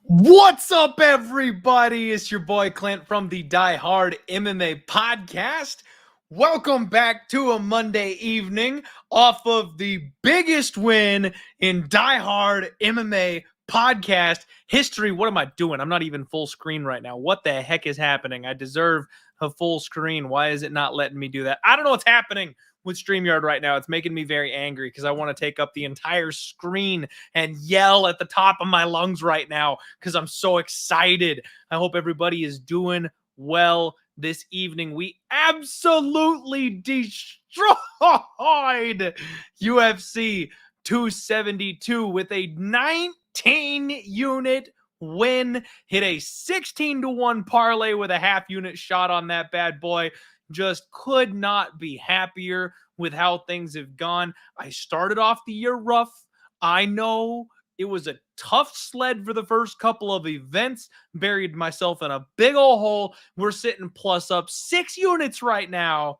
What's up, everybody? It's your boy Clint from the Die Hard MMA podcast. Welcome back to a Monday evening off of the biggest win in Die Hard MMA podcast history. What am I doing? I'm not even full screen right now. What the heck is happening? I deserve a full screen. Why is it not letting me do that? I don't know what's happening with StreamYard right now. It's making me very angry because I want to take up the entire screen and yell at the top of my lungs right now because I'm so excited. I hope everybody is doing well this evening. We absolutely destroyed UFC 272 with a 19-unit win. Hit a 16-1 parlay with a half unit shot on that bad boy. Just could not be happier with how things have gone. I started off the year rough. I know it was a tough sled for the first couple of events. Buried myself in a big old hole. We're sitting plus up 6 units right now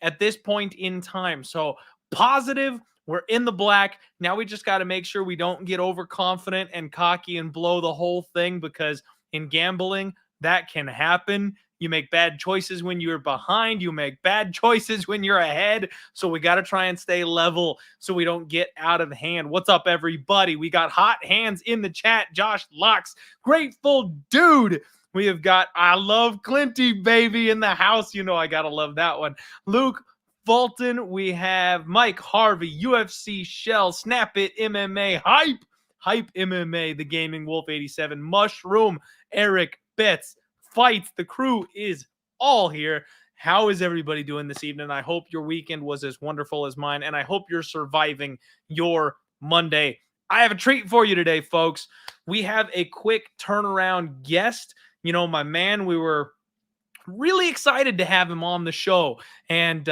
at this point in time. So positive. We're in the black. Now we just got to make sure we don't get overconfident and cocky and blow the whole thing, because in gambling, that can happen. You make bad choices when you're behind. You make bad choices when you're ahead. So we got to try and stay level so we don't get out of hand. What's up, everybody? We got hot hands in the chat. Josh Locks, Grateful Dude. We have got I Love Clinty Baby in the house. You know I got to love that one. Luke Fulton. We have Mike Harvey, UFC Shell, Snap It MMA, Hype MMA, The Gaming Wolf 87, Mushroom, Eric Betts, Fights. The crew is all here. How is everybody doing this evening? I hope your weekend was as wonderful as mine, and I hope you're surviving your Monday. I have a treat for you today, folks. We have a quick turnaround guest. You know, my man, we were really excited to have him on the show, and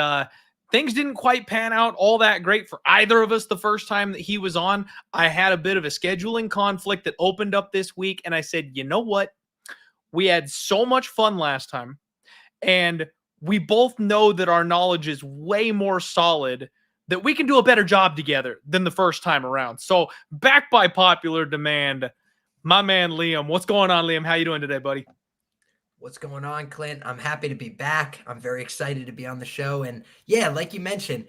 things didn't quite pan out all that great for either of us the first time that he was on. I had a bit of a scheduling conflict that opened up this week, and I said, you know what? We had so much fun last time, and we both know that our knowledge is way more solid, that we can do a better job together than the first time around. So, back by popular demand, my man Liam. What's going on, Liam? How you doing today, buddy? What's going on, Clint? I'm happy to be back. I'm very excited to be on the show. And yeah, like you mentioned,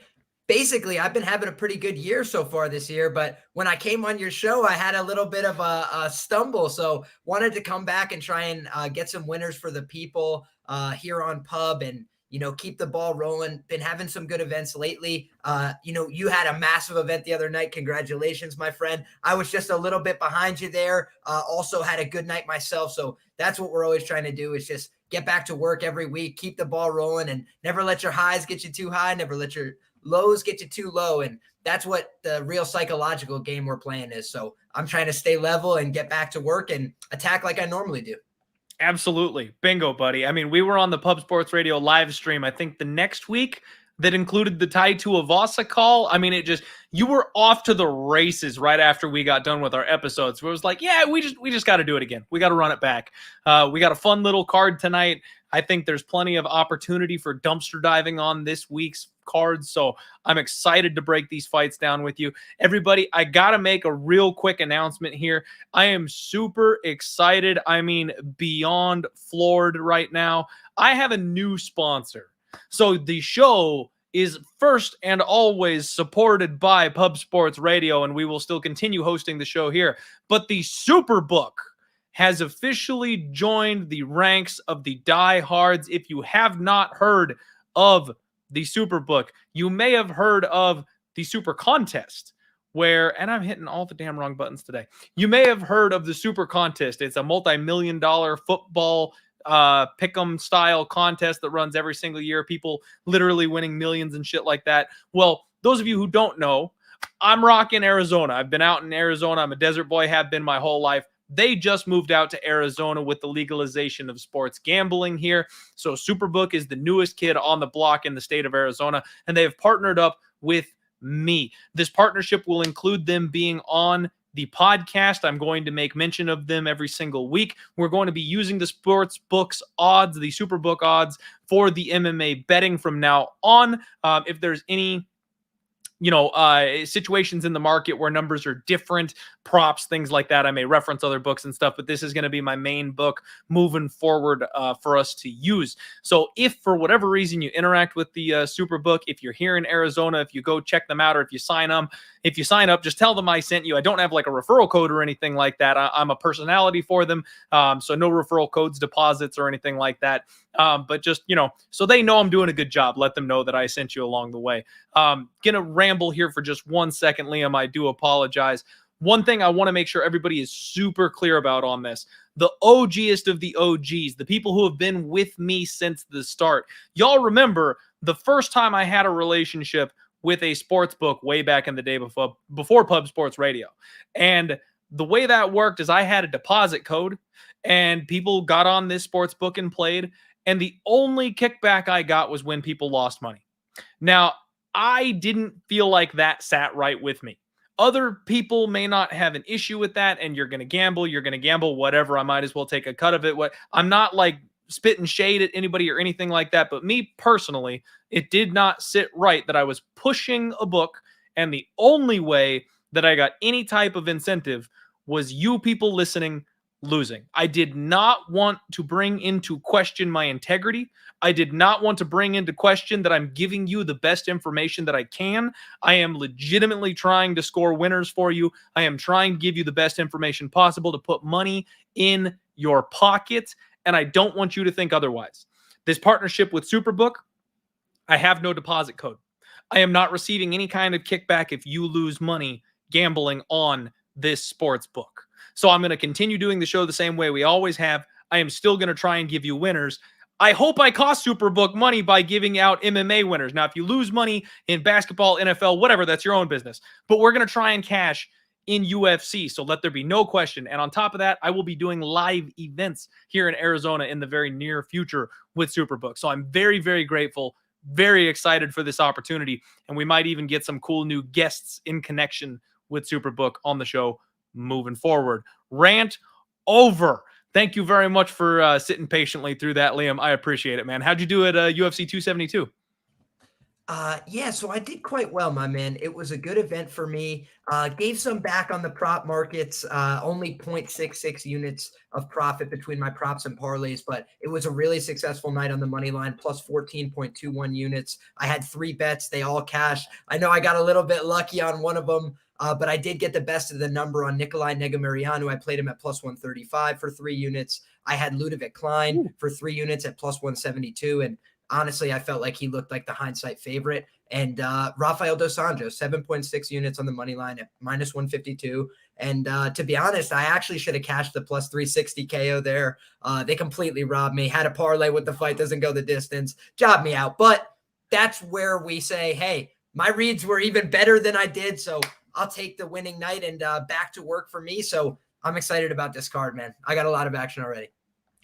basically, I've been having a pretty good year so far this year. But when I came on your show, I had a little bit of a stumble. So wanted to come back and try and get some winners for the people here on Pub, and keep the ball rolling. Been having some good events lately. You had a massive event the other night. Congratulations, my friend. I was just a little bit behind you there. Also had a good night myself. So that's what we're always trying to do, is just get back to work every week, keep the ball rolling, and never let your highs get you too high, never let your lows get you too low. And that's what the real psychological game we're playing is. So I'm trying to stay level and get back to work and attack like I normally do. Absolutely. Bingo, buddy. I mean, we were on the Pub Sports Radio live stream, I think the next week, that included the Tai Tuivasa call. I mean, you were off to the races right after we got done with our episodes. Where it was like, yeah, we just got to do it again. We got to run it back. We got a fun little card tonight. I think there's plenty of opportunity for dumpster diving on this week's cards. So I'm excited to break these fights down with you. Everybody, I got to make a real quick announcement here. I am super excited. I mean, beyond floored right now. I have a new sponsor. So the show is first and always supported by Pub Sports Radio, and we will still continue hosting the show here. But the Superbook has officially joined the ranks of the diehards. If you have not heard of the Superbook, you may have heard of the Super Contest, and I'm hitting all the damn wrong buttons today. You may have heard of the Super Contest. It's a multi-million-dollar football pick'em style contest that runs every single year. People literally winning millions and shit like that. Well, those of you who don't know, I'm rocking Arizona. I've been out in Arizona. I'm a desert boy, have been my whole life. They just moved out to Arizona with the legalization of sports gambling here. So Superbook is the newest kid on the block in the state of Arizona, and they have partnered up with me. This partnership will include them being on the podcast. I'm going to make mention of them every single week. We're going to be using the sports books odds, the Superbook odds, for the MMA betting from now on. If there's any situations in the market where numbers are different, props, things like that. I may reference other books and stuff, but this is going to be my main book moving forward for us to use. So if for whatever reason you interact with the Superbook, if you're here in Arizona, if you go check them out, or if you sign up, just tell them I sent you. I don't have like a referral code or anything like that. I'm a personality for them. So no referral codes, deposits, or anything like that. But just, so they know I'm doing a good job. Let them know that I sent you along the way. Gonna ramble here for just 1 second, Liam. I do apologize. One thing I want to make sure everybody is super clear about on this. The OGest of the OGs, the people who have been with me since the start. Y'all remember the first time I had a relationship with a sports book way back in the day before Pub Sports Radio. And the way that worked is I had a deposit code and people got on this sports book and played. And the only kickback I got was when people lost money. Now, I didn't feel like that sat right with me. Other people may not have an issue with that, and you're going to gamble, whatever. I might as well take a cut of it. I'm not like spitting shade at anybody or anything like that, but me personally, it did not sit right that I was pushing a book, and the only way that I got any type of incentive was you people listening losing. I did not want to bring into question my integrity. I did not want to bring into question that I'm giving you the best information that I can. I am legitimately trying to score winners for you. I am trying to give you the best information possible to put money in your pocket, and I don't want you to think otherwise. This partnership with Superbook, I have no deposit code. I am not receiving any kind of kickback if you lose money gambling on this sports book. So I'm going to continue doing the show the same way we always have. I am still going to try and give you winners. I hope I cost Superbook money by giving out MMA winners. Now, if you lose money in basketball, NFL, whatever, that's your own business. But we're going to try and cash in UFC, so let there be no question. And on top of that, I will be doing live events here in Arizona in the very near future with Superbook. So I'm very, very grateful, very excited for this opportunity. And we might even get some cool new guests in connection with Superbook on the show moving forward. Rant over. Thank you very much for sitting patiently through that, Liam. I appreciate it, man. How'd you do at UFC 272? Yeah, so I did quite well, my man. It was a good event for me. Gave some back on the prop markets, only 0.66 units of profit between my props and parlays, but it was a really successful night on the money line, plus 14.21 units. I had 3 bets. They all cashed. I know I got a little bit lucky on one of them, but I did get the best of the number on Nikolai Negumereanu. I played him at plus 135 for 3 units. I had Ludovic Klein for 3 units at plus 172, and honestly, I felt like he looked like the hindsight favorite. And Rafael Dos Anjos, 7.6 units on the money line at minus 152. And to be honest, I actually should have cashed the plus 360 KO there. They completely robbed me. Had a parlay with the fight doesn't go the distance. Jobbed me out. But that's where we say, hey, my reads were even better than I did. So I'll take the winning night and back to work for me. So I'm excited about this card, man. I got a lot of action already.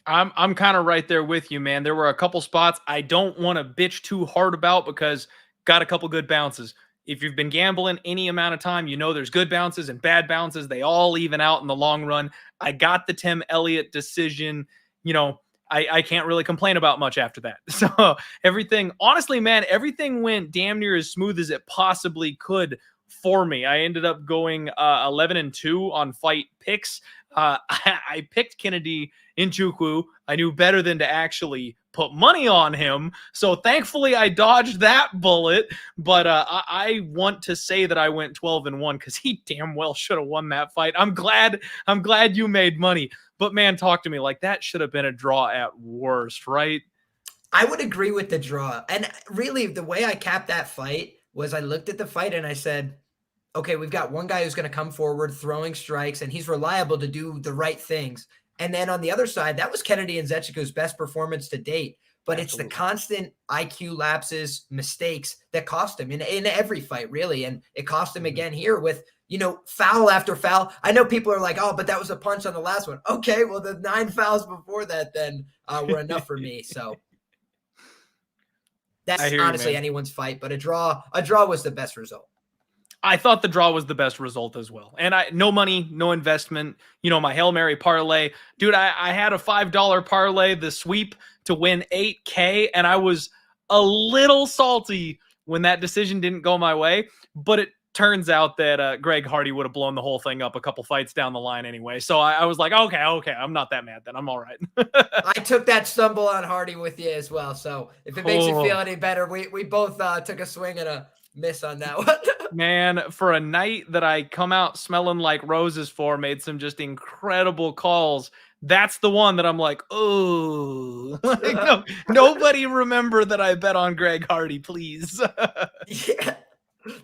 I'm kind of right there with you, man. There were a couple spots I don't want to bitch too hard about because got a couple good bounces. If you've been gambling any amount of time, you know there's good bounces and bad bounces. They all even out in the long run. I got the Tim Elliott decision. I can't really complain about much after that. So everything, honestly, man, everything went damn near as smooth as it possibly could for me. I ended up going 11-2 on fight picks. I picked Cannetti Nchukwi. I knew better than to actually put money on him. So thankfully I dodged that bullet. But I want to say that I went 12-1 because he damn well should have won that fight. I'm glad you made money. But man, talk to me. Like that should have been a draw at worst, right? I would agree with the draw. And really the way I capped that fight was I looked at the fight and I said, okay, we've got one guy who's going to come forward throwing strikes, and he's reliable to do the right things. And then on the other side, that was Cannetti Nzechukwi's best performance to date. But Absolutely. It's the constant IQ lapses, mistakes that cost him in every fight, really. And it cost him again here with, foul after foul. I know people are like, oh, but that was a punch on the last one. Okay, well, the 9 fouls before that then were enough for me. So that's honestly anyone's fight. But a draw was the best result. I thought the draw was the best result as well. And no money, no investment. My Hail Mary parlay. Dude, I had a $5 parlay, the sweep to win $8K, and I was a little salty when that decision didn't go my way, but it turns out that Greg Hardy would have blown the whole thing up a couple fights down the line anyway. So I was like, okay, I'm not that mad then. I'm all right. I took that stumble on Hardy with you as well. So if it makes you feel any better, we both took a swing and a miss on that one. Man, for a night that I come out smelling like roses for, made some just incredible calls. That's the one that I'm like, oh, like, no, nobody remember that I bet on Greg Hardy, please. Yeah.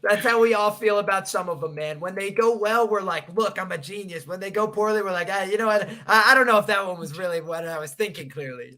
That's how we all feel about some of them, man. When they go well, we're like, look, I'm a genius. When they go poorly, we're like, you know what? I don't know if that one was really what I was thinking clearly.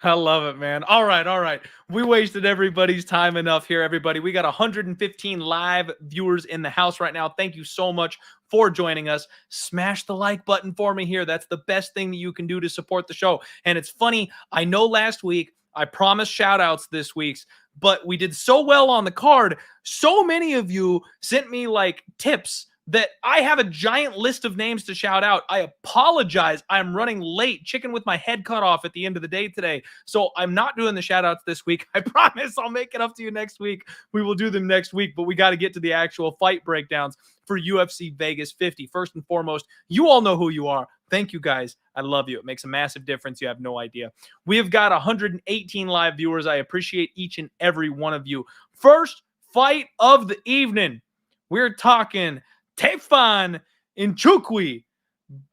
I love it, man. All right. We wasted everybody's time enough here, everybody. We got 115 live viewers in the house right now. Thank you so much for joining us. Smash the like button for me here. That's the best thing that you can do to support the show. And it's funny, I know last week I promised shout outs this week's, but we did so well on the card. So many of you sent me like tips that I have a giant list of names to shout out. I apologize. I'm running late, chicken with my head cut off at the end of the day today. So I'm not doing the shout outs this week. I promise I'll make it up to you next week. We will do them next week, but we got to get to the actual fight breakdowns for UFC Vegas 50. First and foremost, you all know who you are. Thank you guys. I love you. It makes a massive difference. You have no idea. We have got 118 live viewers. I appreciate each and every one of you. First fight of the evening. We're talking Tafon Nchukwi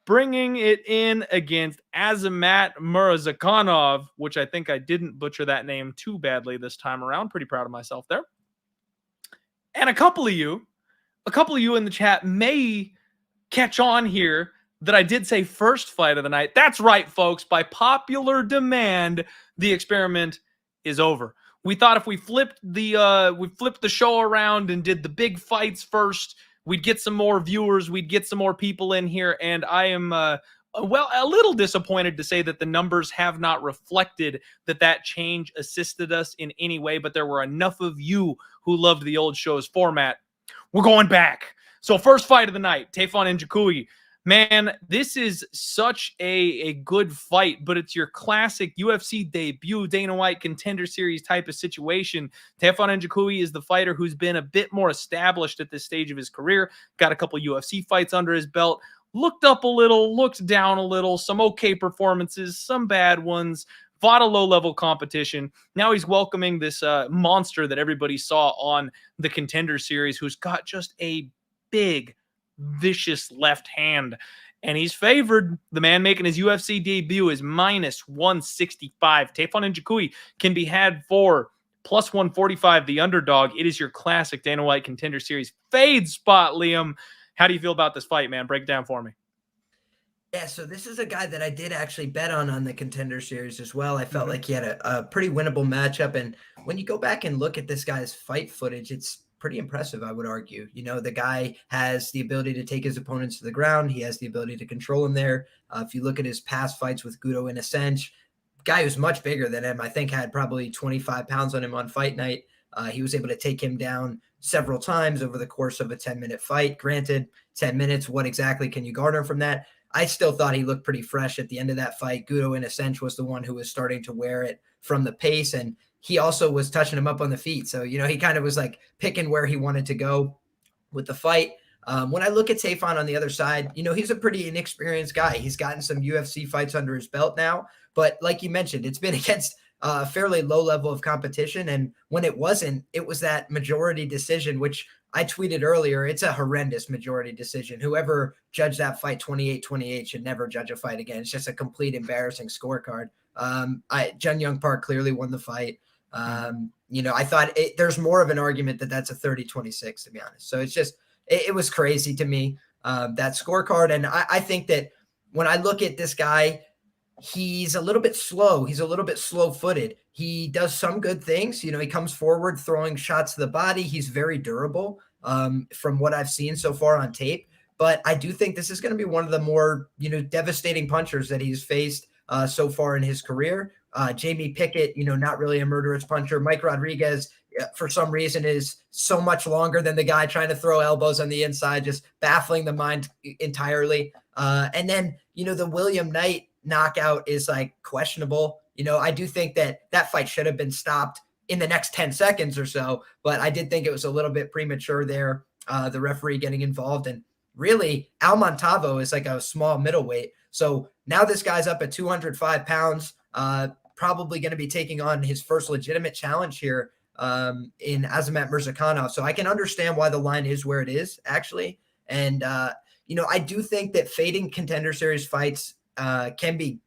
bringing it in against Azamat Murzakanov, which I think I didn't butcher that name too badly this time around. Pretty proud of myself there. And a couple of you in the chat may catch on here that I did say first fight of the night. That's right, folks. By popular demand, the experiment is over. We thought if we flipped the show around and did the big fights first, we'd get some more viewers, we'd get some more people in here, and I am a little disappointed to say that the numbers have not reflected that change assisted us in any way, but there were enough of you who loved the old show's format. We're going back. So first fight of the night, Tafon Nchukwi. Man, this is such a good fight, but it's your classic UFC debut, Dana White Contender Series type of situation. Tafon Nchukwi is the fighter who's been a bit more established at this stage of his career, got a couple UFC fights under his belt, looked up a little, looked down a little, some okay performances, some bad ones, fought a low-level competition. Now he's welcoming this monster that everybody saw on the Contender Series who's got just a big, vicious left hand, and he's favored. The man making his UFC debut is minus 165. Tafon Nchukwi can be had for plus 145, the underdog. It is your classic Dana White Contender Series fade spot, Liam. How do you feel about this fight, man? Break it down for me. Yeah, so this is a guy that I did actually bet on the Contender Series as well. I felt like he had a pretty winnable matchup, and when you go back and look at this guy's fight footage, it's pretty impressive, I would argue. You know, the guy has the ability to take his opponents to the ground. He has the ability to control him there. If you look at his past fights with Guido in a sense, guy who's much bigger than him, I think had probably 25 pounds on him on fight night. He was able to take him down several times over the course of a 10-minute fight. Granted, 10 minutes, what exactly can you garner from that? I still thought he looked pretty fresh at the end of that fight. Guido, in a sense, was the one who was starting to wear it from the pace, and he also was touching him up on the feet. So, you know, he kind of was like picking where he wanted to go with the fight. When I look at Tafon on the other side, you know, he's a pretty inexperienced guy. He's gotten some UFC fights under his belt now, but like you mentioned, it's been against a fairly low level of competition. And when it wasn't, it was that majority decision, which I tweeted earlier. It's a horrendous majority decision. Whoever judged that fight 28-28 should never judge a fight again. It's just a complete embarrassing scorecard. Jun Young Park clearly won the fight. You know, I thought there's more of an argument that that's a 30-26, to be honest. So it's just, it was crazy to me, that scorecard. And I think that when I look at this guy, he's a little bit slow. He's a little bit slow footed. He does some good things. You know, he comes forward throwing shots to the body. He's very durable, from what I've seen so far on tape. But I do think this is going to be one of the more, you know, devastating punchers that he's faced so far in his career. Jamie Pickett, you know, not really a murderous puncher. Mike Rodriguez, for some reason, is so much longer than the guy trying to throw elbows on the inside, just baffling the mind entirely. And then, you know, the William Knight knockout is like questionable. You know, I do think that fight should have been stopped in the next 10 seconds or so. But I did think it was a little bit premature there, the referee getting involved. And really, Almontavo is like a small middleweight. So now this guy's up at 205 pounds, probably going to be taking on his first legitimate challenge here in Azamat Murzakanov. So I can understand why the line is where it is, actually. And, I do think that fading Contender Series fights can be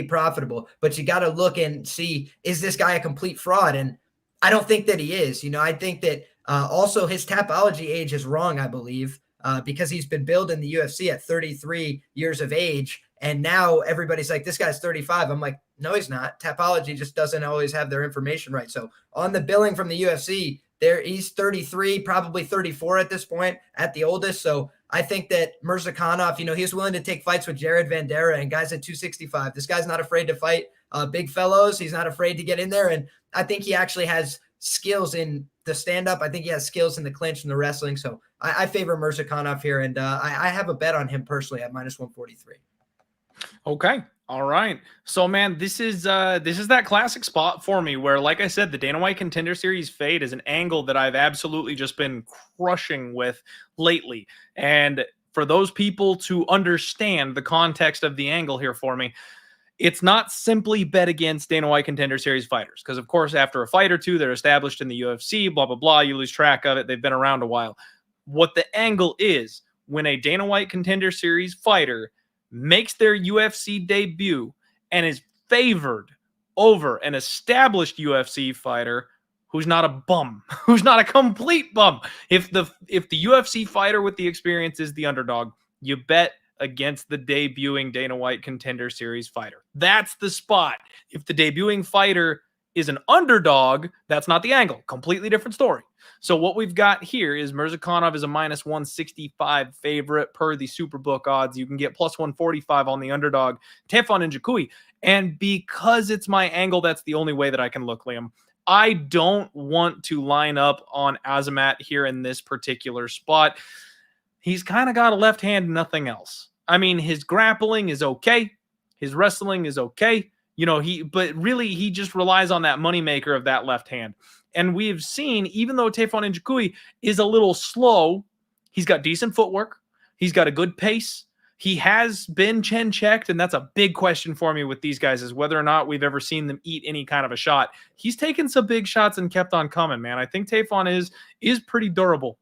profitable, but you got to look and see, is this guy a complete fraud? And I don't think that he is. I think that also his Tapology age is wrong, I believe, because he's been billed in the UFC at 33 years of age. And now everybody's like, this guy's 35. I'm like, no, he's not. Tapology just doesn't always have their information right. So on the billing from the UFC, he's 33, probably 34 at this point at the oldest. So I think that Murzakanov, he's willing to take fights with Jared Vandera and guys at 265. This guy's not afraid to fight big fellows. He's not afraid to get in there. And I think he actually has skills in the stand-up. I think he has skills in the clinch and the wrestling. So I favor Murzakanov here. And I have a bet on him personally at -143. Okay. All right. So, man, this is that classic spot for me where, like I said, the Dana White Contender Series fade is an angle that I've absolutely just been crushing with lately. And for those people to understand the context of the angle here for me, it's not simply bet against Dana White Contender Series fighters. Because, of course, after a fight or two, they're established in the UFC, blah, blah, blah. You lose track of it. They've been around a while. What the angle is, when a Dana White Contender Series fighter makes their UFC debut and is favored over an established UFC fighter who's not a bum, who's not a complete bum. If the UFC fighter with the experience is the underdog, you bet against the debuting Dana White Contender Series fighter. That's the spot. If the debuting fighter is an underdog, that's not the angle. Completely different story. So what we've got here is Murzakanov is a -165 favorite per the Superbook odds. You can get +145 on the underdog, Tafon and Nchukwi. And because it's my angle, that's the only way that I can look, Liam. I don't want to line up on Azamat here in this particular spot. He's kind of got a left hand, nothing else. I mean, his grappling is okay. His wrestling is okay. But really he just relies on that moneymaker of that left hand. And we've seen, even though Tafon Nchukwi is a little slow, he's got decent footwork. He's got a good pace. He has been chin checked, and that's a big question for me with these guys, is whether or not we've ever seen them eat any kind of a shot. He's taken some big shots and kept on coming, man. I think Tafon is pretty durable.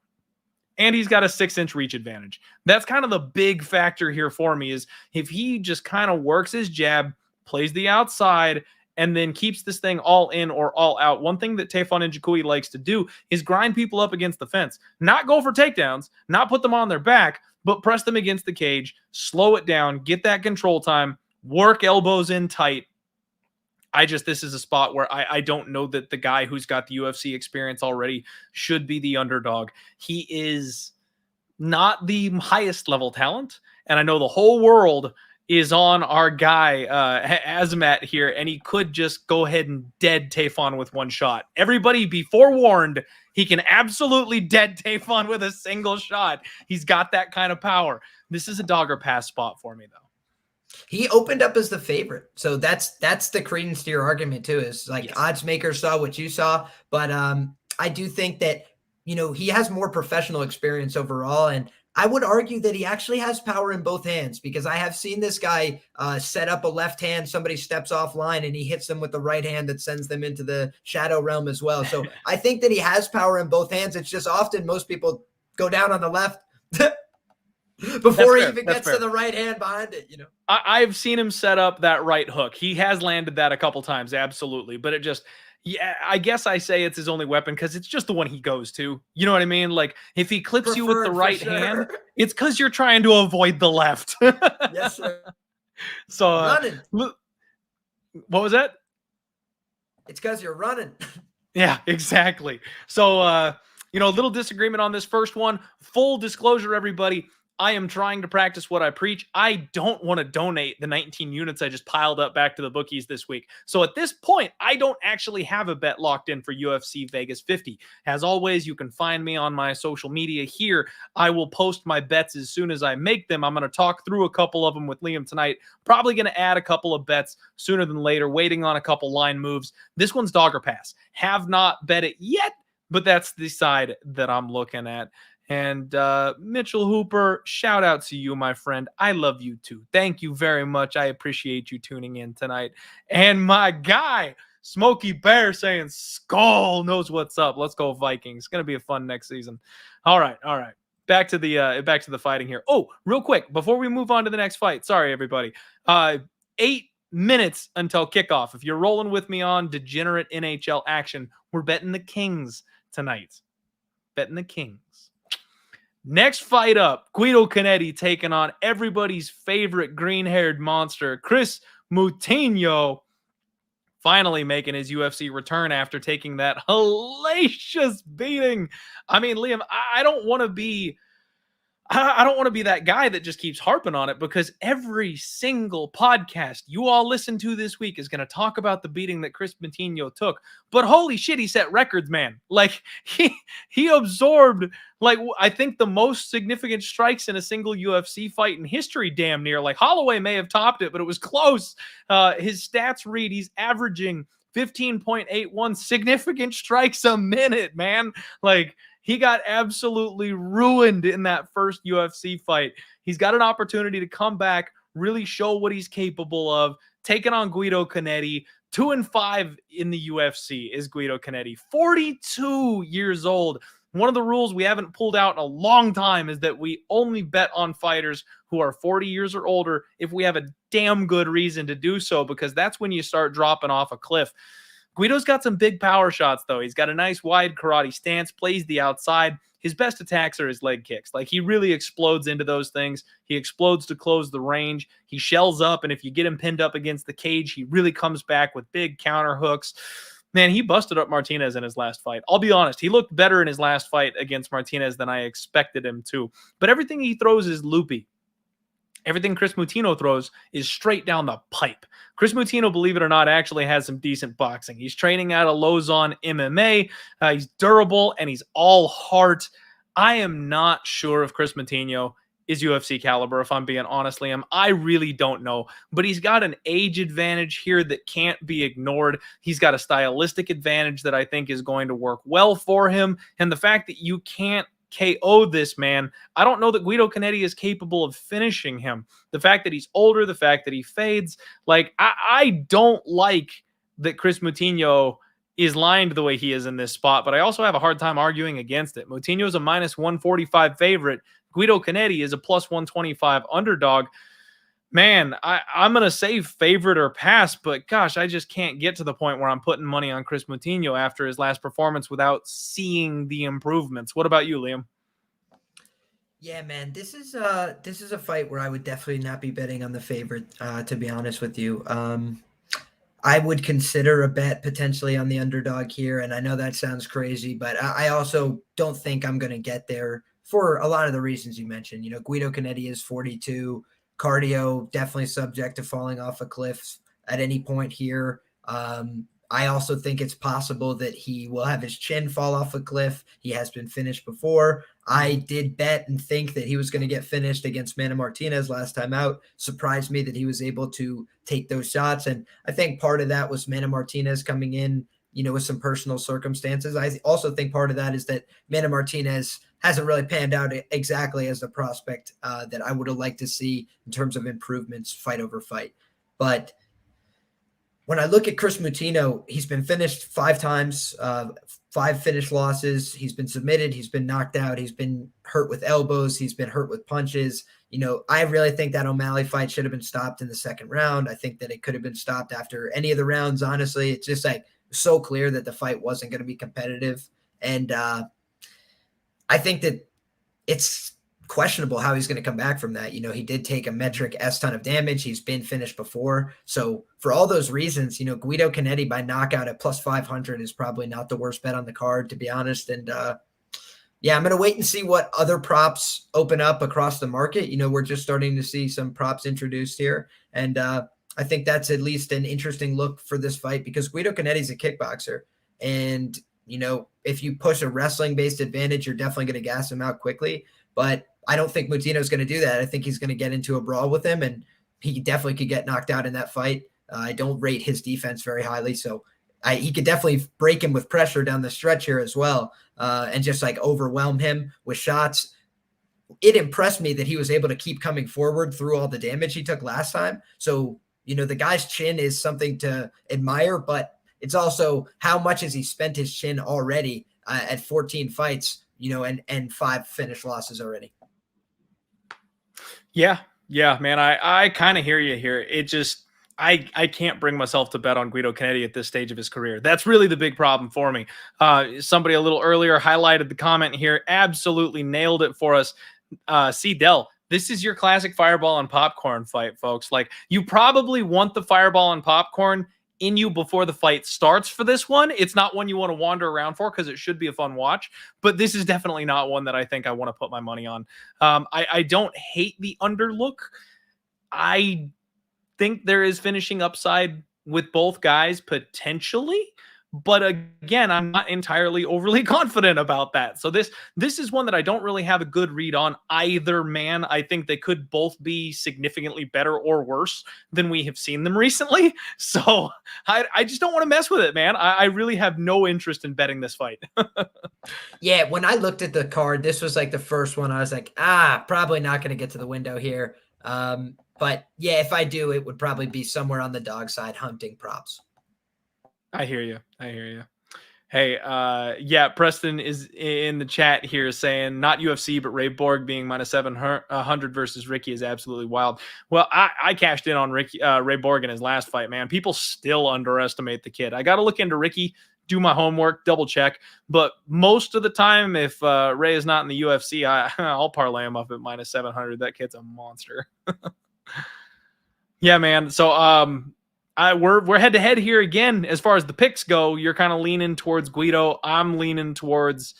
And he's got a 6-inch reach advantage. That's kind of the big factor here for me, is if he just kind of works his jab, plays the outside, and then keeps this thing all in or all out. One thing that Tafon Nchukwi likes to do is grind people up against the fence. Not go for takedowns, not put them on their back, but press them against the cage, slow it down, get that control time, work elbows in tight. This is a spot where I don't know that the guy who's got the UFC experience already should be the underdog. He is not the highest level talent, and I know the whole world is on our guy Azamat here, and he could just go ahead and dead Tafon with one shot. Everybody be forewarned, he can absolutely dead Tafon with a single shot. He's got that kind of power. This is a dog or pass spot for me, though. He opened up as the favorite, so that's the credence to your argument too. Is like, yes, odds makers saw what you saw, but I do think that he has more professional experience overall, and I would argue that he actually has power in both hands, because I have seen this guy set up a left hand, somebody steps offline, and he hits them with the right hand that sends them into the shadow realm as well. So I think that he has power in both hands. It's just often most people go down on the left before he even gets to the right hand behind it. I've seen him set up that right hook. He has landed that a couple times, absolutely. But it just, yeah, I guess I say it's his only weapon because it's just the one he goes to. You know what I mean? Like, if he clips you with the right hand, it's because you're trying to avoid the left. Yes, sir. So, what was that? It's because you're running. Yeah, exactly. So, a little disagreement on this first one. Full disclosure, everybody. I am trying to practice what I preach. I don't want to donate the 19 units I just piled up back to the bookies this week. So at this point, I don't actually have a bet locked in for UFC Vegas 50. As always, you can find me on my social media here. I will post my bets as soon as I make them. I'm going to talk through a couple of them with Liam tonight. Probably going to add a couple of bets sooner than later, waiting on a couple line moves. This one's dog or pass. Have not bet it yet, but that's the side that I'm looking at. And Mitchell Hooper, shout out to you, my friend. I love you too. Thank you very much. I appreciate you tuning in tonight. And my guy, Smokey Bear, saying Skull knows what's up. Let's go Vikings. It's gonna be a fun next season. All right. Back to the fighting here. Oh, real quick before we move on to the next fight. Sorry, everybody. 8 minutes until kickoff. If you're rolling with me on degenerate NHL action, we're betting the Kings tonight. Betting the Kings. Next fight up, Guido Cannetti taking on everybody's favorite green-haired monster, Kris Moutinho, finally making his UFC return after taking that hellacious beating. I mean, Liam, I don't want to be that guy that just keeps harping on it, because every single podcast you all listen to this week is going to talk about the beating that Kris Moutinho took. But holy shit, he set records, man. Like he absorbed, like, I think the most significant strikes in a single UFC fight in history, damn near. Like Holloway may have topped it, but it was close. His stats read he's averaging 15.81 significant strikes a minute, man. Like, he got absolutely ruined in that first UFC fight. He's got an opportunity to come back, really show what he's capable of, taking on Guido Cannetti. 2-5 in the UFC is Guido Cannetti, 42 years old. One of the rules we haven't pulled out in a long time is that we only bet on fighters who are 40 years or older if we have a damn good reason to do so, because that's when you start dropping off a cliff. Guido's got some big power shots, though. He's got a nice wide karate stance, plays the outside. His best attacks are his leg kicks. Like, he really explodes into those things. He explodes to close the range. He shells up, and if you get him pinned up against the cage, he really comes back with big counter hooks. Man, he busted up Martinez in his last fight. I'll be honest, he looked better in his last fight against Martinez than I expected him to. But everything he throws is loopy. Everything Kris Moutinho throws is straight down the pipe. Kris Moutinho, believe it or not, actually has some decent boxing. He's training out of Lausanne MMA. He's durable, and he's all heart. I am not sure if Kris Moutinho is UFC caliber, if I'm being honest, Liam. I really don't know. But he's got an age advantage here that can't be ignored. He's got a stylistic advantage that I think is going to work well for him. And the fact that you can't KO this man, I don't know that Guido Cannetti is capable of finishing him. The fact that he's older, the fact that he fades, like, I don't like that Kris Moutinho is lined the way he is in this spot, but I also have a hard time arguing against it. Moutinho is a minus 145 favorite. Guido Cannetti is a plus 125 underdog. Man, I'm going to say favorite or pass, but gosh, I just can't get to the point where I'm putting money on Kris Moutinho after his last performance without seeing the improvements. What about you, Liam? Yeah, man, this is a fight where I would definitely not be betting on the favorite, to be honest with you. I would consider a bet potentially on the underdog here, and I know that sounds crazy, but I also don't think I'm going to get there for a lot of the reasons you mentioned. You know, Guido Cannetti is 42. Cardio definitely subject to falling off a cliff at any point here. I also think it's possible that he will have his chin fall off a cliff. He has been finished before. I did bet and think that he was going to get finished against Mana Martinez last time out. Surprised me that he was able to take those shots. And I think part of that was Mana Martinez coming in, you know, with some personal circumstances. I also think part of that is that Mana Martinez hasn't really panned out exactly as the prospect that I would have liked to see in terms of improvements fight over fight. But when I look at Kris Moutinho, he's been finished 5 times, 5 finished losses. He's been submitted. He's been knocked out. He's been hurt with elbows. He's been hurt with punches. You know, I really think that O'Malley fight should have been stopped in the second round. I think that it could have been stopped after any of the rounds, honestly. It's just like so clear that the fight wasn't going to be competitive. And I think that it's questionable how he's going to come back from that. You know, he did take a metric S ton of damage. He's been finished before. So for all those reasons, you know, Guido Cannetti by knockout at plus 500 is probably not the worst bet on the card, to be honest. And Yeah, I'm going to wait and see what other props open up across the market. We're just starting to see some props introduced here. And I think that's at least an interesting look for this fight because Guido Cannetti's a kickboxer. And, if you push a wrestling-based advantage, you're definitely going to gas him out quickly. But I don't think Moutinho is going to do that. I think he's going to get into a brawl with him, and he definitely could get knocked out in that fight. I don't rate his defense very highly, so he could definitely break him with pressure down the stretch here as well, and just like overwhelm him with shots. It impressed me that he was able to keep coming forward through all the damage he took last time. So, the guy's chin is something to admire, but it's also how much has he spent his chin already at 14 fights, and 5 finished losses already. Yeah, man. I kind of hear you here. It just, I can't bring myself to bet on Guido Cannetti at this stage of his career. That's really the big problem for me. Somebody a little earlier highlighted the comment here. Absolutely nailed it for us. C. Dell, this is your classic fireball and popcorn fight, folks. Like, you probably want the fireball and popcorn in you before the fight starts for this one. It's not one you want to wander around for because it should be a fun watch, but this is definitely not one that I think I want to put my money on. I don't hate the underlook. I think there is finishing upside with both guys potentially, but again, I'm not entirely overly confident about that. So this is one that I don't really have a good read on either man. I think they could both be significantly better or worse than we have seen them recently. So I just don't want to mess with it, man. I really have no interest in betting this fight. Yeah, when I looked at the card, this was like the first one. I was like, probably not going to get to the window here. But yeah, if I do, it would probably be somewhere on the dog side hunting props. I hear you. Hey, yeah, Preston is in the chat here saying not UFC, but Ray Borg being minus 700 versus Ricky is absolutely wild. Well, I cashed in on Ray Borg in his last fight, man. People still underestimate the kid. I got to look into Ricky, do my homework, double check. But most of the time, if Ray is not in the UFC, I'll parlay him up at minus 700. That kid's a monster. Yeah, man. So, we're head to head here again. As far as the picks go, you're kind of leaning towards Guido. I'm leaning towards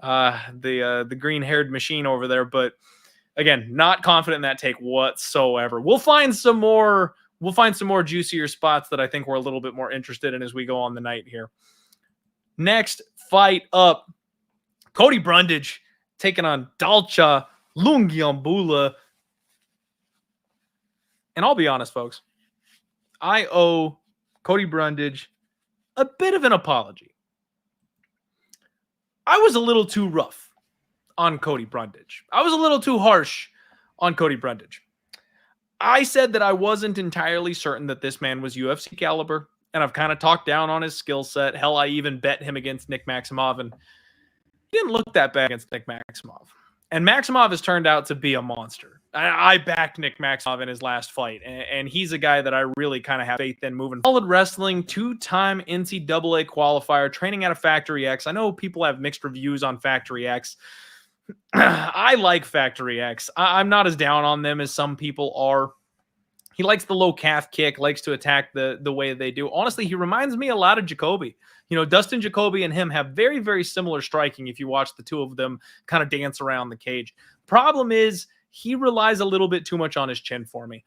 the green haired machine over there. But again, not confident in that take whatsoever. We'll find some more juicier spots that I think we're a little bit more interested in as we go on the night here. Next fight up, Cody Brundage taking on Dalcha Lungiambula. And I'll be honest, folks, I owe Cody Brundage a bit of an apology. I was a little too rough on Cody Brundage. I was a little too harsh on Cody Brundage. I said that I wasn't entirely certain that this man was UFC caliber, and I've kind of talked down on his skill set. Hell, I even bet him against Nick Maximov, and he didn't look that bad against Nick Maximov. And Maximov has turned out to be a monster. I backed Nick Maximov in his last fight, and he's a guy that I really kind of have faith in moving. Solid wrestling, 2-time NCAA qualifier, training out of Factory X. I know people have mixed reviews on Factory X. I like Factory X. I'm not as down on them as some people are. He likes the low calf kick, likes to attack the way they do. Honestly, he reminds me a lot of Jacoby. Dustin Jacoby and him have very, very similar striking if you watch the two of them kind of dance around the cage. Problem is, he relies a little bit too much on his chin for me.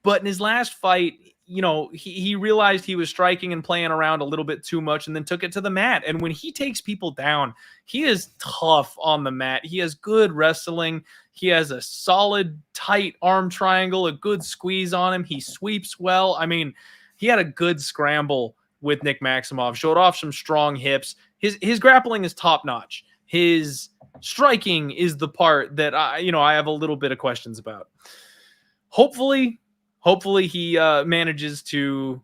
But in his last fight, he realized he was striking and playing around a little bit too much and then took it to the mat. And when he takes people down, he is tough on the mat. He has good wrestling. He has a solid, tight arm triangle, a good squeeze on him. He sweeps well. I mean, he had a good scramble with Nick Maximov, showed off some strong hips. His grappling is top notch. His striking is the part that I have a little bit of questions about. Hopefully he manages to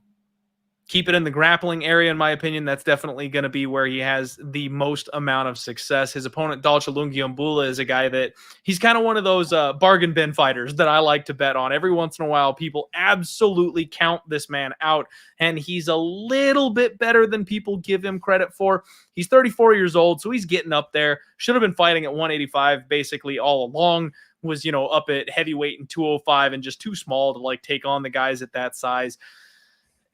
keep it in the grappling area. In my opinion, that's definitely going to be where he has the most amount of success. His opponent, Dalcha Lungiambula, is a guy that he's kind of one of those bargain bin fighters that I like to bet on. Every once in a while, people absolutely count this man out, and he's a little bit better than people give him credit for. He's 34 years old, so he's getting up there. Should have been fighting at 185 basically all along. Was, up at heavyweight and 205 and just too small to take on the guys at that size.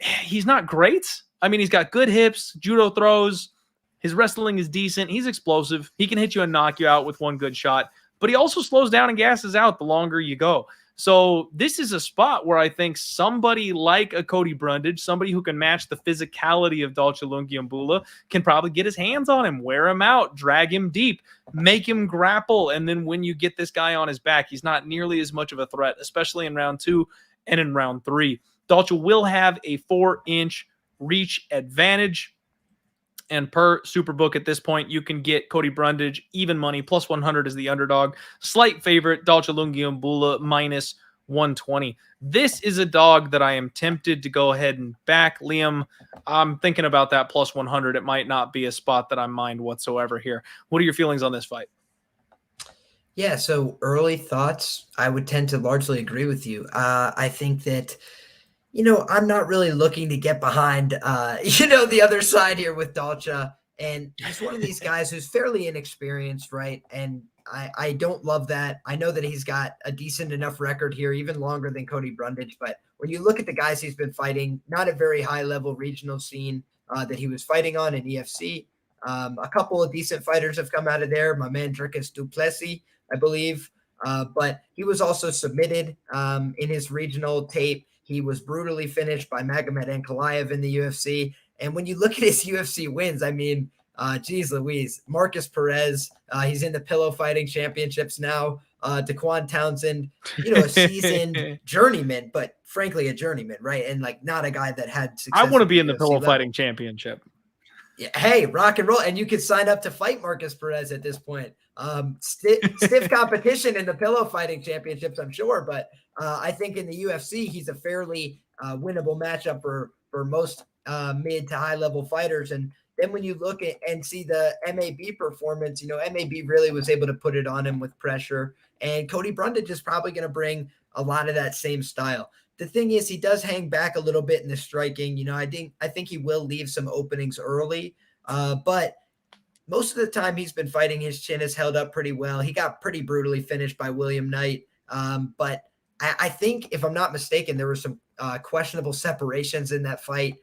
He's not great. I mean, he's got good hips, judo throws. His wrestling is decent. He's explosive. He can hit you and knock you out with one good shot, but he also slows down and gasses out the longer you go. So this is a spot where I think somebody like a Cody Brundage, somebody who can match the physicality of Dalcha Lungiambula, can probably get his hands on him, wear him out, drag him deep, make him grapple. And then when you get this guy on his back, he's not nearly as much of a threat, especially in round 2 and in round 3. Dalcha will have a 4-inch reach advantage. And per Superbook at this point, you can get Cody Brundage even money, plus 100 is the underdog. Slight favorite, Dalcha Lungiambula, minus 120. This is a dog that I am tempted to go ahead and back. Liam, I'm thinking about that plus 100. It might not be a spot that I mind whatsoever here. What are your feelings on this fight? Yeah, so early thoughts, I would tend to largely agree with you. I think that, I'm not really looking to get behind, the other side here with Dalcha. And he's one of these guys who's fairly inexperienced, right? And I don't love that. I know that he's got a decent enough record here, even longer than Cody Brundage. But when you look at the guys he's been fighting, not a very high-level regional scene that he was fighting on in EFC. A couple of decent fighters have come out of there. My man Dricus Duplessis, I believe. But he was also submitted in his regional tape. He was brutally finished by Magomed Ankalaev in the UFC. And when you look at his UFC wins, I mean, geez Louise, Marcus Perez, he's in the pillow fighting championships now. Daquan Townsend, a seasoned journeyman, but frankly, a journeyman, right? And like not a guy that had success. I want to be in the UFC pillow level. fighting championship. Yeah, hey, rock and roll. And you could sign up to fight Marcus Perez at this point. Stiff competition in the pillow fighting championships, I'm sure. But I think in the UFC, he's a fairly winnable matchup for most mid to high level fighters. And then when you look at and see the MAB performance, MAB really was able to put it on him with pressure. And Cody Brundage is probably going to bring a lot of that same style. The thing is, he does hang back a little bit in the striking. I think he will leave some openings early, but most of the time he's been fighting, his chin has held up pretty well. He got pretty brutally finished by William Knight, but I think, if I'm not mistaken, there were some questionable separations in that fight.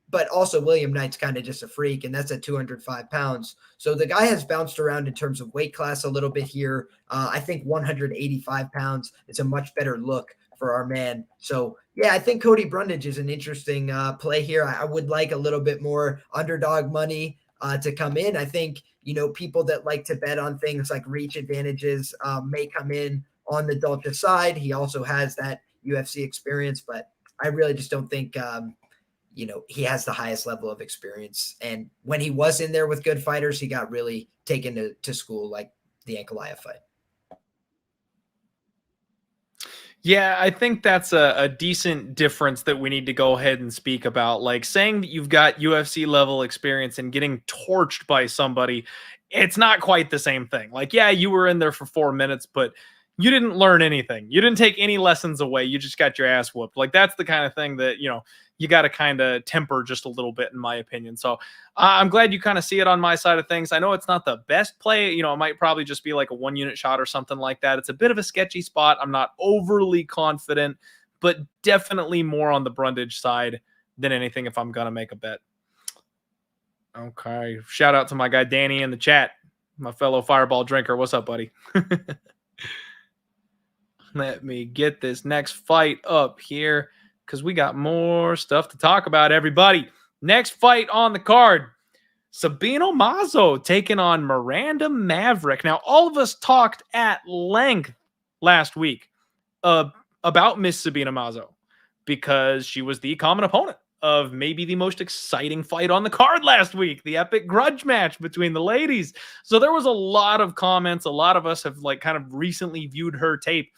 But also William Knight's kind of just a freak, and that's at 205 pounds. So the guy has bounced around in terms of weight class a little bit here. I think 185 pounds is a much better look for our man. So yeah, I think Cody Brundage is an interesting play here. I would like a little bit more underdog money to come in. I think, people that like to bet on things like reach advantages may come in on the Dalcha side. He also has that UFC experience, but I really just don't think, he has the highest level of experience. And when he was in there with good fighters, he got really taken to school, like the Ankalaev fight. Yeah, I think that's a decent difference that we need to go ahead and speak about. Like saying that you've got UFC level experience and getting torched by somebody, it's not quite the same thing. Like, yeah, you were in there for 4 minutes, but you didn't learn anything. You didn't take any lessons away. You just got your ass whooped. Like, that's the kind of thing that, you got to kind of temper just a little bit, in my opinion. So I'm glad you kind of see it on my side of things. I know it's not the best play. It might probably just be like a 1-unit shot or something like that. It's a bit of a sketchy spot. I'm not overly confident, but definitely more on the Brundage side than anything if I'm going to make a bet. Okay. Shout out to my guy Danny in the chat, my fellow Fireball drinker. What's up, buddy? Let me get this next fight up here, because we got more stuff to talk about, everybody. Next fight on the card, Sabina Mazo taking on Miranda Maverick. Now, all of us talked at length last week about Miss Sabina Mazo because she was the common opponent of maybe the most exciting fight on the card last week, the epic grudge match between the ladies. So there was a lot of comments. A lot of us have kind of recently viewed her tape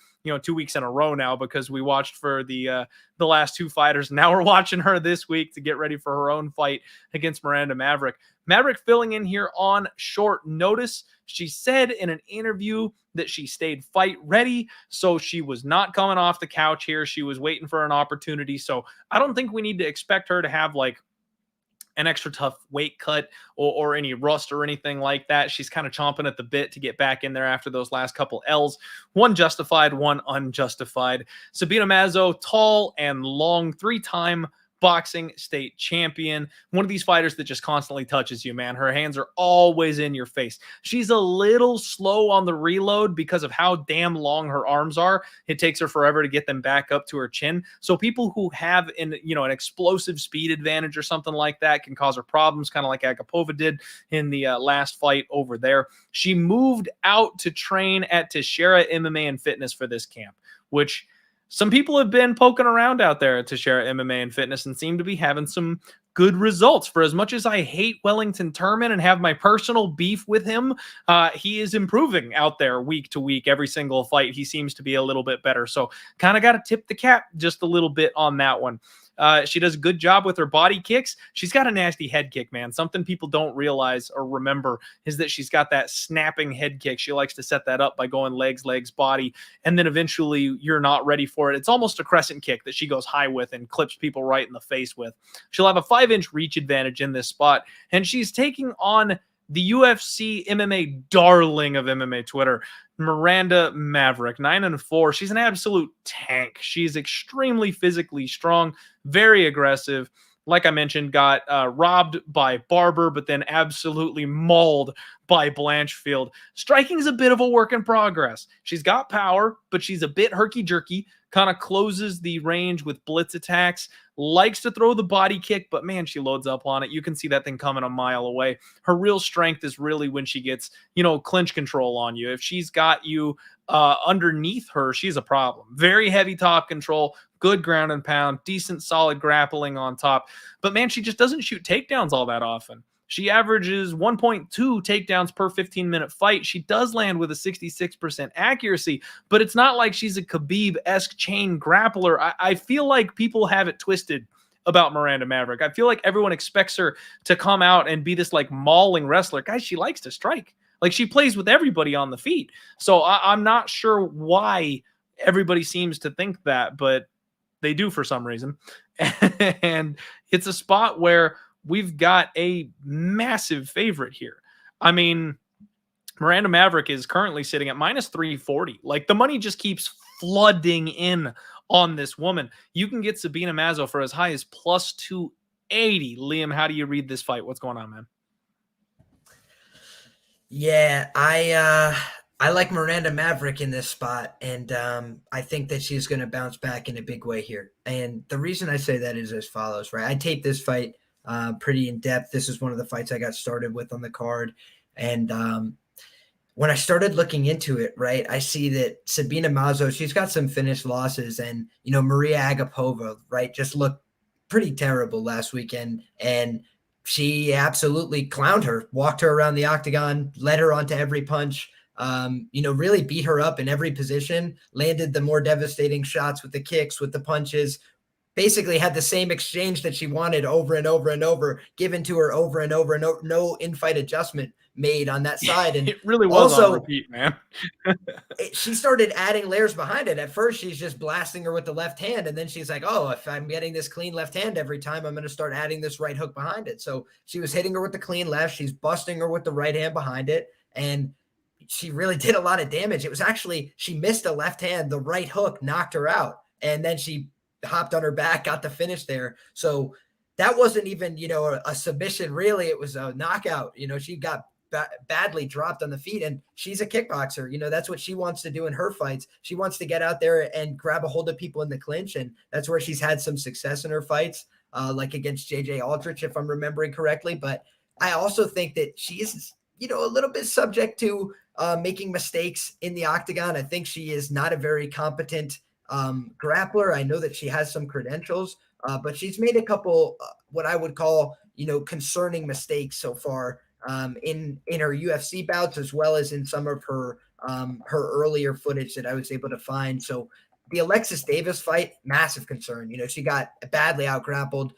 2 weeks in a row now, because we watched for the last 2 fighters. Now we're watching her this week to get ready for her own fight against Miranda Maverick. Maverick filling in here on short notice. She said in an interview that she stayed fight ready, so she was not coming off the couch here. She was waiting for an opportunity. So I don't think we need to expect her to have an extra tough weight cut or any rust or anything like that. She's kind of chomping at the bit to get back in there after those last couple L's. One justified, one unjustified. Sabina Mazo, tall and long, 3-time boxing state champion. One of these fighters that just constantly touches you, man. Her hands are always in your face. She's a little slow on the reload because of how damn long her arms are. It takes her forever to get them back up to her chin. So people who have an explosive speed advantage or something like that can cause her problems, kind of like Agapova did in the last fight over there. She moved out to train at Teixeira MMA and Fitness for this camp, which some people have been poking around out there at Teixeira MMA and Fitness and seem to be having some good results. For as much as I hate Wellington Turman and have my personal beef with him, he is improving out there week to week. Every single fight, he seems to be a little bit better. So kind of got to tip the cap just a little bit on that one. She does a good job with her body kicks. She's got a nasty head kick, man. Something people don't realize or remember is that she's got that snapping head kick. She likes to set that up by going legs, body, and then eventually you're not ready for it. It's almost a crescent kick that she goes high with and clips people right in the face with. She'll have a 5-inch reach advantage in this spot, and she's taking on the UFC MMA darling of MMA Twitter, Miranda Maverick, 9-4. She's an absolute tank. She's extremely physically strong, very aggressive. Like I mentioned, got robbed by Barber, but then absolutely mauled by Blanchfield. Striking is a bit of a work in progress. She's got power, but she's a bit herky-jerky, kind of closes the range with blitz attacks, likes to throw the body kick, but man, she loads up on it. You can see that thing coming a mile away. Her real strength is really when she gets, clinch control on you. If she's got you underneath her, she's a problem. Very heavy top control, good ground and pound, decent solid grappling on top. But man, she just doesn't shoot takedowns all that often. She averages 1.2 takedowns per 15-minute fight. She does land with a 66% accuracy, but it's not like she's a Khabib-esque chain grappler. I feel like people have it twisted about Miranda Maverick. I feel like everyone expects her to come out and be this like mauling wrestler. Guys, she likes to strike. Like she plays with everybody on the feet. So I'm not sure why everybody seems to think that, but they do for some reason. And it's a spot where we've got a massive favorite here. I mean, Miranda Maverick is currently sitting at -340. Like the money just keeps flooding in on this woman. You can get Sabina Mazo for as high as +280. Liam, how do you read this fight? What's going on, man? Yeah, I like Miranda Maverick in this spot, and I think that she's going to bounce back in a big way here. And the reason I say that is as follows, right? I taped this fight pretty in depth. This is one of the fights I got started with on the card. And when I started looking into it, right, I see that Sabina Mazo, she's got some finished losses, and, Maria Agapova, right, just looked pretty terrible last weekend. And she absolutely clowned her, walked her around the octagon, led her onto every punch, really beat her up in every position, landed the more devastating shots with the kicks, with the punches, basically had the same exchange that she wanted over and over and over, given to her over and over and over, no in-fight adjustment made on that side. And it really was also, on repeat, man. She started adding layers behind it. At first, she's just blasting her with the left hand, and then she's like, oh, if I'm getting this clean left hand every time, I'm going to start adding this right hook behind it. So she was hitting her with the clean left. She's busting her with the right hand behind it, and she really did a lot of damage. It was actually, she missed a left hand. The right hook knocked her out, and then she hopped on her back, got the finish there. So that wasn't even, a submission, really. It was a knockout. She got badly dropped on the feet, and she's a kickboxer. That's what she wants to do in her fights. She wants to get out there and grab a hold of people in the clinch, and that's where she's had some success in her fights, like against JJ Aldrich, if I'm remembering correctly. But I also think that she is, a little bit subject to making mistakes in the octagon. I think she is not a very competent grappler. I know that she has some credentials, but she's made a couple what I would call, concerning mistakes so far in her UFC bouts, as well as in some of her earlier footage that I was able to find. So the Alexis Davis fight, massive concern. She got badly out-grappled.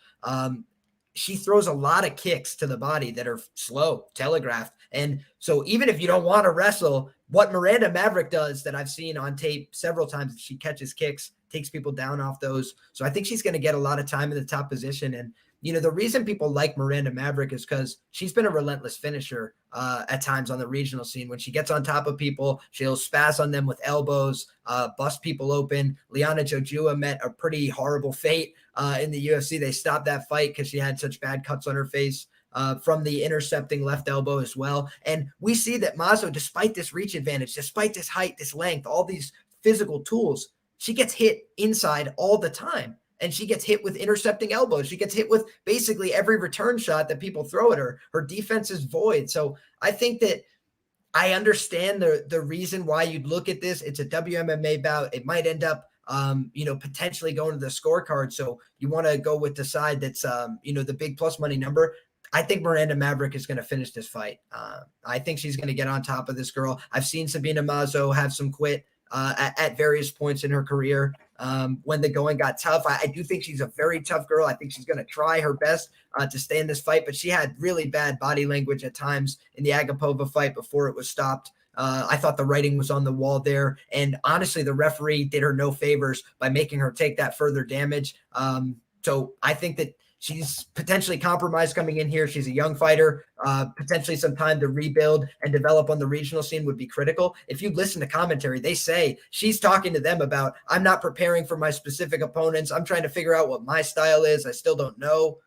She throws a lot of kicks to the body that are slow, telegraphed. And so even if you don't want to wrestle, what Miranda Maverick does that I've seen on tape several times, she catches kicks, takes people down off those. So I think she's going to get a lot of time in the top position. And, the reason people like Miranda Maverick is because she's been a relentless finisher at times on the regional scene. When she gets on top of people, she'll spaz on them with elbows, bust people open. Liana Jojua met a pretty horrible fate in the UFC. They stopped that fight because she had such bad cuts on her face from the intercepting left elbow as well. And we see that Mazo, despite this reach advantage, despite this height, this length, all these physical tools, she gets hit inside all the time. And she gets hit with intercepting elbows. She gets hit with basically every return shot that people throw at her. Her defense is void. So I think that I understand the reason why you'd look at this. It's a WMMA bout. It might end up, potentially going to the scorecard. So you want to go with the side that's, the big plus money number. I think Miranda Maverick is going to finish this fight. I think she's going to get on top of this girl. I've seen Sabina Mazo have some quit at various points in her career. When the going got tough, I do think she's a very tough girl. I think she's going to try her best to stay in this fight, but she had really bad body language at times in the Agapova fight before it was stopped. I thought the writing was on the wall there. And honestly, the referee did her no favors by making her take that further damage. So I think that she's potentially compromised coming in here. She's a young fighter. Potentially some time to rebuild and develop on the regional scene would be critical. If you listen to commentary, they say she's talking to them about, I'm not preparing for my specific opponents. I'm trying to figure out what my style is. I still don't know.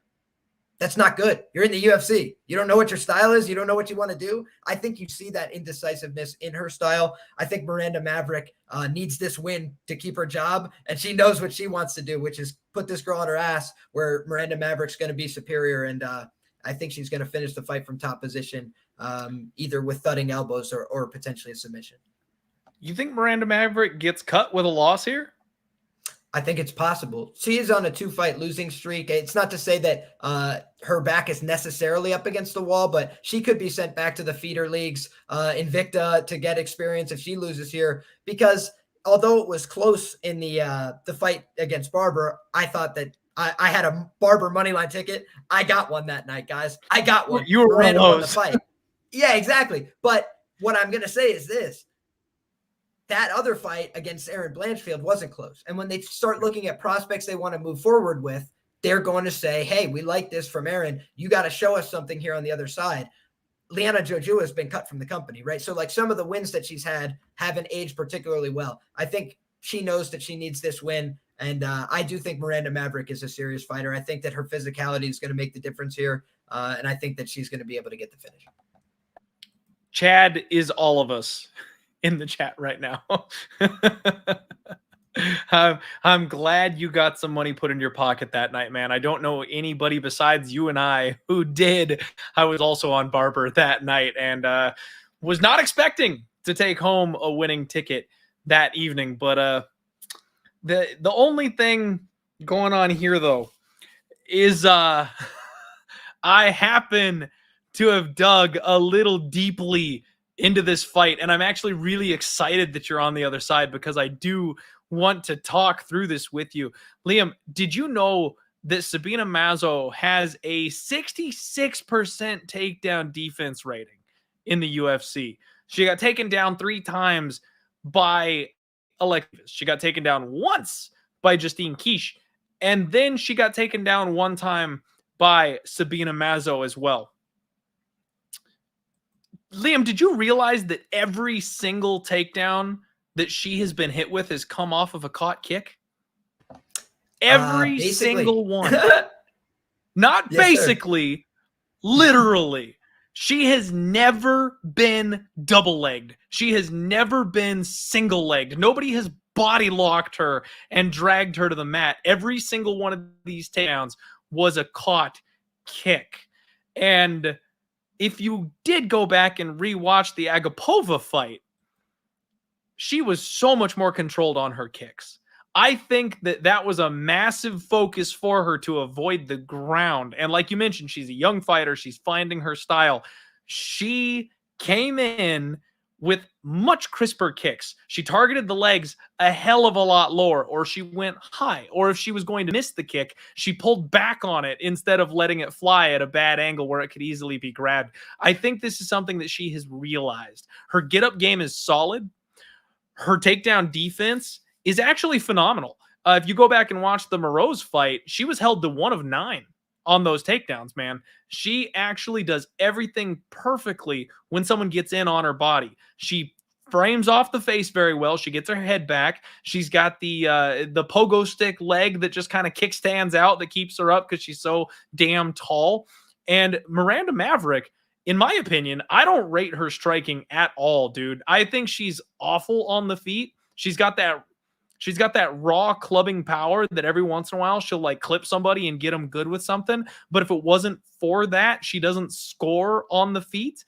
That's not good. You're in the UFC. You don't know what your style is. You don't know what you want to do. I think you see that indecisiveness in her style. I think Miranda Maverick needs this win to keep her job, and she knows what she wants to do, which is put this girl on her ass where Miranda Maverick's going to be superior. And I think she's going to finish the fight from top position, either with thudding elbows or potentially a submission. You think Miranda Maverick gets cut with a loss here? I think it's possible. She is on a 2-fight losing streak. It's not to say that her back is necessarily up against the wall, but she could be sent back to the feeder leagues, Invicta, to get experience if she loses here. Because although it was close in the fight against Barber, I thought that I had a Barber moneyline ticket. I got one that night, guys. I got one. You were random on the fight. Yeah, exactly. But what I'm going to say is this. That other fight against Erin Blanchfield wasn't close. And when they start looking at prospects they want to move forward with, they're going to say, hey, we like this from Erin. You got to show us something here on the other side. Liana Jojua has been cut from the company, right? So like some of the wins that she's had haven't aged particularly well. I think she knows that she needs this win. And I do think Miranda Maverick is a serious fighter. I think that her physicality is going to make the difference here. And I think that she's going to be able to get the finish. Chad is all of us in the chat right now. I'm glad you got some money put in your pocket that night, man. I don't know anybody besides you and I who did. I was also on Barber that night and was not expecting to take home a winning ticket that evening. But the only thing going on here, though, is I happen to have dug a little deeply into this fight, and I'm actually really excited that you're on the other side because I do want to talk through this with you. Liam, did you know that Sabina Mazo has a 66% takedown defense rating in the UFC? She got taken down 3 times by Alexis. She got taken down once by Justine Kish, and then she got taken down 1 time by Sabina Mazo as well. Liam, did you realize that every single takedown that she has been hit with has come off of a caught kick? Every single one. Not yes, basically, sir. Literally. She has never been double-legged. She has never been single-legged. Nobody has body locked her and dragged her to the mat. Every single one of these takedowns was a caught kick. And if you did go back and rewatch the Agapova fight, she was so much more controlled on her kicks. I think that was a massive focus for her to avoid the ground. And like you mentioned, she's a young fighter. She's finding her style. She came in with much crisper kicks. She targeted the legs a hell of a lot lower, or she went high. Or if she was going to miss the kick, she pulled back on it instead of letting it fly at a bad angle where it could easily be grabbed. I think this is something that she has realized. Her get-up game is solid. Her takedown defense is actually phenomenal. If you go back and watch the Moroz fight, she was held to 1 of 9 on those takedowns, man. She actually does everything perfectly when someone gets in on her body. She frames off the face very well. She gets her head back. She's got the pogo stick leg that just kind of kickstands out that keeps her up because she's so damn tall. And Miranda Maverick, in my opinion, I don't rate her striking at all, dude. I think she's awful on the feet. She's got that raw clubbing power that every once in a while she'll like clip somebody and get them good with something. But if it wasn't for that, she doesn't score on the feet.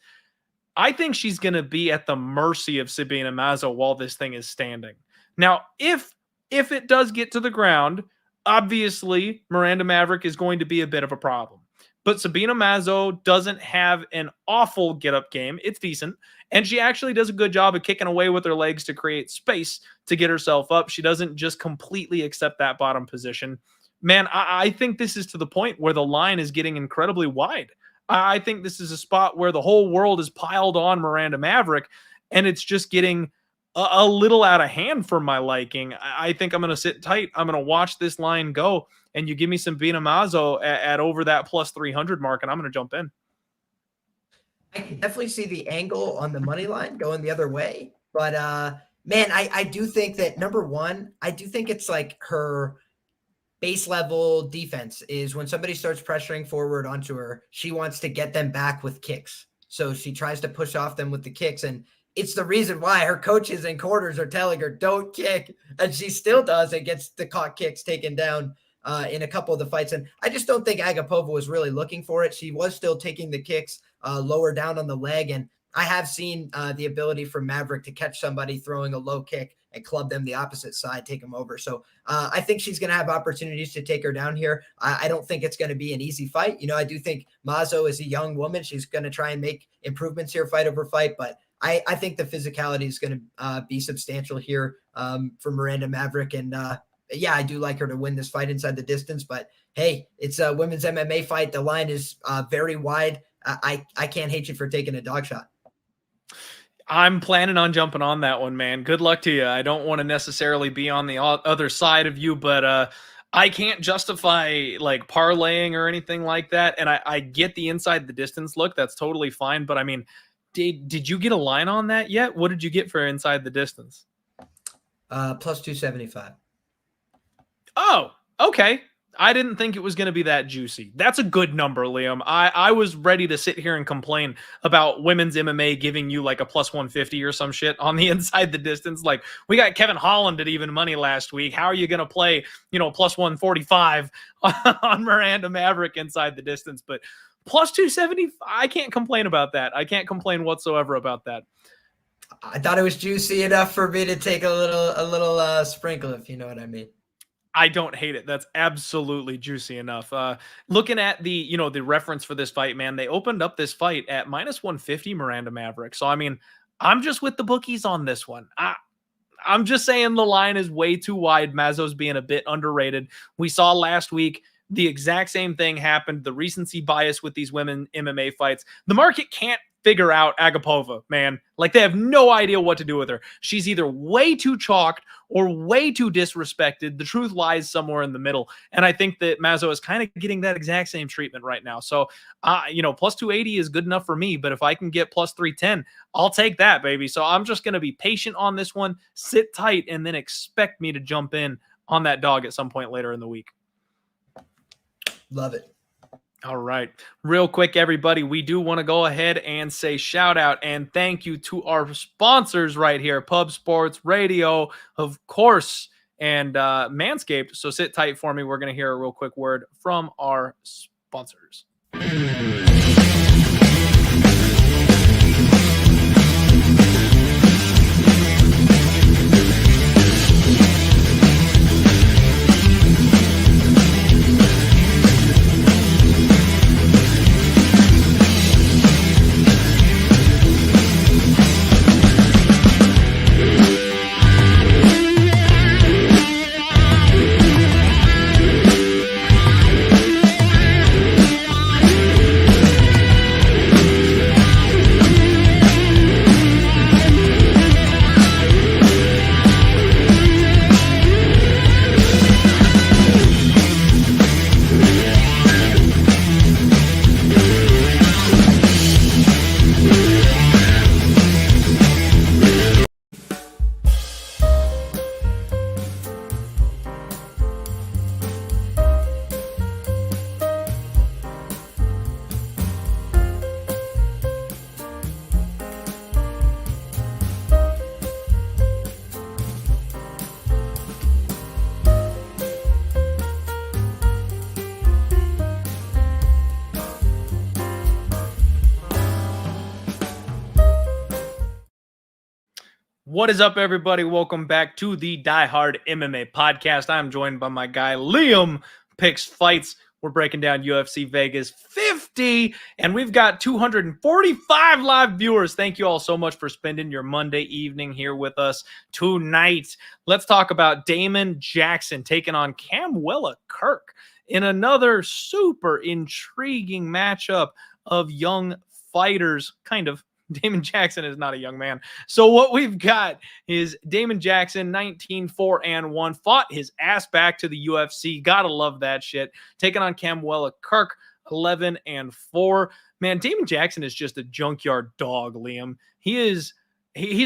I think she's going to be at the mercy of Sabina Mazo while this thing is standing. Now, if it does get to the ground, obviously Miranda Maverick is going to be a bit of a problem. But Sabina Mazo doesn't have an awful get-up game. It's decent. And she actually does a good job of kicking away with her legs to create space to get herself up. She doesn't just completely accept that bottom position. Man, I think this is to the point where the line is getting incredibly wide. I think this is a spot where the whole world is piled on Miranda Maverick, and it's just getting a little out of hand for my liking. I think I'm going to sit tight. I'm going to watch this line go, and you give me Sabina Mazo at over that plus 300 mark, and I'm going to jump in. I can definitely see the angle on the money line going the other way. But, man, I do think that, number one, I do think it's like her base level defense is when somebody starts pressuring forward onto her, she wants to get them back with kicks. So she tries to push off them with the kicks, and it's the reason why her coaches and quarters are telling her, don't kick. And she still does and gets the caught kicks taken down in a couple of the fights. And I just don't think Agapova was really looking for it. She was still taking the kicks lower down on the leg. And I have seen the ability for Maverick to catch somebody throwing a low kick and club them the opposite side, take them over. So I think she's going to have opportunities to take her down here. I don't think it's going to be an easy fight. You know, I do think Mazo is a young woman. She's going to try and make improvements here fight over fight, but I think the physicality is going to be substantial here for Miranda Maverick. And yeah, I do like her to win this fight inside the distance, but hey, it's a women's MMA fight. The line is very wide. I can't hate you for taking a dog shot. I'm planning on jumping on that one, man. Good luck to you. I don't want to necessarily be on the other side of you, but I can't justify like parlaying or anything like that. And I get the inside the distance look. That's totally fine. But I mean, did you get a line on that yet? What did you get for inside the distance? Plus 275. Oh, okay. I didn't think it was going to be that juicy. That's a good number, Liam. I was ready to sit here and complain about women's MMA giving you like a plus 150 or some shit on the inside the distance. Like, we got Kevin Holland at even money last week. How are you going to play, plus 145 on Miranda Maverick inside the distance? But plus 270, I can't complain about that. I can't complain whatsoever about that. I thought it was juicy enough for me to take a little sprinkle, if you know what I mean. I don't hate it. That's absolutely juicy enough. Looking at the reference for this fight, man, they opened up this fight at minus 150 Miranda Maverick. So, I mean, I'm just with the bookies on this one. I'm just saying the line is way too wide. Mazo's being a bit underrated. We saw last week the exact same thing happened. The recency bias with these women MMA fights. The market can't figure out Agapova, man. Like, they have no idea what to do with her. She's either way too chalked or way too disrespected. The truth lies somewhere in the middle. And I think that Mazo is kind of getting that exact same treatment right now. So, plus 280 is good enough for me. But if I can get plus 310, I'll take that, baby. So I'm just going to be patient on this one, sit tight, and then expect me to jump in on that dog at some point later in the week. Love it. All right. Real quick, everybody, we do want to go ahead and say shout out and thank you to our sponsors right here, Pub Sports Radio, of course, and Manscaped. So sit tight for me. We're going to hear a real quick word from our sponsors. What is up, everybody? Welcome back to the Die Hard MMA podcast. I'm joined by my guy, Liam Picks Fights. We're breaking down UFC Vegas 50, and we've got 245 live viewers. Thank you all so much for spending your Monday evening here with us tonight. Let's talk about Damon Jackson taking on Kamuela Kirk in another super intriguing matchup of young fighters, kind of. Damon Jackson is not a young man. So what we've got is Damon Jackson, 19-4-1, fought his ass back to the UFC. Gotta love that shit. Taking on Kamuela Kirk, 11-4. Man, Damon Jackson is just a junkyard dog, Liam. He's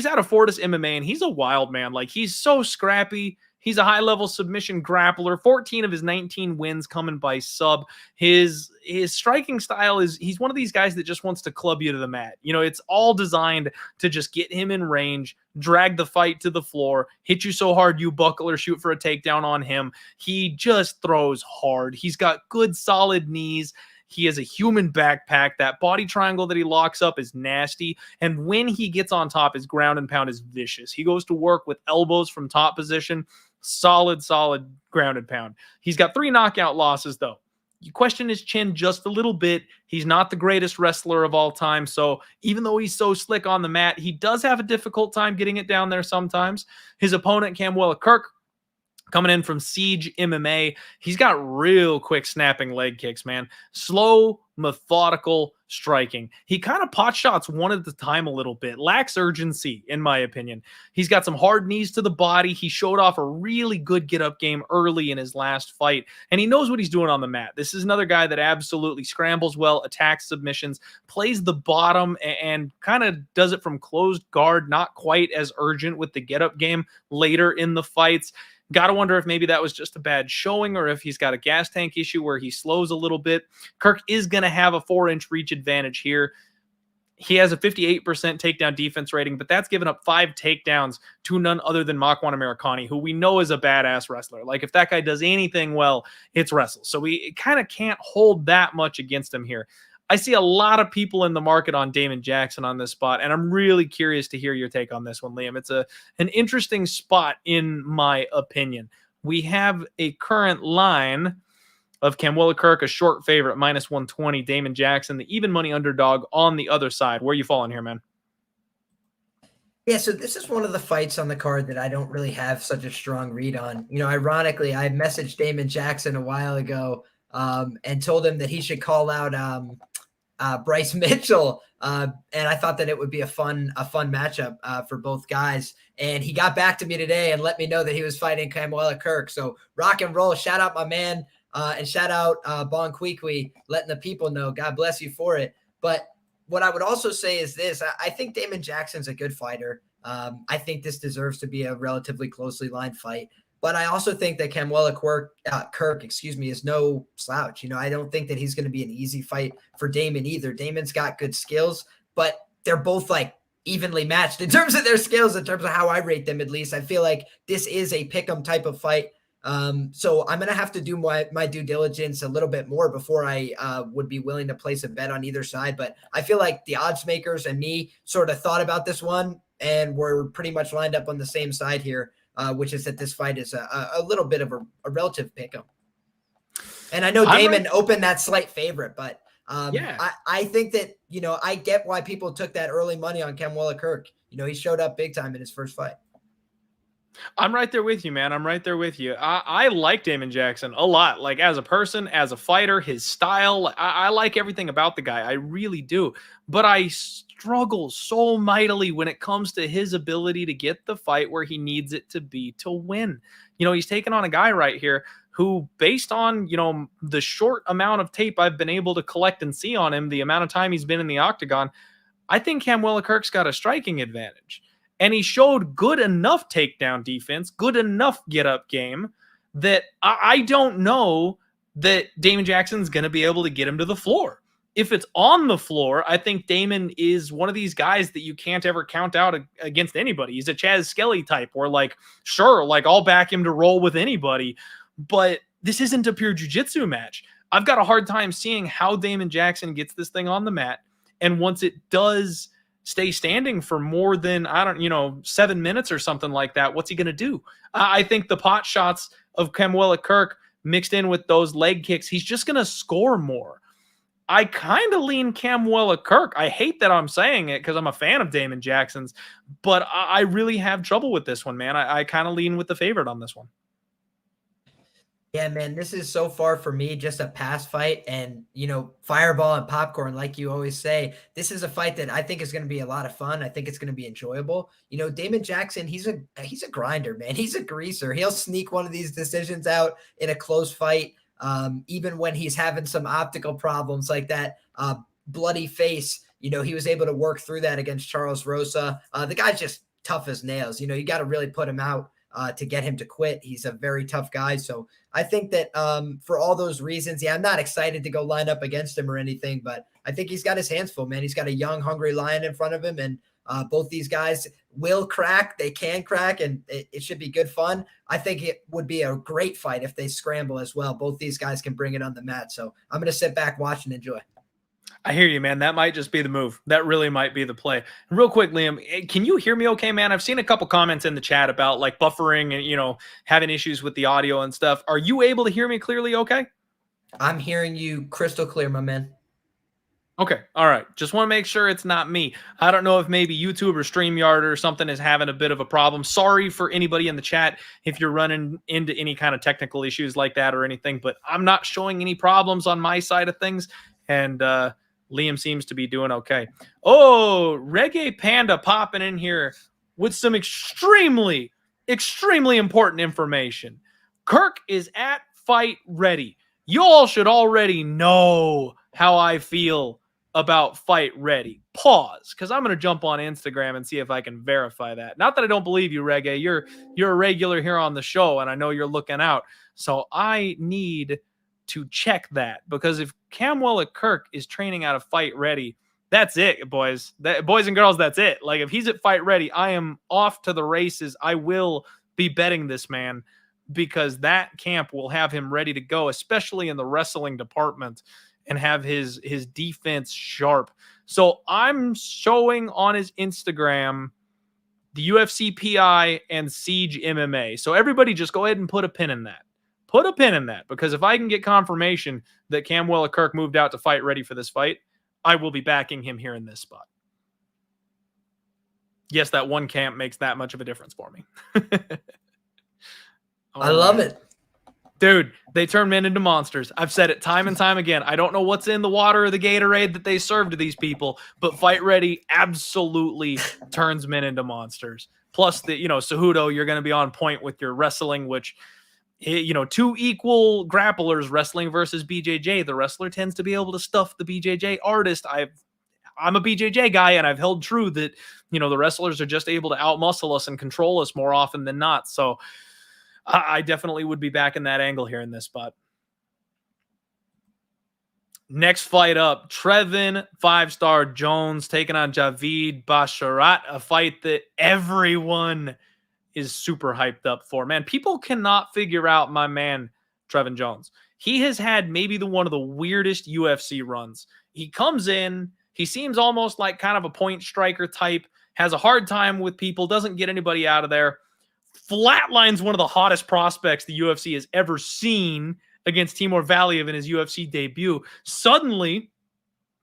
out of Fortis MMA, and he's a wild man. Like, he's so scrappy. He's a high-level submission grappler. 14 of his 19 wins coming by sub. His striking style is, he's one of these guys that just wants to club you to the mat. You know, it's all designed to just get him in range, drag the fight to the floor, hit you so hard you buckle or shoot for a takedown on him. He just throws hard. He's got good, solid knees. He has a human backpack. That body triangle that he locks up is nasty. And when he gets on top, his ground and pound is vicious. He goes to work with elbows from top position. Solid ground and pound. He's got 3 knockout losses, though. You question his chin just a little bit. He's not the greatest wrestler of all time. So even though he's so slick on the mat, he does have a difficult time getting it down there sometimes. His opponent, Kamuela Kirk, coming in from Siege MMA. He's got real quick snapping leg kicks, man. Slow, methodical striking. He kind of pot shots one at a time a little bit. Lacks urgency, in my opinion. He's got some hard knees to the body. He showed off a really good get-up game early in his last fight, and he knows what he's doing on the mat. This is another guy that absolutely scrambles well, attacks submissions, plays the bottom, and kind of does it from closed guard, not quite as urgent with the get-up game later in the fights. Got to wonder if maybe that was just a bad showing or if he's got a gas tank issue where he slows a little bit. Kirk is going to have a 4-inch reach advantage here. He has a 58% takedown defense rating, but that's given up 5 takedowns to none other than Makwan Americani, who we know is a badass wrestler. Like, if that guy does anything well, it's wrestle. So we kind of can't hold that much against him here. I see a lot of people in the market on Damon Jackson on this spot, and I'm really curious to hear your take on this one, Liam. It's an interesting spot, in my opinion. We have a current line of Kamuela Kirk, a short favorite, -120. Damon Jackson, the even money underdog on the other side. Where are you falling here, man? Yeah, so this is one of the fights on the card that I don't really have such a strong read on. You know, ironically, I messaged Damon Jackson a while ago and told him that he should call out Bryce Mitchell, and I thought that it would be a fun matchup for both guys. And he got back to me today and let me know that he was fighting Kamuela Kirk. So rock and roll. Shout out my man, and shout out Bon Kwikwi, letting the people know. God bless you for it. But what I would also say is this: I think Damon Jackson's a good fighter. I think this deserves to be a relatively closely lined fight. But I also think that Kamuela Kirk, is no slouch. You know, I don't think that he's going to be an easy fight for Damon either. Damon's got good skills, but they're both like evenly matched in terms of their skills, in terms of how I rate them, at least. I feel like this is a pick'em type of fight. So I'm going to have to do my due diligence a little bit more before I would be willing to place a bet on either side. But I feel like the odds makers and me sort of thought about this one, and we're pretty much lined up on the same side here. Which is that this fight is a little bit of a relative pick'em. And I know Damon opened that slight favorite, but I think that, you know, I get why people took that early money on Kamuela Kirk. You know, he showed up big time in his first fight. I'm right there with you, man. I'm right there with you. I like Damon Jackson a lot. Like, as a person, as a fighter, his style, I like everything about the guy. I really do. But I struggle so mightily when it comes to his ability to get the fight where he needs it to be to win. You know, he's taking on a guy right here who, based on, you know, the short amount of tape I've been able to collect and see on him, the amount of time he's been in the octagon, I think Kamuela Kirk's got a striking advantage. And he showed good enough takedown defense, good enough get-up game, that I don't know that Damon Jackson's going to be able to get him to the floor. If it's on the floor, I think Damon is one of these guys that you can't ever count out against anybody. He's a Chaz Skelly type where, like, sure, like, I'll back him to roll with anybody. But this isn't a pure jiu-jitsu match. I've got a hard time seeing how Damon Jackson gets this thing on the mat. And once it does stay standing for more than, 7 minutes or something like that, what's he going to do? I think the pot shots of Kamuela Kirk mixed in with those leg kicks, he's just going to score more. I kind of lean Kamuela Kirk. I hate that I'm saying it because I'm a fan of Damon Jackson's, but I really have trouble with this one, man. I kind of lean with the favorite on this one. Yeah, man, this is so far for me just a pass fight, and fireball and popcorn, like you always say. This is a fight that I think is going to be a lot of fun. I think it's going to be enjoyable. Damon Jackson, he's a grinder, man. He's a greaser. He'll sneak one of these decisions out in a close fight, even when he's having some optical problems like that bloody face. He was able to work through that against Charles Rosa. The guy's just tough as nails. You got to really put him out to get him to quit. He's a very tough guy. So I think that for all those reasons, I'm not excited to go line up against him or anything, but I think he's got his hands full, man. He's got a young, hungry lion in front of him, and both these guys will crack. They can crack, and it should be good fun. I think it would be a great fight if they scramble as well. Both these guys can bring it on the mat. So I'm going to sit back, watch, and enjoy. I hear you, man. That might just be the move. That really might be the play. Real quick, Liam, can you hear me okay, man? I've seen a couple comments in the chat about like buffering and, having issues with the audio and stuff. Are you able to hear me clearly okay? I'm hearing you crystal clear, my man. Okay. All right. Just want to make sure it's not me. I don't know if maybe YouTube or StreamYard or something is having a bit of a problem. Sorry for anybody in the chat if you're running into any kind of technical issues like that or anything, but I'm not showing any problems on my side of things. And, Liam seems to be doing okay. Oh, Reggae Panda popping in here with some extremely, extremely important information. Kirk is at fight ready. You all should already know how I feel about fight ready. Pause, because I'm going to jump on Instagram and see if I can verify that. Not that I don't believe you, Reggae. You're a regular here on the show, and I know you're looking out. So I need to check that, because if Kamuela Kirk is training out of fight ready, that's it, boys. Boys and girls, that's it. Like, if he's at fight ready, I am off to the races. I will be betting this man, because that camp will have him ready to go, especially in the wrestling department, and have his defense sharp. So I'm showing on his Instagram the UFC PI and Siege MMA. So everybody just go ahead and put a pin in that. Put a pin in that, because if I can get confirmation that Kamuela Kirk moved out to fight ready for this fight, I will be backing him here in this spot. Yes, that one camp makes that much of a difference for me. I love it. Dude, they turn men into monsters. I've said it time and time again. I don't know what's in the water or the Gatorade that they serve to these people, but fight ready absolutely turns men into monsters. Plus, Cejudo, you're going to be on point with your wrestling, which, two equal grapplers wrestling versus BJJ. The wrestler tends to be able to stuff the BJJ artist. I'm a BJJ guy, and I've held true that, the wrestlers are just able to outmuscle us and control us more often than not. So I definitely would be back in that angle here in this spot. Next fight up, Trevin 5-star Jones taking on Javid Basharat, a fight that everyone is super hyped up for. Man, people cannot figure out my man, Trevin Jones. He has had maybe one of the weirdest UFC runs. He comes in, he seems almost like kind of a point striker type, has a hard time with people, doesn't get anybody out of there, flatlines one of the hottest prospects the UFC has ever seen against Timur Valiev in his UFC debut. Suddenly,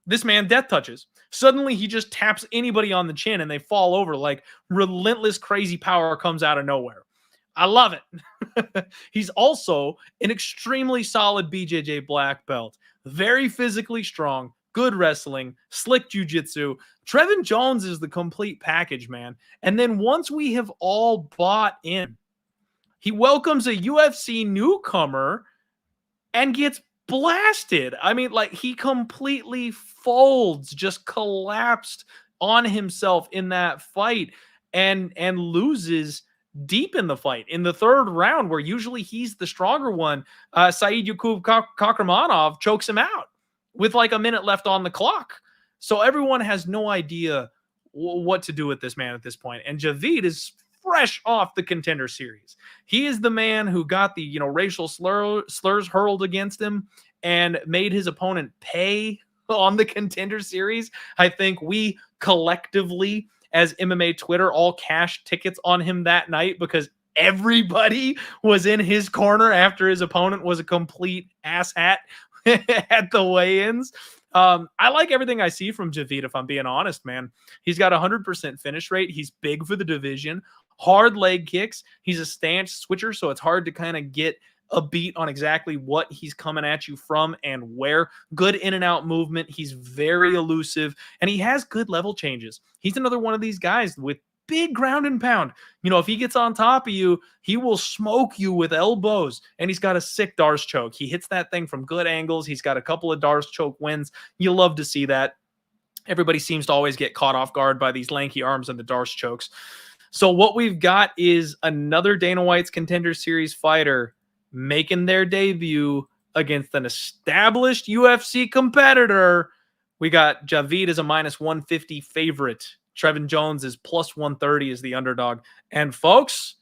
this man death touches. Suddenly, he just taps anybody on the chin and they fall over. Like, relentless, crazy power comes out of nowhere. I love it. He's also an extremely solid BJJ black belt. Very physically strong, good wrestling, slick jiu-jitsu. Trevin Jones is the complete package, man. And then once we have all bought in, he welcomes a UFC newcomer and gets blasted. I mean, like, he completely folds, just collapsed on himself in that fight and loses deep in the fight. In the third round, where usually he's the stronger one, Said Yakub Kakramanov chokes him out with like a minute left on the clock. So everyone has no idea what to do with this man at this point. And Javid is fresh off the Contender Series. He is the man who got the racial slurs hurled against him and made his opponent pay on the Contender Series. I think we collectively as MMA Twitter all cashed tickets on him that night because everybody was in his corner after his opponent was a complete asshat at the weigh-ins. I like everything I see from Javid, if I'm being honest, man. He's got 100% finish rate. He's big for the division. Hard leg kicks. He's a stance switcher, so it's hard to kind of get a beat on exactly what he's coming at you from and where. Good in and out movement. He's very elusive, and he has good level changes. He's another one of these guys with big ground and pound. You know, if he gets on top of you, he will smoke you with elbows, and he's got a sick Darce choke. He hits that thing from good angles. He's got a couple of Darce choke wins. You love to see that. Everybody seems to always get caught off guard by these lanky arms and the Darce chokes. So what we've got is another Dana White's Contender Series fighter making their debut against an established UFC competitor. We got Javid as a minus 150 favorite. Trevin Jones is plus 130 as the underdog. And folks,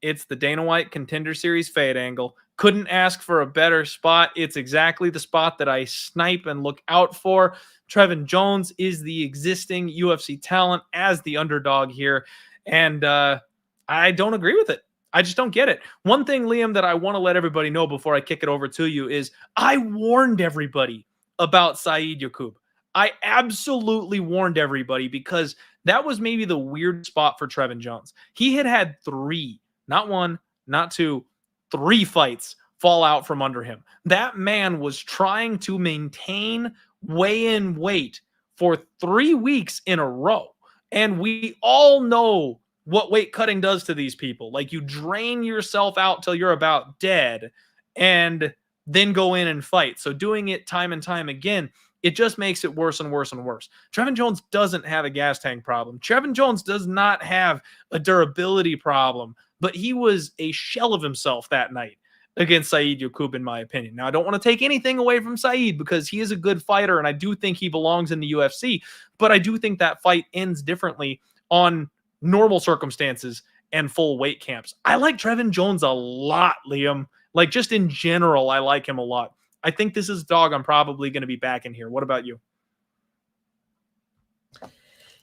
it's the Dana White Contender Series fade angle. Couldn't ask for a better spot. It's exactly the spot that I snipe and look out for. Trevin Jones is the existing UFC talent as the underdog here. And I don't agree with it. I just don't get it. One thing, Liam, that I want to let everybody know before I kick it over to you is I warned everybody about Saeed Yacoub. I absolutely warned everybody because that was maybe the weird spot for Trevin Jones. He had three, not one, not two, three fights fall out from under him. That man was trying to maintain weigh-in weight for 3 weeks in a row. And we all know what weight cutting does to these people. Like, you drain yourself out till you're about dead and then go in and fight. So doing it time and time again, it just makes it worse and worse and worse. Trevin Jones doesn't have a gas tank problem. Trevin Jones does not have a durability problem, but he was a shell of himself that night against Saeed Yacoub, in my opinion. Now, I don't want to take anything away from Saeed because he is a good fighter, and I do think he belongs in the UFC, but I do think that fight ends differently on normal circumstances and full weight camps. I like Trevin Jones a lot, Liam. Like, just in general, I like him a lot. I think this is a dog I'm probably going to be back in here. What about you?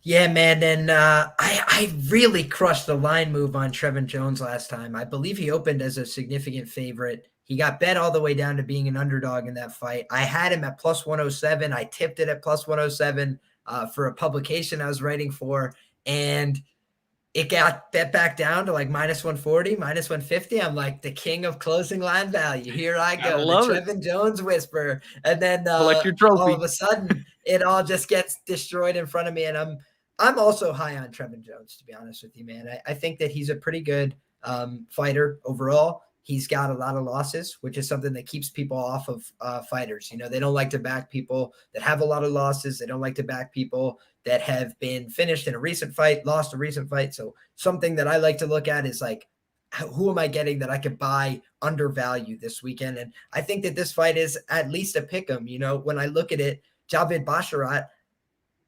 Yeah, man. And I really crushed the line move on Trevin Jones last time. I believe he opened as a significant favorite. He got bet all the way down to being an underdog in that fight. I had him at plus 107. I tipped it at plus 107 for a publication I was writing for. And it got bet back down to like minus 140, minus 150. I'm like, the king of closing line value. Here I go, the Trevin Jones whisper. And then collect your trophy. All of a sudden, it all just gets destroyed in front of me. And I'm also high on Trevin Jones, to be honest with you, man. I think that he's a pretty good fighter overall. He's got a lot of losses, which is something that keeps people off of fighters. You know, they don't like to back people that have a lot of losses. They don't like to back people that have been finished in a recent fight, lost a recent fight. So something that I like to look at is like, who am I getting that I could buy undervalue this weekend? And I think that this fight is at least a pick 'em. You know, when I look at it, Javid Basharat,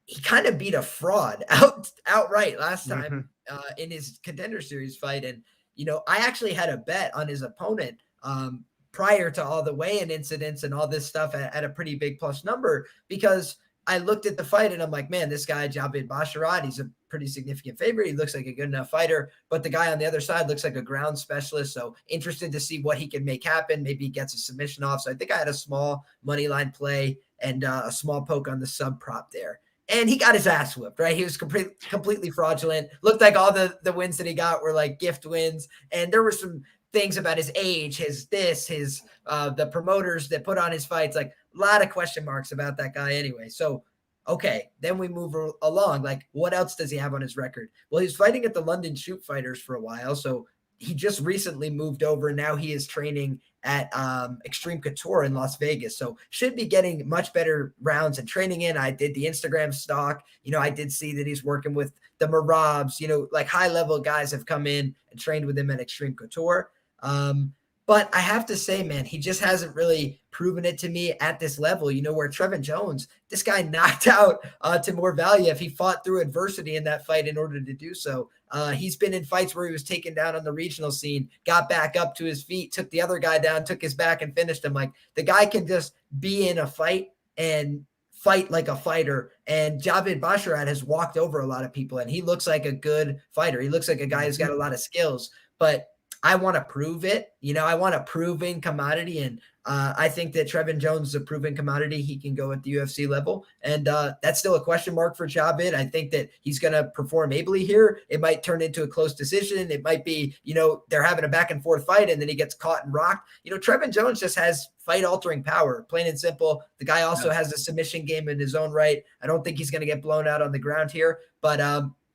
he kind of beat a fraud outright last time in his Contender Series fight. And, you know, I actually had a bet on his opponent prior to all the weigh-in incidents and all this stuff at a pretty big plus number, because I looked at the fight and I'm like, man, this guy, Javid Basharat, he's a pretty significant favorite. He looks like a good enough fighter, but the guy on the other side looks like a ground specialist. So interested to see what he can make happen. Maybe he gets a submission off. So I think I had a small money line play and a small poke on the sub prop there. And he got his ass whipped, right? He was completely fraudulent. Looked like all the wins that he got were like gift wins. And there were some things about his age, the promoters that put on his fights, like a lot of question marks about that guy anyway. So, okay, then we move along. Like, what else does he have on his record? Well, he's fighting at the London Shoot Fighters for a while. So he just recently moved over. Now he is training at Extreme Couture in Las Vegas. So should be getting much better rounds and training in. I did the Instagram stock. You know, I did see that he's working with the Marabs, you know, like high level guys have come in and trained with him at Extreme Couture. But I have to say, man, he just hasn't really proven it to me at this level, you know, where Trevin Jones, this guy knocked out Timur Valiev. He fought through adversity in that fight in order to do so. He's been in fights where he was taken down on the regional scene, got back up to his feet, took the other guy down, took his back and finished him. Like, the guy can just be in a fight and fight like a fighter. And Javid Basharat has walked over a lot of people, and he looks like a good fighter. He looks like a guy who's got a lot of skills, but I want to prove it. I want a proven commodity. And I think that Trevin Jones is a proven commodity. He can go at the UFC level. And that's still a question mark for Javid. I think that he's going to perform ably here. It might turn into a close decision. It might be, they're having a back and forth fight and then he gets caught and rocked. Trevin Jones just has fight altering power, plain and simple. The guy also has a submission game in his own right. I don't think he's going to get blown out on the ground here. But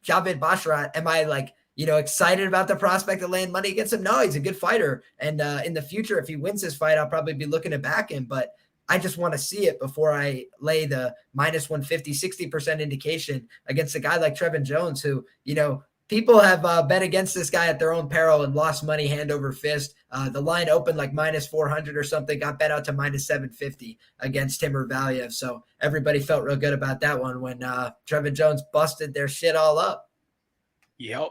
Javid Basharat, am I excited about the prospect of laying money against him? No, he's a good fighter. And in the future, if he wins this fight, I'll probably be looking to back him. But I just want to see it before I lay the minus 150, 60% indication against a guy like Trevin Jones, who, people have bet against this guy at their own peril and lost money hand over fist. The line opened like minus 400 or something, got bet out to minus 750 against Timur Valiev. So everybody felt real good about that one when Trevin Jones busted their shit all up. Yep.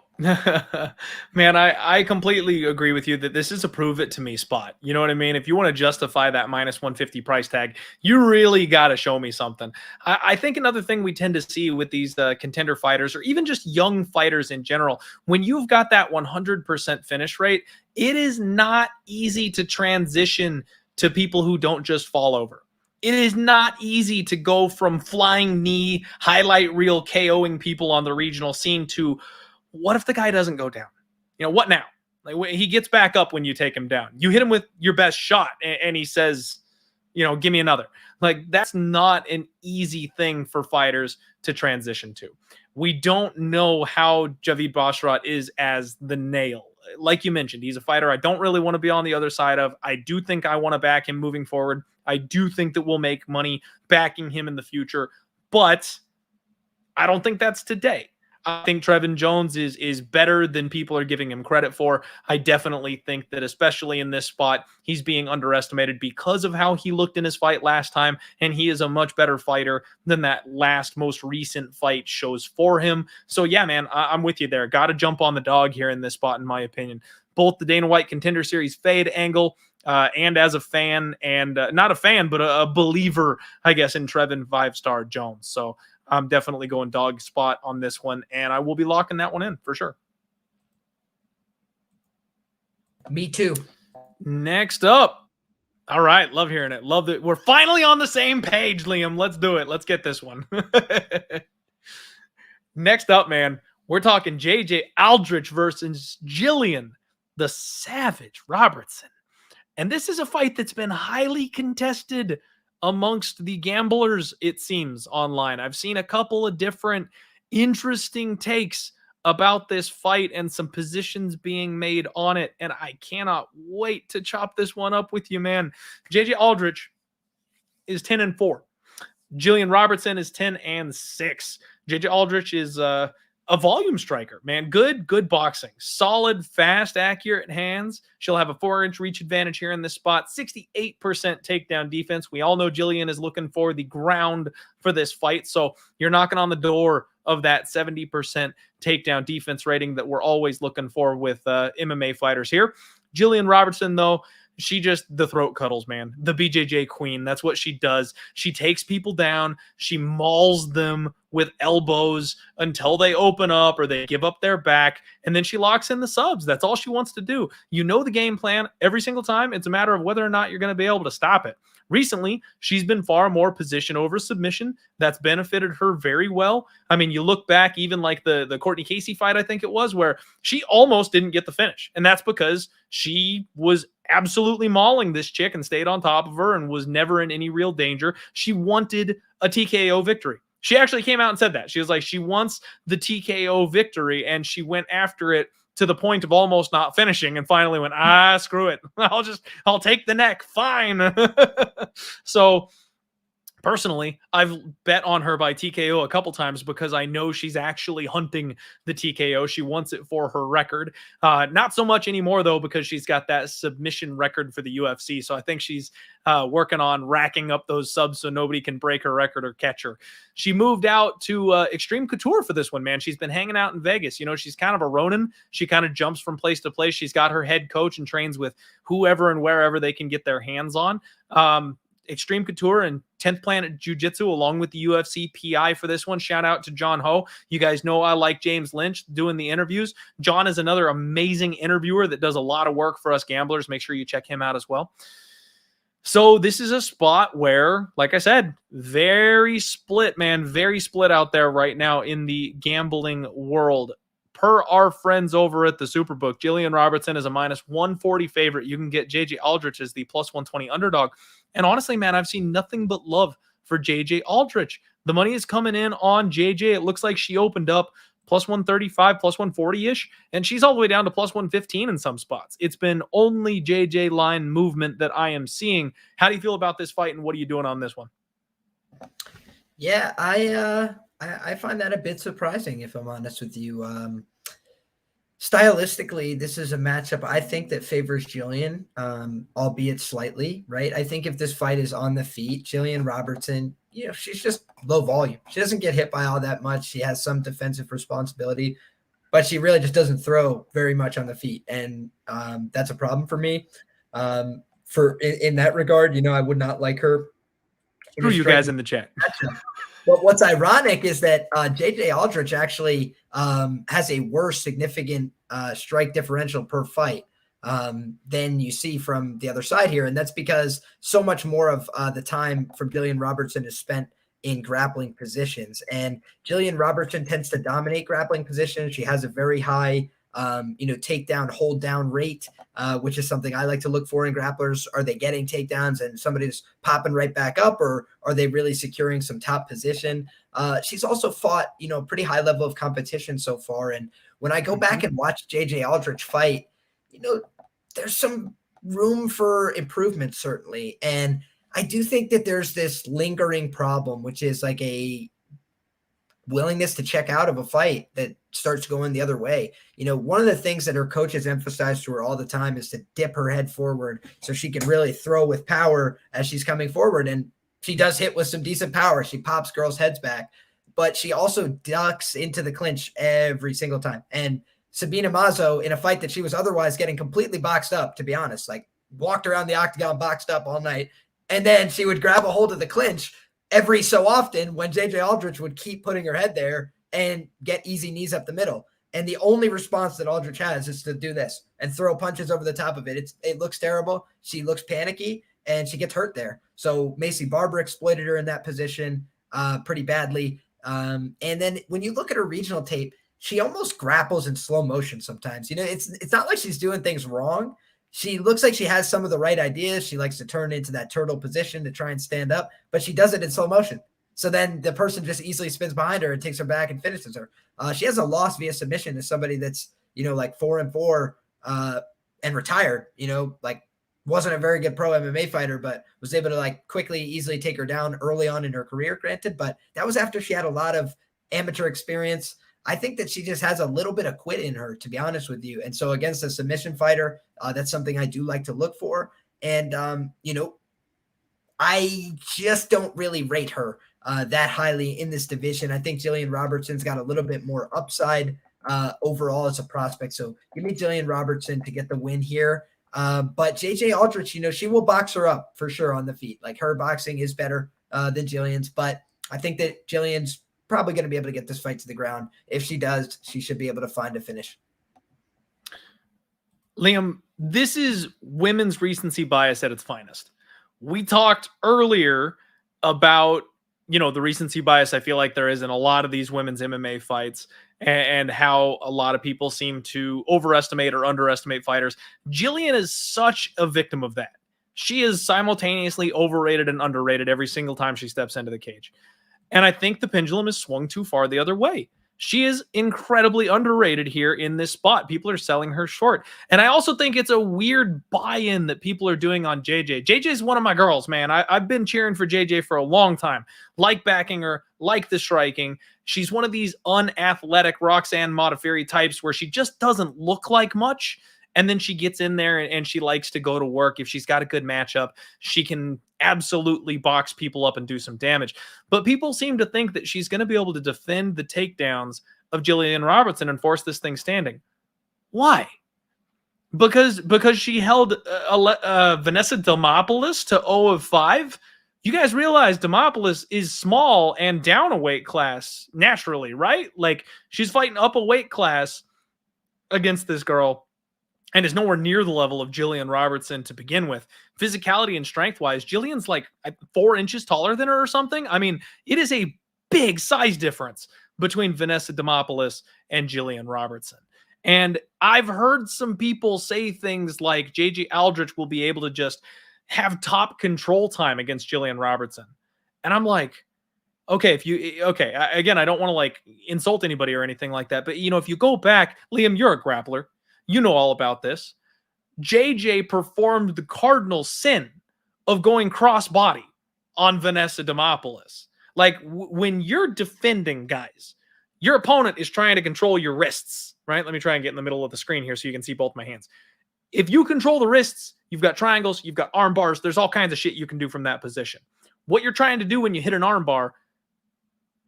Man, I completely agree with you that this is a prove it to me spot. You know what I mean? If you want to justify that minus 150 price tag, you really got to show me something. I think another thing we tend to see with these contender fighters, or even just young fighters in general, when you've got that 100% finish rate, it is not easy to transition to people who don't just fall over. It is not easy to go from flying knee, highlight reel KOing people on the regional scene to what if the guy doesn't go down? What now? Like, he gets back up when you take him down. You hit him with your best shot and he says, give me another. Like, that's not an easy thing for fighters to transition to. We don't know how Javid Basharat is as the nail. Like you mentioned, he's a fighter I don't really want to be on the other side of. I do think I want to back him moving forward. I do think that we'll make money backing him in the future, but I don't think that's today. I think Trevin Jones is better than people are giving him credit for. I definitely think that, especially in this spot, he's being underestimated because of how he looked in his fight last time, and he is a much better fighter than that most recent fight shows for him. So yeah, man, I'm with you there. Got to jump on the dog here in this spot, in my opinion. Both the Dana White Contender Series fade angle, and as a fan, and not a fan, but a believer, I guess, in Trevin 5-star Jones. So I'm definitely going dog spot on this one, and I will be locking that one in for sure. Me too. Next up. All right. Love hearing it. Love that. We're finally on the same page, Liam. Let's do it. Let's get this one. Next up, man, we're talking JJ Aldrich versus Gillian, the Savage Robertson. And this is a fight that's been highly contested amongst the gamblers, it seems, online. I've seen a couple of different interesting takes about this fight and some positions being made on it, and I cannot wait to chop this one up with you, man. JJ Aldrich is 10-4. Gillian Robertson is 10-6. JJ Aldrich is a volume striker, man. Good boxing. Solid, fast, accurate hands. She'll have a 4-inch reach advantage here in this spot. 68% takedown defense. We all know Gillian is looking for the ground for this fight, so you're knocking on the door of that 70% takedown defense rating that we're always looking for with MMA fighters here. Gillian Robertson, though, the throat cuddles, man. The BJJ queen. That's what she does. She takes people down. She mauls them with elbows until they open up or they give up their back. And then she locks in the subs. That's all she wants to do. You know the game plan every single time. It's a matter of whether or not you're going to be able to stop it. Recently, she's been far more position over submission. That's benefited her very well. I mean, you look back, even like the Courtney Casey fight, I think it was, where she almost didn't get the finish. And that's because she was absolutely mauling this chick and stayed on top of her and was never in any real danger. She wanted a TKO victory. She actually came out and said that. She was like, she wants the TKO victory, and she went after it to the point of almost not finishing and finally went, screw it. I'll take the neck. Fine. So personally, I've bet on her by TKO a couple times because I know she's actually hunting the TKO. She wants it for her record. Not so much anymore, though, because she's got that submission record for the UFC. So I think she's working on racking up those subs so nobody can break her record or catch her. She moved out to Extreme Couture for this one, man. She's been hanging out in Vegas. You know, she's kind of a Ronin. She kind of jumps from place to place. She's got her head coach and trains with whoever and wherever they can get their hands on. Extreme Couture and 10th Planet Jiu-Jitsu, along with the UFC PI for this one. Shout out to John Ho. You guys know I like James Lynch doing the interviews. John is another amazing interviewer that does a lot of work for us gamblers. Make sure you check him out as well. So this is a spot where, like I said, very split, man. Very split out there right now in the gambling world. Per our friends over at the Superbook, Gillian Robertson is a minus 140 favorite. You can get JJ Aldrich as the plus 120 underdog. And honestly, man, I've seen nothing but love for JJ Aldrich. The money is coming in on JJ. It looks like she opened up plus 135, plus 140-ish, and she's all the way down to plus 115 in some spots. It's been only JJ line movement that I am seeing. How do you feel about this fight, and what are you doing on this one? Yeah, I find that a bit surprising, if I'm honest with you. Stylistically, this is a matchup I think that favors Gillian, albeit slightly, right? I think if this fight is on the feet, Gillian Robertson, she's just low volume. She doesn't get hit by all that much. She has some defensive responsibility, but she really just doesn't throw very much on the feet. And that's a problem for me. In that regard, I would not like her. Screw you guys in the chat. But what's ironic is that JJ Aldrich actually has a worse significant strike differential per fight than you see from the other side here. And that's because so much more of the time from Gillian Robertson is spent in grappling positions. And Gillian Robertson tends to dominate grappling positions. She has a very high takedown, hold down rate, which is something I like to look for in grapplers. Are they getting takedowns and somebody's popping right back up, or are they really securing some top position? She's also fought, pretty high level of competition so far. And when I go back and watch JJ Aldrich fight, there's some room for improvement, certainly. And I do think that there's this lingering problem, which is like a willingness to check out of a fight that starts going the other way. One of the things that her coaches emphasize to her all the time is to dip her head forward so she can really throw with power as she's coming forward. And she does hit with some decent power. She pops girls' heads back, but she also ducks into the clinch every single time. And Sabina Mazo, in a fight that she was otherwise getting completely boxed up, to be honest, like walked around the octagon boxed up all night, and then she would grab a hold of the clinch every so often when JJ Aldrich would keep putting her head there and get easy knees up the middle. And the only response that Aldrich has is to do this and throw punches over the top of it. It looks terrible. She looks panicky and she gets hurt there. So Macy Barber exploited her in that position pretty badly. And then when you look at her regional tape, she almost grapples in slow motion sometimes. It's not like she's doing things wrong. She looks like she has some of the right ideas. She likes to turn into that turtle position to try and stand up, but she does it in slow motion. So then the person just easily spins behind her and takes her back and finishes her. She has a loss via submission to somebody that's, like 4-4 and retired, like wasn't a very good pro MMA fighter, but was able to like quickly, easily take her down early on in her career, granted, but that was after she had a lot of amateur experience. I think that she just has a little bit of quit in her, to be honest with you. And so against a submission fighter, that's something I do like to look for. And, I just don't really rate her that highly in this division. I think Gillian Robertson's got a little bit more upside overall as a prospect. So give me Gillian Robertson to get the win here. But JJ Aldrich, she will box her up for sure on the feet. Like her boxing is better than Gillian's, but I think that Gillian's probably going to be able to get this fight to the ground. If she does, she should be able to find a finish. Liam, this is women's recency bias at its finest. We talked earlier about, the recency bias I feel like there is in a lot of these women's MMA fights and how a lot of people seem to overestimate or underestimate fighters. Gillian is such a victim of that. She is simultaneously overrated and underrated every single time she steps into the cage. And I think the pendulum is swung too far the other way. She is incredibly underrated here in this spot. People are selling her short. And I also think it's a weird buy-in that people are doing on JJ. JJ is one of my girls, man. I've been cheering for JJ for a long time. Like backing her, like the striking. She's one of these unathletic Roxanne Modafferi types where she just doesn't look like much. And then she gets in there and she likes to go to work. If she's got a good matchup, she can absolutely box people up and do some damage. But people seem to think that she's going to be able to defend the takedowns of Gillian Robertson and force this thing standing. Why? Because she held Vanessa Delmopoulos to 0 of 5. You guys realize Demopoulos is small and down a weight class naturally, right? Like, she's fighting up a weight class against this girl and is nowhere near the level of Gillian Robertson to begin with. Physicality and strength-wise, Gillian's like 4 inches taller than her or something. I mean, it is a big size difference between Vanessa Demopoulos and Gillian Robertson. And I've heard some people say things like JJ Aldrich will be able to just have top control time against Gillian Robertson. And I'm like, okay, again, I don't want to like insult anybody or anything like that, but if you go back, Liam, you're a grappler. You know all about this. JJ performed the cardinal sin of going cross-body on Vanessa Demopoulos. Like, when you're defending, guys, your opponent is trying to control your wrists, right? Let me try and get in the middle of the screen here so you can see both my hands. If you control the wrists, you've got triangles, you've got arm bars, there's all kinds of shit you can do from that position. What you're trying to do when you hit an arm bar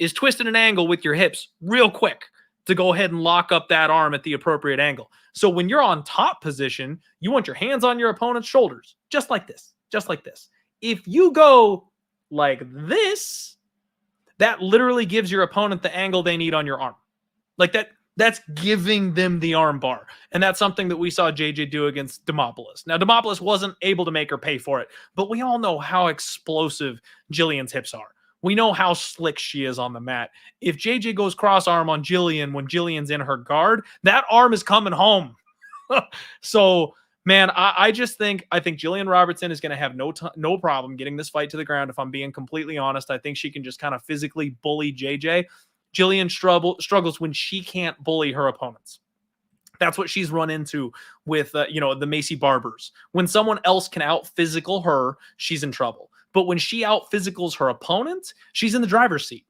is twist at an angle with your hips real quick to go ahead and lock up that arm at the appropriate angle. So when you're on top position, you want your hands on your opponent's shoulders, just like this, just like this. If you go like this, that literally gives your opponent the angle they need on your arm. Like that's giving them the arm bar. And that's something that we saw JJ do against Demopoulos. Now, Demopoulos wasn't able to make her pay for it, but we all know how explosive Gillian's hips are. We know how slick she is on the mat. If JJ goes cross arm on Gillian when Gillian's in her guard, that arm is coming home. So, man, I think Gillian Robertson is going to have no problem getting this fight to the ground. If I'm being completely honest, I think she can just kind of physically bully JJ. Gillian struggles when she can't bully her opponents. That's what she's run into with, the Macy Barbers. When someone else can out-physical her, she's in trouble. But when she out-physicals her opponent, she's in the driver's seat.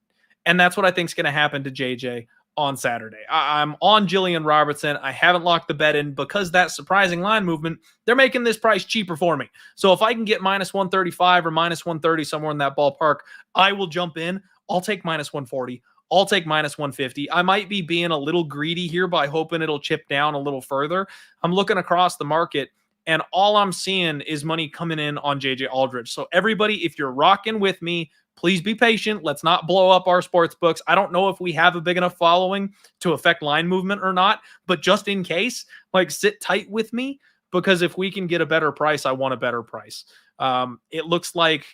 And that's what I think is going to happen to JJ on Saturday. I'm on Gillian Robertson. I haven't locked the bet in because that surprising line movement, they're making this price cheaper for me. So if I can get minus 135 or minus 130 somewhere in that ballpark, I will jump in. I'll take minus 140. I'll take minus 150. I might be being a little greedy here by hoping it'll chip down a little further. I'm looking across the market, and all I'm seeing is money coming in on JJ Aldrich. So everybody, if you're rocking with me, please be patient. Let's not blow up our sports books. I don't know if we have a big enough following to affect line movement or not, but just in case, sit tight with me, because if we can get a better price, I want a better price. It looks like,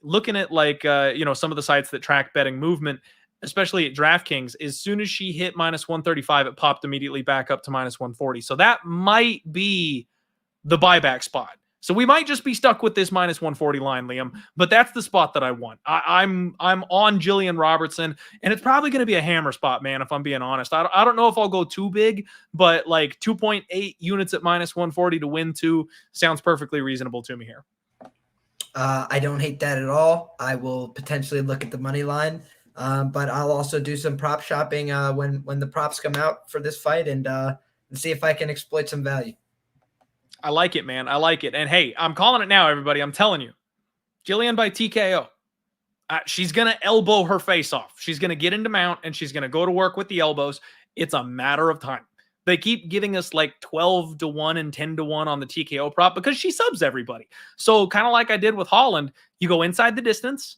looking at some of the sites that track betting movement, especially at DraftKings, as soon as she hit minus 135, it popped immediately back up to minus 140. So that might be the buyback spot. So we might just be stuck with this minus 140 line, Liam, but that's the spot that I want. I'm on Gillian Robertson, and it's probably going to be a hammer spot, man, if I'm being honest. I don't know if I'll go too big, but 2.8 units at minus 140 to win 2 sounds perfectly reasonable to me here. I don't hate that at all. I will potentially look at the money line, but I'll also do some prop shopping when the props come out for this fight and see if I can exploit some value. I like it, man. I like it. And hey, I'm calling it now, everybody. I'm telling you. Gillian by TKO. She's going to elbow her face off. She's going to get into mount, and she's going to go to work with the elbows. It's a matter of time. They keep giving us 12-1 and 10-1 on the TKO prop because she subs everybody. So kind of like I did with Holland, you go inside the distance,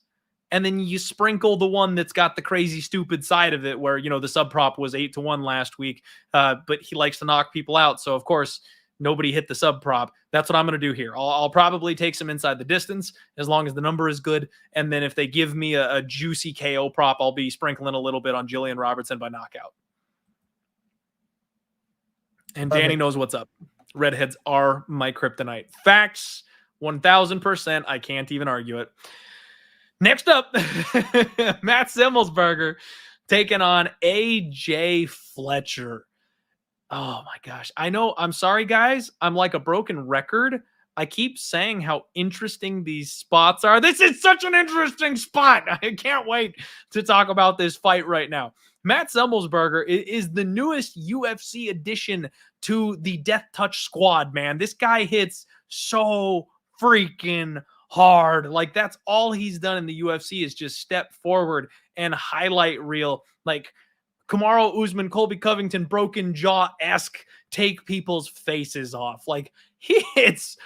and then you sprinkle the one that's got the crazy, stupid side of it where, the sub prop was 8-1 last week, but he likes to knock people out. So, of course, nobody hit the sub prop. That's what I'm going to do here. I'll probably take some inside the distance as long as the number is good. And then if they give me a juicy KO prop, I'll be sprinkling a little bit on Gillian Robertson by knockout. And Danny knows what's up. Redheads are my kryptonite. Facts, 1000%. I can't even argue it. Next up, Matt Semelsberger taking on AJ Fletcher. Oh my gosh. I know. I'm sorry, guys. I'm like a broken record. I keep saying how interesting these spots are. This is such an interesting spot. I can't wait to talk about this fight right now. Matt Semelsberger is the newest UFC addition to the Death Touch squad, man. This guy hits so freaking hard. That's all he's done in the UFC is just step forward and highlight reel. Kamaru Usman, Colby Covington, broken jaw-esque, take people's faces off. he hits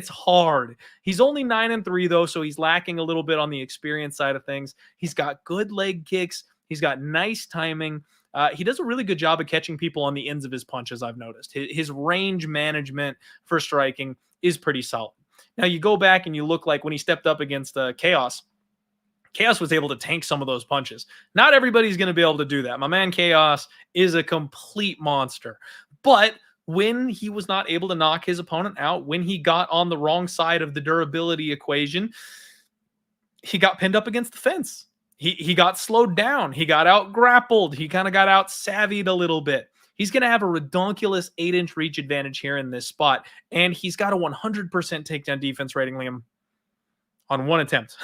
hard. He's only 9-3 though, so he's lacking a little bit on the experience side of things. He's got good leg kicks. He's got nice timing. He does a really good job of catching people on the ends of his punches, I've noticed. His range management for striking is pretty solid. Now, you go back and you look like when he stepped up against Chaos, Chaos was able to tank some of those punches. Not everybody's going to be able to do that. My man Chaos is a complete monster. But when he was not able to knock his opponent out, when he got on the wrong side of the durability equation, he got pinned up against the fence. He got slowed down. He got out grappled. He kind of got out savvied a little bit. He's going to have a redonkulous 8-inch reach advantage here in this spot. And he's got a 100% takedown defense rating, Liam, on one attempt.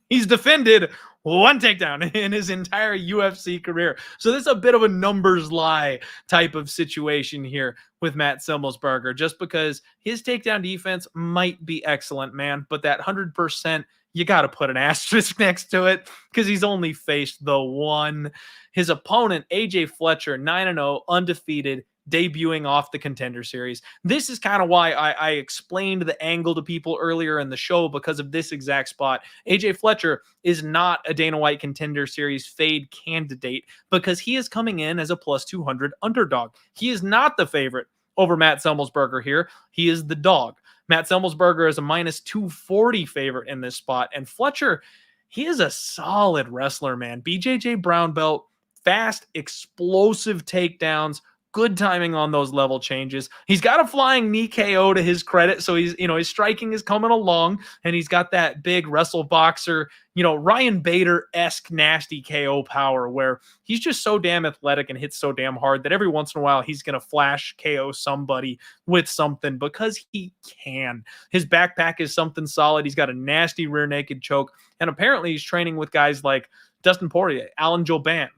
He's defended one takedown in his entire UFC career. So this is a bit of a numbers lie type of situation here with Matt Semelsberger, just because his takedown defense might be excellent, man. But that 100%, you got to put an asterisk next to it because he's only faced the one. His opponent, AJ Fletcher, 9-0, undefeated, debuting off the Contender Series. This is kind of why I explained the angle to people earlier in the show, because of this exact spot. AJ Fletcher is not a Dana White Contender Series fade candidate because he is coming in as a plus 200 underdog. He is not the favorite over Matt Semelsberger here. He is the dog. Matt Semelsberger is a minus 240 favorite in this spot. And Fletcher, he is a solid wrestler, man. BJJ brown belt, fast, explosive takedowns, good timing on those level changes. He's got a flying knee KO to his credit. So he's, his striking is coming along, and he's got that big wrestle boxer, Ryan Bader-esque nasty KO power where he's just so damn athletic and hits so damn hard that every once in a while he's going to flash KO somebody with something because he can. His backpack is something solid. He's got a nasty rear naked choke. And apparently he's training with guys like Dustin Poirier, Alan Joban.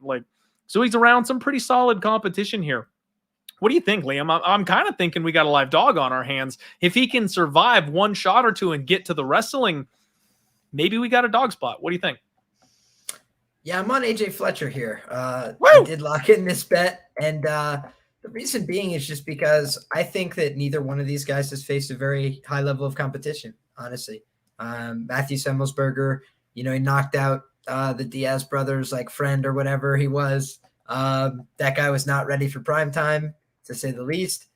So he's around some pretty solid competition here. What do you think, Liam? I'm kind of thinking we got a live dog on our hands. If he can survive one shot or two and get to the wrestling, maybe we got a dog spot. What do you think? Yeah, I'm on AJ Fletcher here. I did lock in this bet. And the reason being is just because I think that neither one of these guys has faced a very high level of competition, honestly. Matthew Semelsberger, he knocked out the Diaz brothers, friend or whatever he was. That guy was not ready for prime time, to say the least.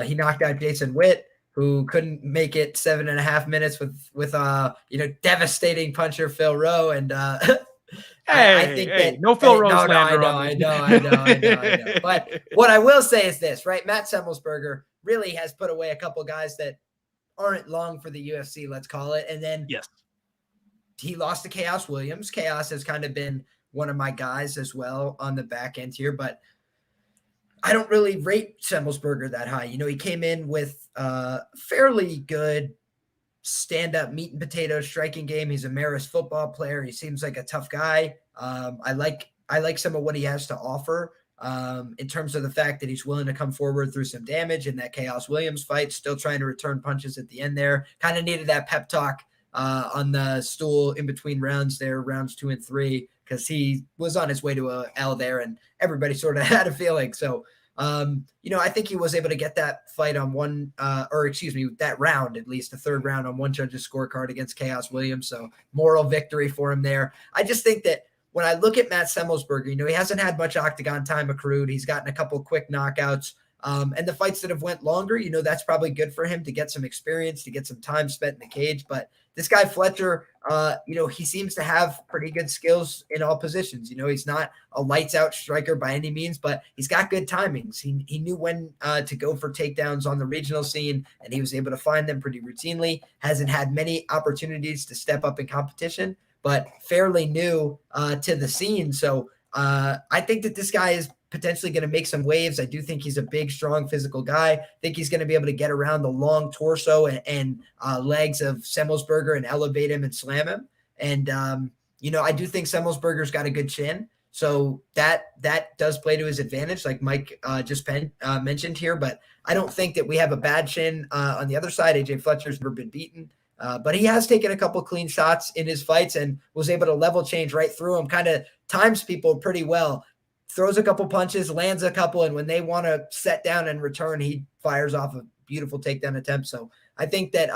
He knocked out Jason Witt, who couldn't make it 7.5 minutes with devastating puncher Phil Rowe. And I think that no Phil Rowe. I know. But what I will say is this, right? Matt Semelsberger really has put away a couple guys that aren't long for the UFC, let's call it. And then he lost to Chaos Williams. Chaos has kind of been one of my guys as well on the back end here, but I don't really rate Semelsberger that high. He came in with a fairly good stand-up meat and potatoes striking game. He's a Marist football player. He seems like a tough guy. I like some of what he has to offer in terms of the fact that he's willing to come forward through some damage in that Chaos Williams fight, still trying to return punches at the end there. Kind of needed that pep talk on the stool in between rounds there, rounds 2 and 3, because he was on his way to a L there and everybody sort of had a feeling. So, I think he was able to get that fight on that round, at least the third round on one judge's scorecard against Chaos Williams. So moral victory for him there. I just think that when I look at Matt Semelsberger, he hasn't had much octagon time accrued. He's gotten a couple quick knockouts. And the fights that have went longer, that's probably good for him to get some experience, to get some time spent in the cage. But this guy Fletcher, he seems to have pretty good skills in all positions. He's not a lights out striker by any means, but he's got good timings. He knew when to go for takedowns on the regional scene, and he was able to find them pretty routinely. Hasn't had many opportunities to step up in competition, but fairly new to the scene. So I think that this guy is potentially going to make some waves. I do think he's a big, strong, physical guy. I think he's going to be able to get around the long torso and legs of Semelsberger and elevate him and slam him. And, I do think Semelsberger's got a good chin. So that does play to his advantage, like Mike just mentioned here. But I don't think that we have a bad chin on the other side. AJ Fletcher's never been beaten. But he has taken a couple clean shots in his fights and was able to level change right through them, kind of times people pretty well. Throws a couple punches, lands a couple, and when they want to set down and return, he fires off a beautiful takedown attempt. So I think that,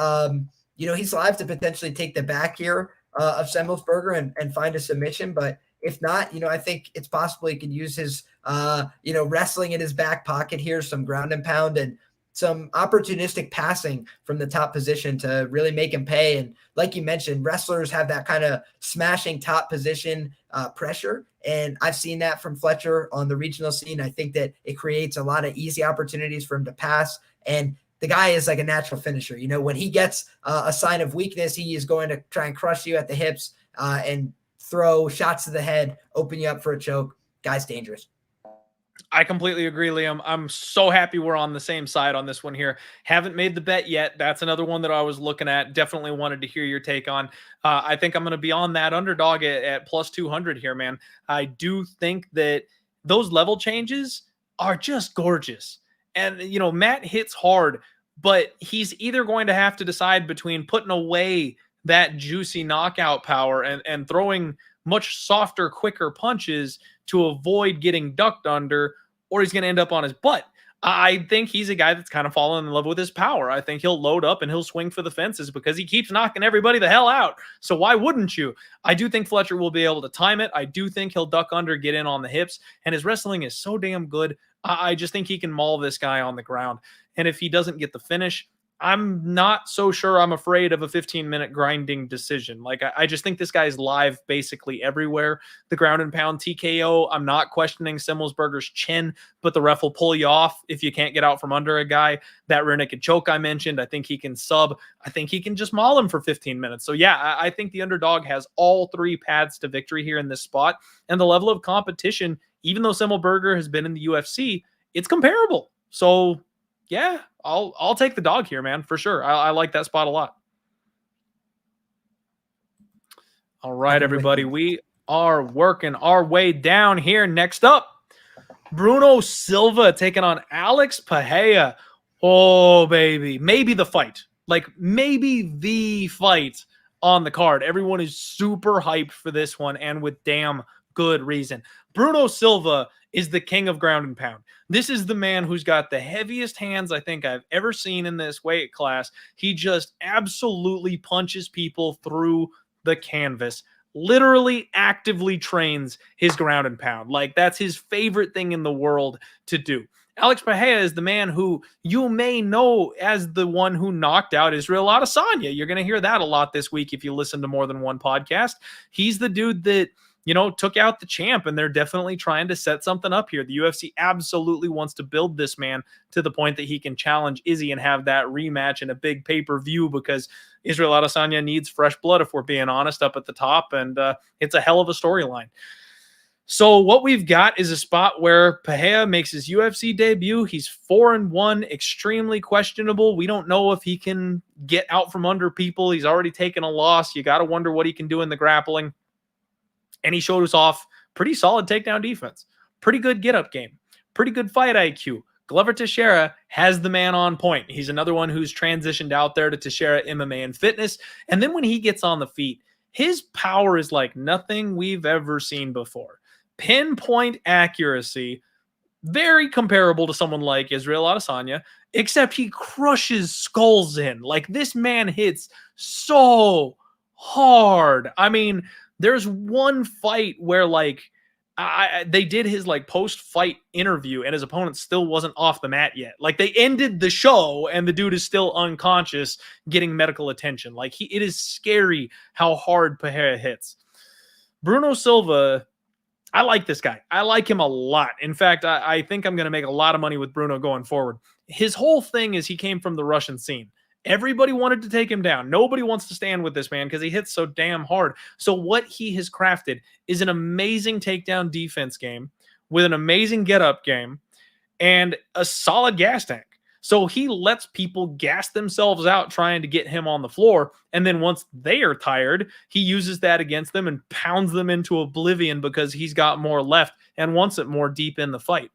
he's live to potentially take the back here of Semelsberger and find a submission. But if not, I think it's possible he could use his, wrestling in his back pocket here, some ground and pound and some opportunistic passing from the top position to really make him pay. And like you mentioned, wrestlers have that kind of smashing top position pressure. And I've seen that from Fletcher on the regional scene. I think that it creates a lot of easy opportunities for him to pass. And the guy is like a natural finisher. When he gets a sign of weakness, he is going to try and crush you at the hips and throw shots to the head, open you up for a choke. Guy's dangerous. I completely agree, Liam. I'm so happy we're on the same side on this one here. Haven't made the bet yet. That's another one that I was looking at. Definitely wanted to hear your take on. I think I'm going to be on that underdog at plus 200 here, man. I do think that those level changes are just gorgeous. And, Matt hits hard, but he's either going to have to decide between putting away that juicy knockout power and throwing much softer, quicker punches to avoid getting ducked under, or he's going to end up on his butt. I think he's a guy that's kind of fallen in love with his power. I think he'll load up and he'll swing for the fences because he keeps knocking everybody the hell out. So why wouldn't you? I do think Fletcher will be able to time it. I do think he'll duck under, get in on the hips, and his wrestling is so damn good. I just think he can maul this guy on the ground. And if he doesn't get the finish, I'm not so sure I'm afraid of a 15-minute grinding decision. Like, I just think this guy's live basically everywhere. The ground and pound TKO, I'm not questioning Semelsberger's chin, but the ref will pull you off if you can't get out from under a guy. That rear naked choke I mentioned, I think he can sub. I think he can just maul him for 15 minutes. So, yeah, I think the underdog has all three paths to victory here in this spot. And the level of competition, even though Semelsberger has been in the UFC, it's comparable. So, yeah, I'll take the dog here, man, for sure. I like that spot a lot. All right, everybody, we are working our way down here. Next up, Bruno Silva taking on Alex Pereira. Oh, baby, maybe the fight. Like, maybe the fight on the card. Everyone is super hyped for this one, and with damn good reason. Bruno Silva is the king of ground and pound. This is the man who's got the heaviest hands I think I've ever seen in this weight class. He just absolutely punches people through the canvas, literally actively trains his ground and pound. Like, that's his favorite thing in the world to do. Alex Pereira is the man who you may know as the one who knocked out Israel Adesanya. You're going to hear that a lot this week if you listen to more than one podcast. He's the dude that, took out the champ, and they're definitely trying to set something up here. The UFC absolutely wants to build this man to the point that he can challenge Izzy and have that rematch in a big pay-per-view, because Israel Adesanya needs fresh blood, if we're being honest, up at the top, and it's a hell of a storyline. So what we've got is a spot where Pereira makes his UFC debut. He's 4-1, extremely questionable. We don't know if he can get out from under people. He's already taken a loss. You got to wonder what he can do in the grappling. And he showed us off pretty solid takedown defense, pretty good get-up game, pretty good fight IQ. Glover Teixeira has the man on point. He's another one who's transitioned out there to Teixeira MMA and fitness. And then when he gets on the feet, his power is like nothing we've ever seen before. Pinpoint accuracy, very comparable to someone like Israel Adesanya, except he crushes skulls in. Like, this man hits so hard. I mean, there's one fight where they did his post-fight interview and his opponent still wasn't off the mat yet. Like, they ended the show and the dude is still unconscious getting medical attention. Like, it is scary how hard Pereira hits. Bruno Silva, I like this guy. I like him a lot. In fact, I think I'm going to make a lot of money with Bruno going forward. His whole thing is he came from the Russian scene. Everybody wanted to take him down. Nobody wants to stand with this man because he hits so damn hard. So what he has crafted is an amazing takedown defense game with an amazing get-up game and a solid gas tank. So he lets people gas themselves out trying to get him on the floor. And then once they are tired, he uses that against them and pounds them into oblivion because he's got more left and wants it more deep in the fight.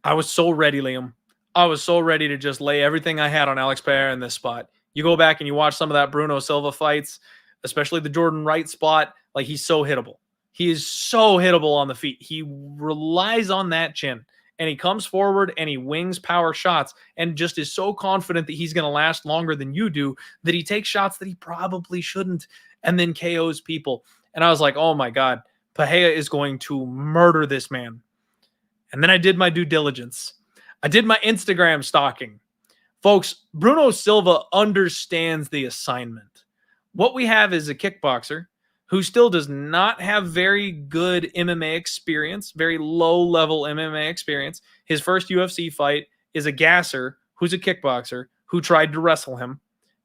I was so ready, Liam. I was so ready to just lay everything I had on Alex Pereira in this spot. You go back and you watch some of that Bruno Silva fights, especially the Jordan Wright spot. Like, he's so hittable. He is so hittable on the feet. He relies on that chin. and he comes forward and he wings power shots and just is so confident that he's going to last longer than you do that he takes shots that he probably shouldn't and then KOs people. And I was like, oh my God, Pereira is going to murder this man. And then I did my due diligence. I did my Instagram stalking. Folks, Bruno Silva understands the assignment. What we have is a kickboxer who still does not have very good MMA experience, very low-level MMA experience. His first UFC fight is a gasser who's a kickboxer who tried to wrestle him.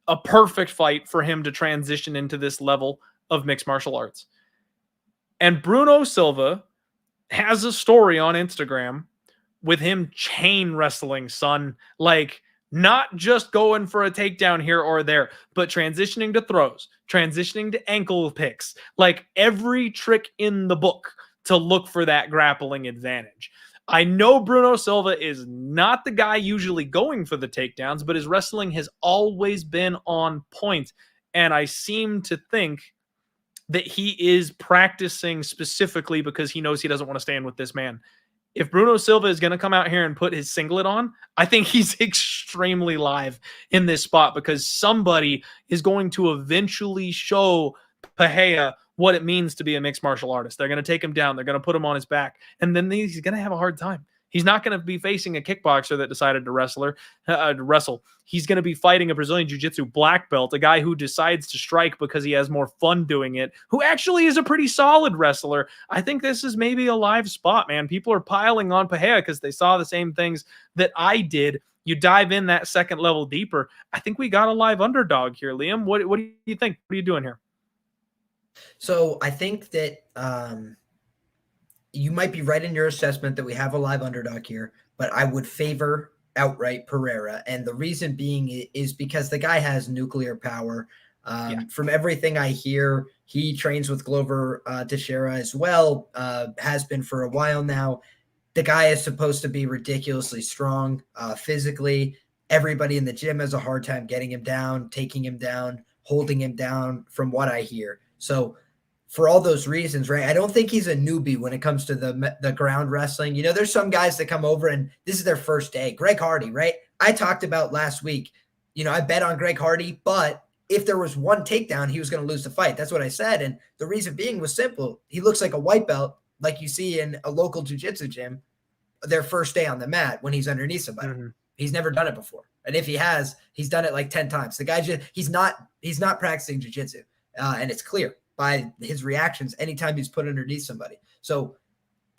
A perfect fight for him to transition into this level of mixed martial arts. And Bruno Silva has a story on Instagram with him chain wrestling, son. Like, not just going for a takedown here or there, but transitioning to throws, transitioning to ankle picks, like every trick in the book to look for that grappling advantage. I know Bruno Silva is not the guy usually going for the takedowns, but his wrestling has always been on point. And I seem to think that he is practicing specifically because he knows he doesn't want to stand with this man. If Bruno Silva is going to come out here and put his singlet on, I think he's extremely live in this spot because somebody is going to eventually show Pereira what it means to be a mixed martial artist. They're going to take him down. They're going to put him on his back. And then he's going to have a hard time. He's not going to be facing a kickboxer that decided to wrestle. He's going to be fighting a Brazilian Jiu-Jitsu black belt, a guy who decides to strike because he has more fun doing it, who actually is a pretty solid wrestler. I think this is maybe a live spot, man. People are piling on Pereira because they saw the same things that I did. You dive in that second level deeper. I think we got a live underdog here, Liam. What do you think? What are you doing here? So I think that you might be right in your assessment that we have a live underdog here, but I would favor outright Pereira. And the reason being is because the guy has nuclear power. From everything I hear, he trains with Glover Teixeira as well, has been for a while now. The guy is supposed to be ridiculously strong physically. Everybody in the gym has a hard time getting him down, taking him down, holding him down from what I hear. So for all those reasons, right, I don't think he's a newbie when it comes to the ground wrestling. You know, there's some guys that come over and this is their first day. Greg Hardy, right? I talked about last week, you know, I bet on Greg Hardy, but if there was one takedown, he was going to lose the fight. That's what I said. And the reason being was simple. He looks like a white belt, like you see in a local jiu-jitsu gym, their first day on the mat when he's underneath somebody. Mm-hmm. He's never done it before. And if he has, he's done it like 10 times. The guy he's not practicing jiu-jitsu. And it's clear by his reactions anytime he's put underneath somebody. So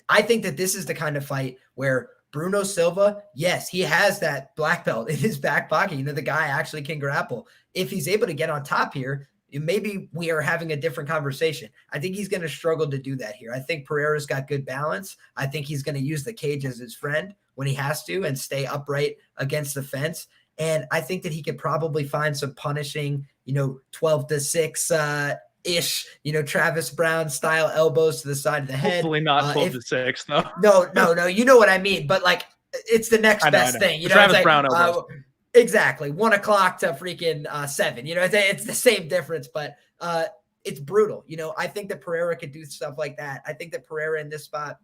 I think that this is the kind of fight where Bruno Silva, yes, he has that black belt in his back pocket. You know, the guy actually can grapple. If he's able to get on top here, maybe we are having a different conversation. I think he's going to struggle to do that here. I think Pereira's got good balance. I think he's going to use the cage as his friend when he has to and stay upright against the fence. And I think that he could probably find some punishing, 12-6 ish, Travis Brown style elbows to the side of the head. Hopefully not 12-6 though. No. You know what I mean? But like, it's the next best thing. Travis Brown elbows. Exactly. 1 o'clock to freaking 7. It's the same difference, but it's brutal. I think that Pereira could do stuff like that. I think that Pereira in this spot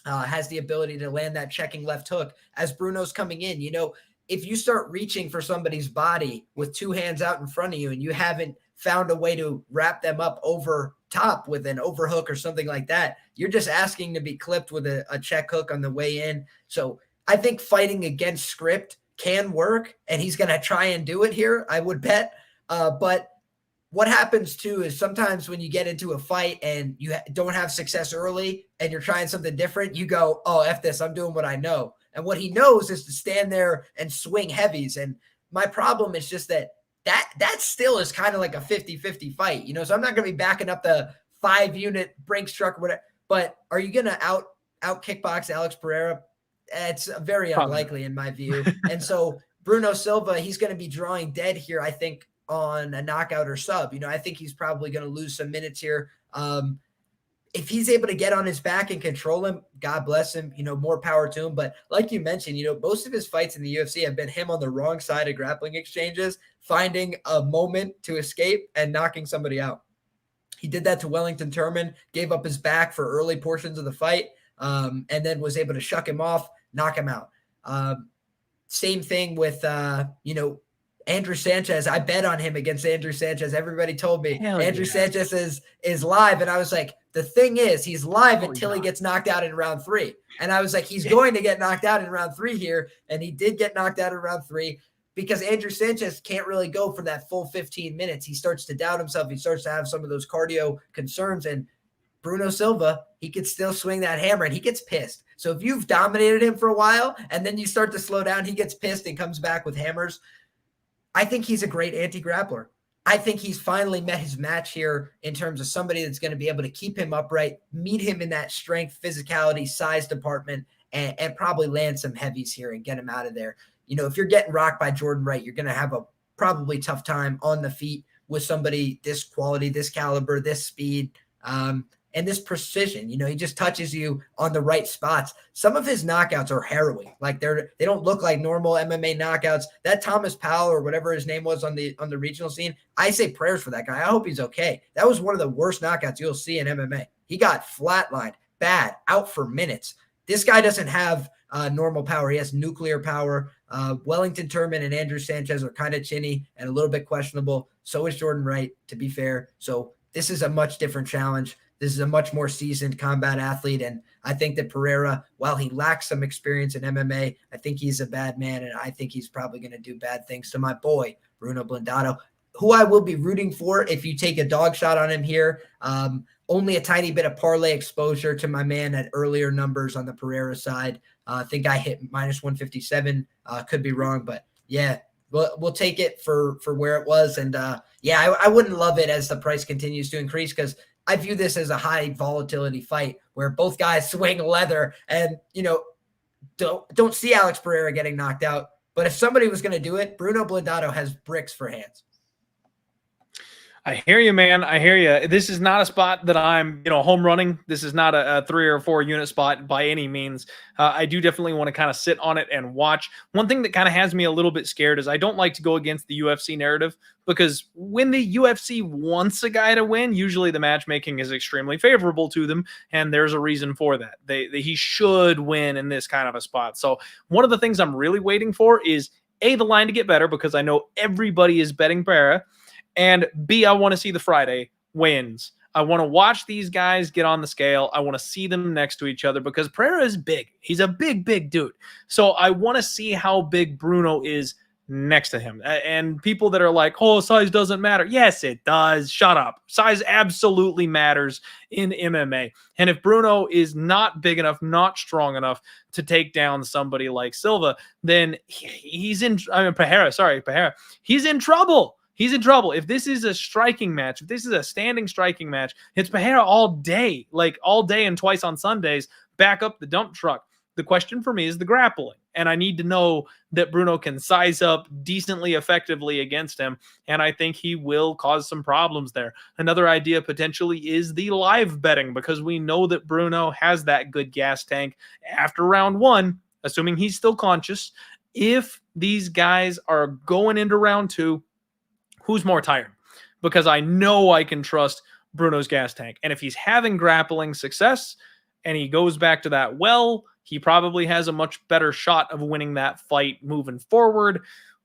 has the ability to land that checking left hook as Bruno's coming in. If you start reaching for somebody's body with two hands out in front of you and you haven't found a way to wrap them up over top with an overhook or something like that, you're just asking to be clipped with a check hook on the way in. So I think fighting against script can work, and he's going to try and do it here, I would bet. But what happens too is sometimes when you get into a fight and you don't have success early and you're trying something different, you go, oh, F this, I'm doing what I know. And what he knows is to stand there and swing heavies. And my problem is just that still is kind of like a 50-50 fight, so I'm not going to be backing up the 5-unit Brinks truck or whatever, but are you going to out kickbox Alex Pereira? It's very unlikely in my view. And so Bruno Silva, he's going to be drawing dead here, I think, on a knockout or sub. I think he's probably going to lose some minutes here. If he's able to get on his back and control him, God bless him, more power to him. But like you mentioned, most of his fights in the UFC have been him on the wrong side of grappling exchanges, finding a moment to escape and knocking somebody out. He did that to Wellington Turman, gave up his back for early portions of the fight, and then was able to shuck him off, knock him out. Same thing with, Andrew Sanchez. I bet on him against Andrew Sanchez. Everybody told me Andrew Sanchez is live. And I was like, the thing is, he's live until he gets knocked out in round 3. And I was like, he's going to get knocked out in round 3 here. And he did get knocked out in round 3 because Andrew Sanchez can't really go for that full 15 minutes. He starts to doubt himself. He starts to have some of those cardio concerns. And Bruno Silva, he could still swing that hammer and he gets pissed. So if you've dominated him for a while and then you start to slow down, he gets pissed and comes back with hammers. I think he's a great anti-grappler. I think he's finally met his match here in terms of somebody that's going to be able to keep him upright, meet him in that strength, physicality, size department, and probably land some heavies here and get him out of there. If you're getting rocked by Jordan Wright, you're going to have a probably tough time on the feet with somebody this quality, this caliber, this speed, and this precision. He just touches you on the right spots. Some of his knockouts are harrowing. Like they don't look like normal MMA knockouts. That Thomas Powell or whatever his name was on the regional scene, I say prayers for that guy. I hope he's okay. That was one of the worst knockouts you'll see in MMA. He got flatlined, bad, out for minutes. This guy doesn't have normal power. He has nuclear power. Wellington Turman and Andrew Sanchez are kind of chinny and a little bit questionable. So is Jordan Wright, to be fair. So this is a much different challenge. This is a much more seasoned combat athlete. And I think that Pereira, while he lacks some experience in MMA, I think he's a bad man. And I think he's probably going to do bad things to my boy, Bruno Blindado, who I will be rooting for if you take a dog shot on him here. Only a tiny bit of parlay exposure to my man at earlier numbers on the Pereira side. I think I hit minus 157. Could be wrong, but yeah, we'll take it for where it was. And I wouldn't love it as the price continues to increase because I view this as a high volatility fight where both guys swing leather and, don't see Alex Pereira getting knocked out. But if somebody was going to do it, Bruno Blindado has bricks for hands. I hear you, man. I hear you. This is not a spot that I'm, home running. This is not a 3 or 4 unit spot by any means. I do definitely want to kind of sit on it and watch. One thing that kind of has me a little bit scared is I don't like to go against the UFC narrative because when the UFC wants a guy to win, usually the matchmaking is extremely favorable to them, and there's a reason for that. He should win in this kind of a spot. So one of the things I'm really waiting for is A, the line to get better because I know everybody is betting Pereira. And B, I want to see the Friday wins. I want to watch these guys get on the scale. I want to see them next to each other because Pereira is big. He's a big, big dude. So I want to see how big Bruno is next to him. And people that are like, oh, size doesn't matter. Yes, it does. Shut up. Size absolutely matters in MMA. And if Bruno is not big enough, not strong enough to take down somebody like Silva, then Pereira. He's in trouble. He's in trouble. If this is a striking match, if this is a standing striking match, it's Pereira all day, like all day and twice on Sundays, back up the dump truck. The question for me is the grappling. And I need to know that Bruno can size up decently effectively against him. And I think he will cause some problems there. Another idea potentially is the live betting because we know that Bruno has that good gas tank after round 1, assuming he's still conscious. If these guys are going into round 2, who's more tired? Because I know I can trust Bruno's gas tank. And if he's having grappling success and he goes back to that he probably has a much better shot of winning that fight moving forward.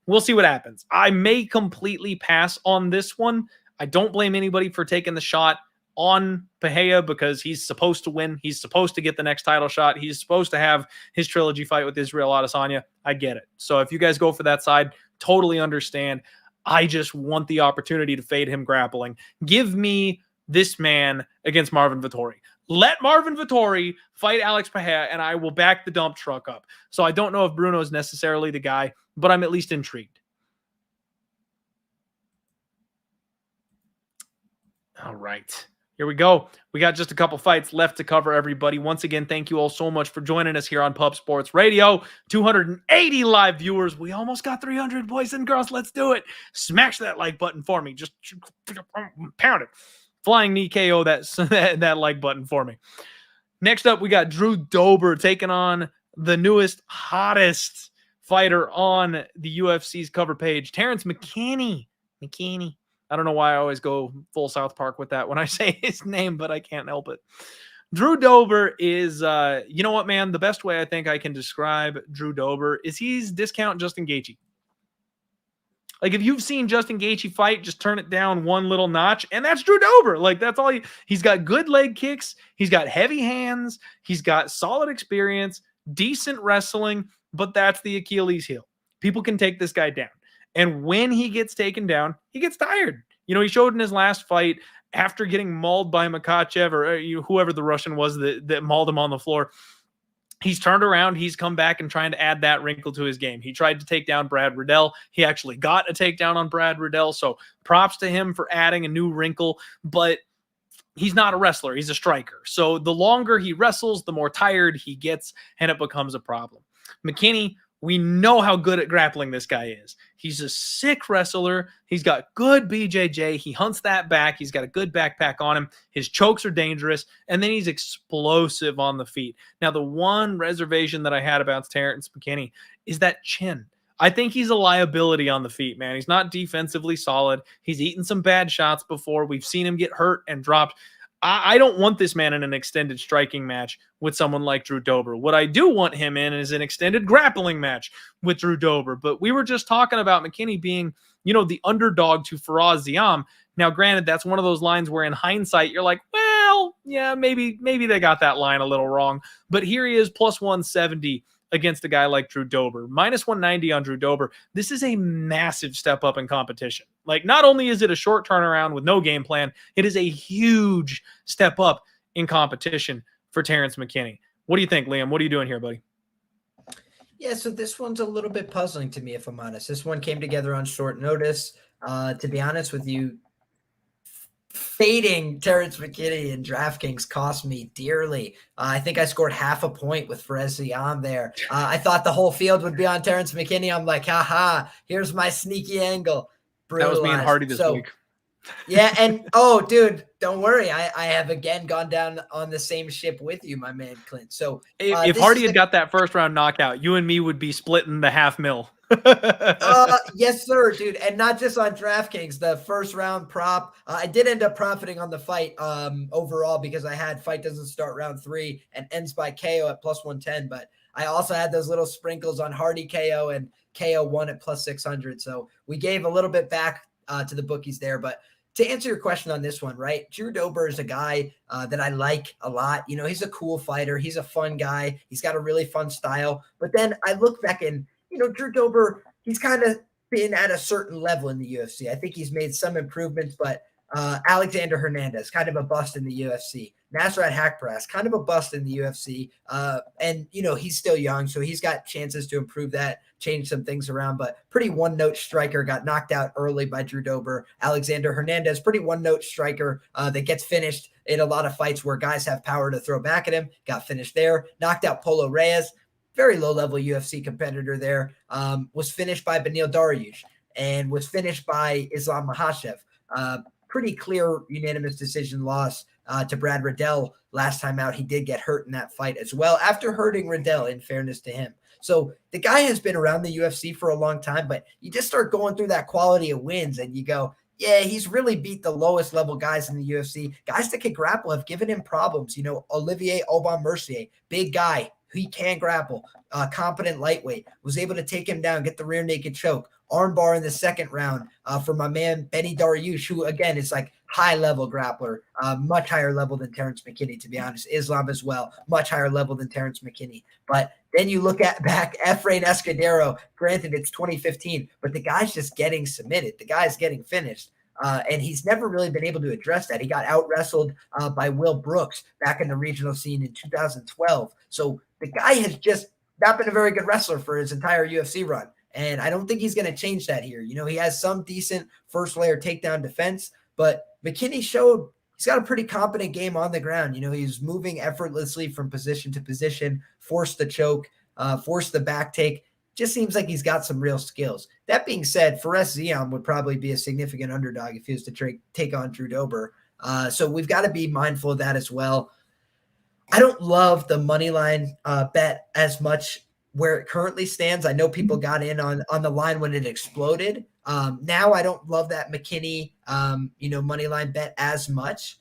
We'll see what happens. I may completely pass on this one. I don't blame anybody for taking the shot on Pereira because he's supposed to win. He's supposed to get the next title shot. He's supposed to have his trilogy fight with Israel Adesanya. I get it. So if you guys go for that side, totally understand. I just want the opportunity to fade him grappling. Give me this man against Marvin Vettori. Let Marvin Vettori fight Alex Pereira, and I will back the dump truck up. So I don't know if Bruno is necessarily the guy, but I'm at least intrigued. All right. Here we go. We got just a couple fights left to cover, everybody. Once again, thank you all so much for joining us here on Pub Sports Radio. 280 live viewers. We almost got 300, boys and girls. Let's do it. Smash that like button for me. Just pound it. Flying knee KO that like button for me. Next up, we got Drew Dober taking on the newest, hottest fighter on the UFC's cover page, Terrence McKinney. I don't know why I always go full South Park with that when I say his name, but I can't help it. Drew Dober is, you know what, man? The best way I think I can describe Drew Dober is he's discount Justin Gaethje. Like, if you've seen Justin Gaethje fight, just turn it down one little notch, and that's Drew Dober. Like, that's all he's got good leg kicks. He's got heavy hands. He's got solid experience, decent wrestling, but that's the Achilles heel. People can take this guy down. And when he gets taken down, he gets tired. You know, he showed in his last fight after getting mauled by Makhachev or whoever the Russian was that mauled him on the floor. He's turned around. He's come back and trying to add that wrinkle to his game. He tried to take down Brad Riddell. He actually got a takedown on Brad Riddell. So props to him for adding a new wrinkle, but he's not a wrestler. He's a striker. So the longer he wrestles, the more tired he gets, and it becomes a problem. McKinney, we know how good at grappling this guy is. He's a sick wrestler. He's got good BJJ. He hunts that back. He's got a good backpack on him. His chokes are dangerous. And then he's explosive on the feet. Now, the one reservation that I had about Terrence McKinney is that chin. I think he's a liability on the feet, man. He's not defensively solid. He's eaten some bad shots before. We've seen him get hurt and dropped. I don't want this man in an extended striking match with someone like Drew Dober. What I do want him in is an extended grappling match with Drew Dober. But we were just talking about McKinney being, you know, the underdog to Faraz Ziam. Now, granted, that's one of those lines where in hindsight, you're like, well, yeah, maybe they got that line a little wrong. But here he is, plus 170 against a guy like Drew Dober. Minus 190 on Drew Dober. This is a massive step up in competition. Like, not only is it a short turnaround with no game plan, it is a huge step up in competition for Terrence McKinney. What do you think, Liam? What are you doing here, buddy? Yeah, so this one's a little bit puzzling to me, if I'm honest. This one came together on short notice. To be honest with you, fading Terrence McKinney in DraftKings cost me dearly. I think I scored half a point with Faraz Ziam there. I thought the whole field would be on Terrence McKinney. I'm like, haha, here's my sneaky angle. That was me and Hardy this week. Yeah, and oh, dude, don't worry. I have again gone down on the same ship with you, my man Clint. So if Hardy had got that first round knockout, you and me would be splitting the $500,000. Yes, sir, dude. And not just on DraftKings, the first round prop. I did end up profiting on the fight overall because I had fight doesn't start round 3 and ends by KO at plus 110. But I also had those little sprinkles on Hardy KO and KO 1 at plus 600. So we gave a little bit back to the bookies there. But to answer your question on this one, right? Drew Dober is a guy that I like a lot. You know, he's a cool fighter. He's a fun guy. He's got a really fun style. But then I look back and, you know, Drew Dober, he's kind of been at a certain level in the UFC. I think he's made some improvements, but Alexander Hernandez, kind of a bust in the UFC. Nasrat Haqparast, kind of a bust in the UFC. And, you know, he's still young, so he's got chances to improve that, change some things around, but pretty one-note striker, got knocked out early by Drew Dober. Alexander Hernandez, pretty one-note striker that gets finished in a lot of fights where guys have power to throw back at him, got finished there. Knocked out Polo Reyes, very low-level UFC competitor there, was finished by Beneil Dariush and was finished by Islam Makhachev. Pretty clear unanimous decision loss to Brad Riddell last time out. He did get hurt in that fight as well after hurting Riddell, in fairness to him. So the guy has been around the UFC for a long time, but you just start going through that quality of wins and you go, yeah, he's really beat the lowest level guys in the UFC. Guys that can grapple have given him problems. You know, Olivier Aubin-Mercier, big guy. He can grapple, competent lightweight, was able to take him down, get the rear naked choke, armbar in the second round for my man Benny Dariush, who again is like high-level grappler, much higher level than Terrence McKinney, to be honest. Islam as well, much higher level than Terrence McKinney. But then you look at back Efrain Escudero, granted it's 2015, but the guy's just getting submitted. The guy's getting finished. And he's never really been able to address that. He got out-wrestled by Will Brooks back in the regional scene in 2012. So the guy has just not been a very good wrestler for his entire UFC run. And I don't think he's going to change that here. You know, he has some decent first-layer takedown defense, but McKinney showed he's got a pretty competent game on the ground. You know, he's moving effortlessly from position to position, forced the choke, forced the back take. Just seems like he's got some real skills. That being said, Faraz Ziam would probably be a significant underdog if he was to take on Drew Dober. So we've got to be mindful of that as well. I don't love the money line bet as much where it currently stands. I know people got in on the line when it exploded. Now I don't love that McKinney, money line bet as much.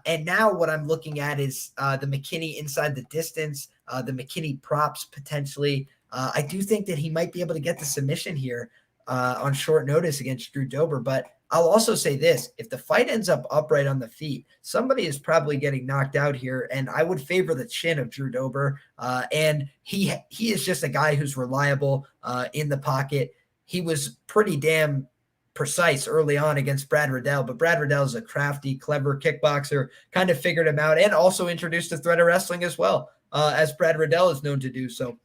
And now what I'm looking at is the McKinney inside the distance, the McKinney props potentially. I do think that he might be able to get the submission here on short notice against Drew Dober. But I'll also say this, if the fight ends up upright on the feet, somebody is probably getting knocked out here. And I would favor the chin of Drew Dober. And he is just a guy who's reliable in the pocket. He was pretty damn precise early on against Brad Riddell, but Brad Riddell is a crafty, clever kickboxer, kind of figured him out, and also introduced the threat of wrestling as well, as Brad Riddell is known to do. So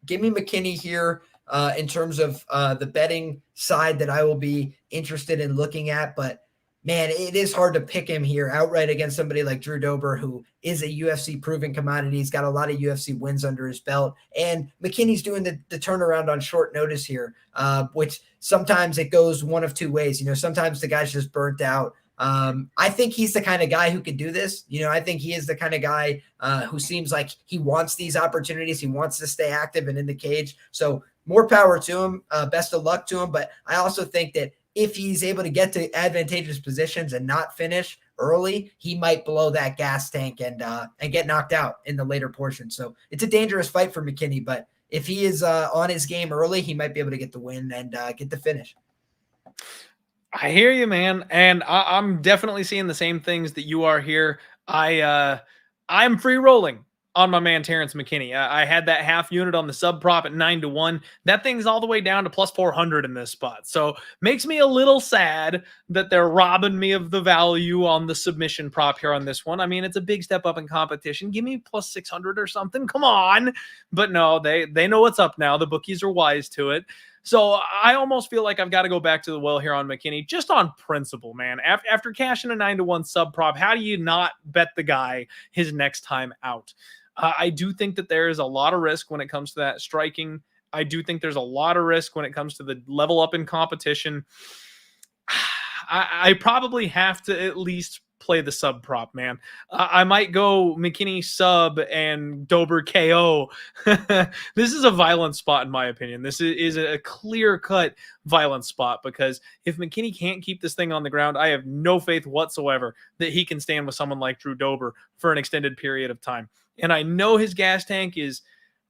give me McKinney here in terms of the betting side that I will be interested in looking at. But man, it is hard to pick him here outright against somebody like Drew Dober, who is a UFC proven commodity. He's got a lot of UFC wins under his belt. And McKinney's doing the turnaround on short notice here, which sometimes it goes one of two ways. Sometimes the guy's just burnt out. I think he's the kind of guy who could do this. I think he is the kind of guy who seems like he wants these opportunities. He wants to stay active and in the cage. So more power to him. Best of luck to him. But I also think that if he's able to get to advantageous positions and not finish early, he might blow that gas tank and get knocked out in the later portion. So it's a dangerous fight for McKinney, but if he is on his game early, he might be able to get the win and get the finish. I hear you, man. And I'm definitely seeing the same things that you are here. I'm free rolling on my man Terrence McKinney. I had that half unit on the sub prop at 9-1. That thing's all the way down to plus 400 in this spot. So makes me a little sad that they're robbing me of the value on the submission prop here on this one. I mean, it's a big step up in competition. Give me plus 600 or something. Come on. But no, they know what's up now. The bookies are wise to it. So I almost feel like I've got to go back to the well here on McKinney, just on principle, man. After cashing a 9-1 sub prop, how do you not bet the guy his next time out? I do think that there is a lot of risk when it comes to that striking. I do think there's a lot of risk when it comes to the level up in competition. I probably have to at least play the sub prop, man. I might go McKinney sub and Dober KO. This is a violent spot in my opinion. This is a clear-cut violent spot because if McKinney can't keep this thing on the ground, I have no faith whatsoever that he can stand with someone like Drew Dober for an extended period of time. And I know his gas tank is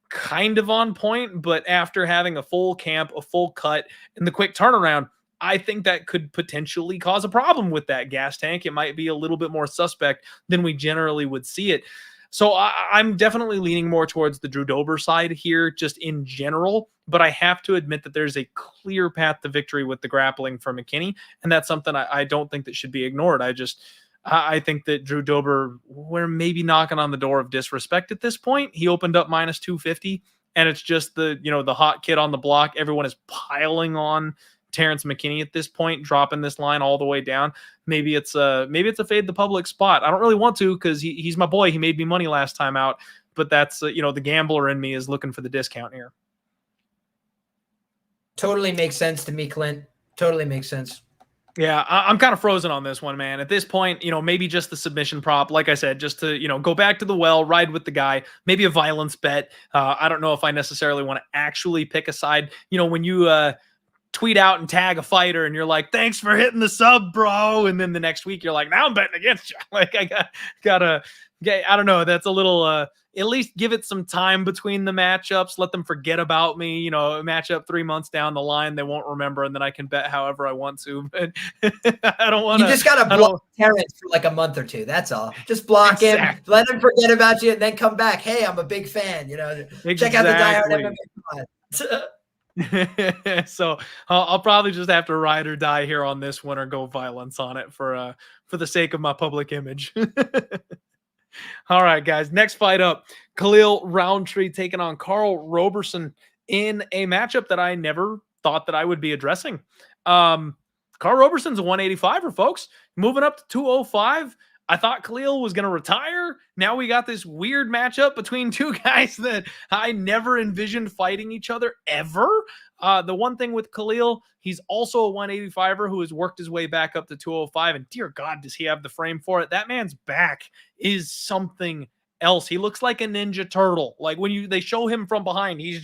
kind of on point, but after having a full camp, a full cut, and the quick turnaround, I think that could potentially cause a problem with that gas tank. It might be a little bit more suspect than we generally would see it. So I'm definitely leaning more towards the Drew Dober side here, just in general. But I have to admit that there's a clear path to victory with the grappling for McKinney, and that's something I don't think that should be ignored. I think that Drew Dober, we're maybe knocking on the door of disrespect at this point. He opened up minus 250, and it's just the hot kid on the block. Everyone is piling on Terrence McKinney at this point, dropping this line all the way down. Maybe it's a fade the public spot. I don't really want to because he's my boy. He made me money last time out, but that's the gambler in me is looking for the discount here. Totally makes sense to me, Clint. Totally makes sense. Yeah, I'm kind of frozen on this one, man. At this point, maybe just the submission prop. Like I said, just to, go back to the well, ride with the guy, maybe a violence bet. I don't know if I necessarily want to actually pick a side. When you tweet out and tag a fighter and you're like, thanks for hitting the sub, bro. And then the next week you're like, now I'm betting against you. Like I gotta get, I don't know. That's a little, at least give it some time between the matchups. Let them forget about me, match up 3 months down the line. They won't remember. And then I can bet however I want to, but I don't want to. You just got to block Terrence for like a month or two. That's all. Just block him, let him forget about you, and then come back. Hey, I'm a big fan. Check out the Die Hard MMA. So I'll probably just have to ride or die here on this one or go violence on it for the sake of my public image. All right, guys. Next fight up, Khalil Roundtree taking on Carl Robertson in a matchup that I never thought that I would be addressing. Carl Roberson's a 185er, folks. Moving up to 205. I thought Khalil was going to retire. Now we got this weird matchup between two guys that I never envisioned fighting each other ever. The one thing with Khalil, he's also a 185er who has worked his way back up to 205. And dear God, does he have the frame for it? That man's back is something else. He looks like a Ninja Turtle. Like when they show him from behind, he's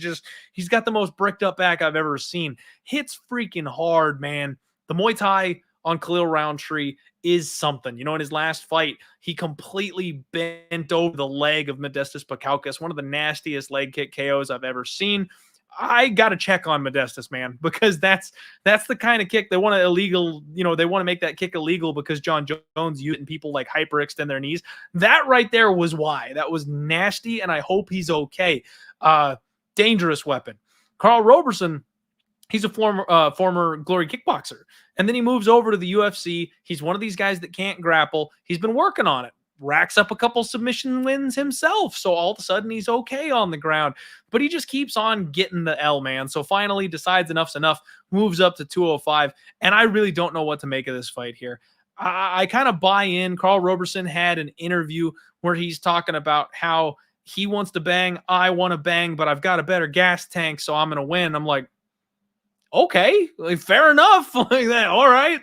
got the most bricked up back I've ever seen. Hits freaking hard, man. The Muay Thai on Khalil Roundtree is something. You know, in his last fight, he completely bent over the leg of Modestas Bukauskas, one of the nastiest leg kick KOs I've ever seen. I got to check on Modestas, man, because that's the kind of kick they want to illegal. You know, they want to make that kick illegal because John Jones used it and people like hyperextend their knees. That right there was why. That was nasty, and I hope he's okay. Dangerous weapon. Carl Robertson, he's a former Glory kickboxer, and then he moves over to the UFC. He's one of these guys that can't grapple. He's been working on it. Racks up a couple submission wins himself. So all of a sudden he's okay on the ground, but he just keeps on getting the L, man. So finally decides enough's enough, moves up to 205. And I really don't know what to make of this fight here. I kind of buy in. Carl Robertson had an interview where he's talking about how he wants to bang. I want to bang, but I've got a better gas tank, so I'm going to win. I'm like, okay, like, fair enough. Like that. All right.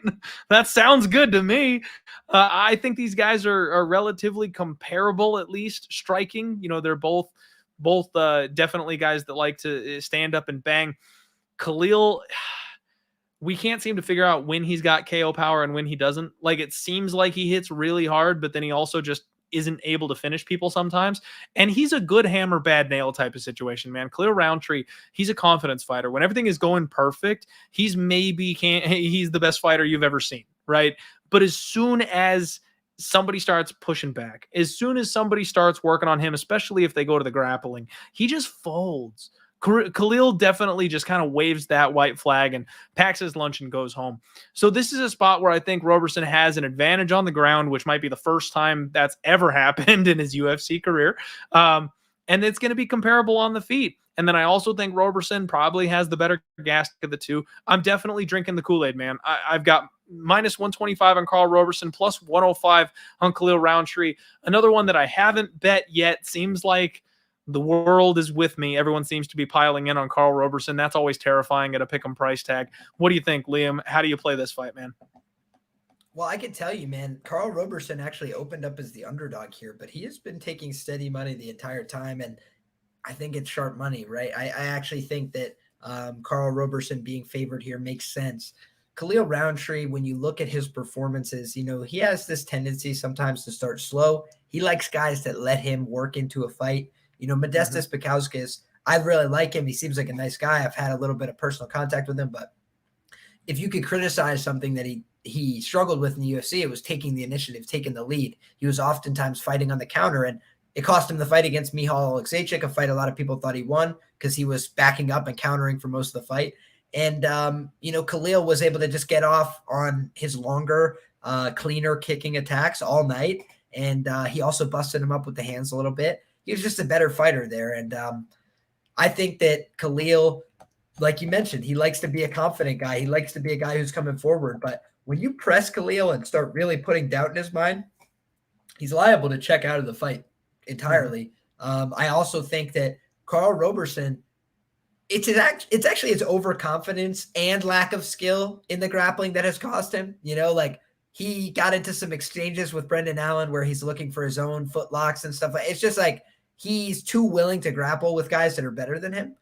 That sounds good to me. I think these guys are relatively comparable, at least striking. You know, they're both definitely guys that like to stand up and bang. Khalil, we can't seem to figure out when he's got KO power and when he doesn't. Like, it seems like he hits really hard, but then he also just isn't able to finish people sometimes. And he's a good hammer, bad nail type of situation, man. Khalil Roundtree, he's a confidence fighter. When everything is going perfect, he's the best fighter you've ever seen, right? But as soon as somebody starts pushing back, as soon as somebody starts working on him, especially if they go to the grappling, he just folds. Khalil definitely just kind of waves that white flag and packs his lunch and goes home. So this is a spot where I think Robertson has an advantage on the ground, which might be the first time that's ever happened in his UFC career. And it's going to be comparable on the feet. And then I also think Robertson probably has the better gas of the two. I'm definitely drinking the Kool-Aid, man. I've got minus 125 on Carl Robertson, plus 105 on Khalil Roundtree. Another one that I haven't bet yet. Seems like the world is with me. Everyone seems to be piling in on Carl Robertson. That's always terrifying at a pick'em price tag. What do you think, Liam? How do you play this fight, man? Well, I can tell you, man, Carl Robertson actually opened up as the underdog here, but he has been taking steady money the entire time, and I think it's sharp money, right? I actually think that Carl Robertson being favored here makes sense. Khalil Roundtree, when you look at his performances, you know, he has this tendency sometimes to start slow. He likes guys that let him work into a fight. You know, Modestas Bukauskas, I really like him. He seems like a nice guy. I've had a little bit of personal contact with him, but if you could criticize something that he struggled with in the UFC, it was taking the initiative, taking the lead. He was oftentimes fighting on the counter, and it cost him the fight against Michal Aleksejczyk, a fight a lot of people thought he won because he was backing up and countering for most of the fight. And, you know, Khalil was able to just get off on his longer, cleaner kicking attacks all night. And he also busted him up with the hands a little bit. He was just a better fighter there. And I think that Khalil, like you mentioned, he likes to be a confident guy. He likes to be a guy who's coming forward. But when you press Khalil and start really putting doubt in his mind, he's liable to check out of the fight entirely. I also think that Carl Robertson, it's actually his overconfidence and lack of skill in the grappling that has cost him. You know, like he got into some exchanges with Brendan Allen where he's looking for his own foot locks and stuff. It's just like he's too willing to grapple with guys that are better than him.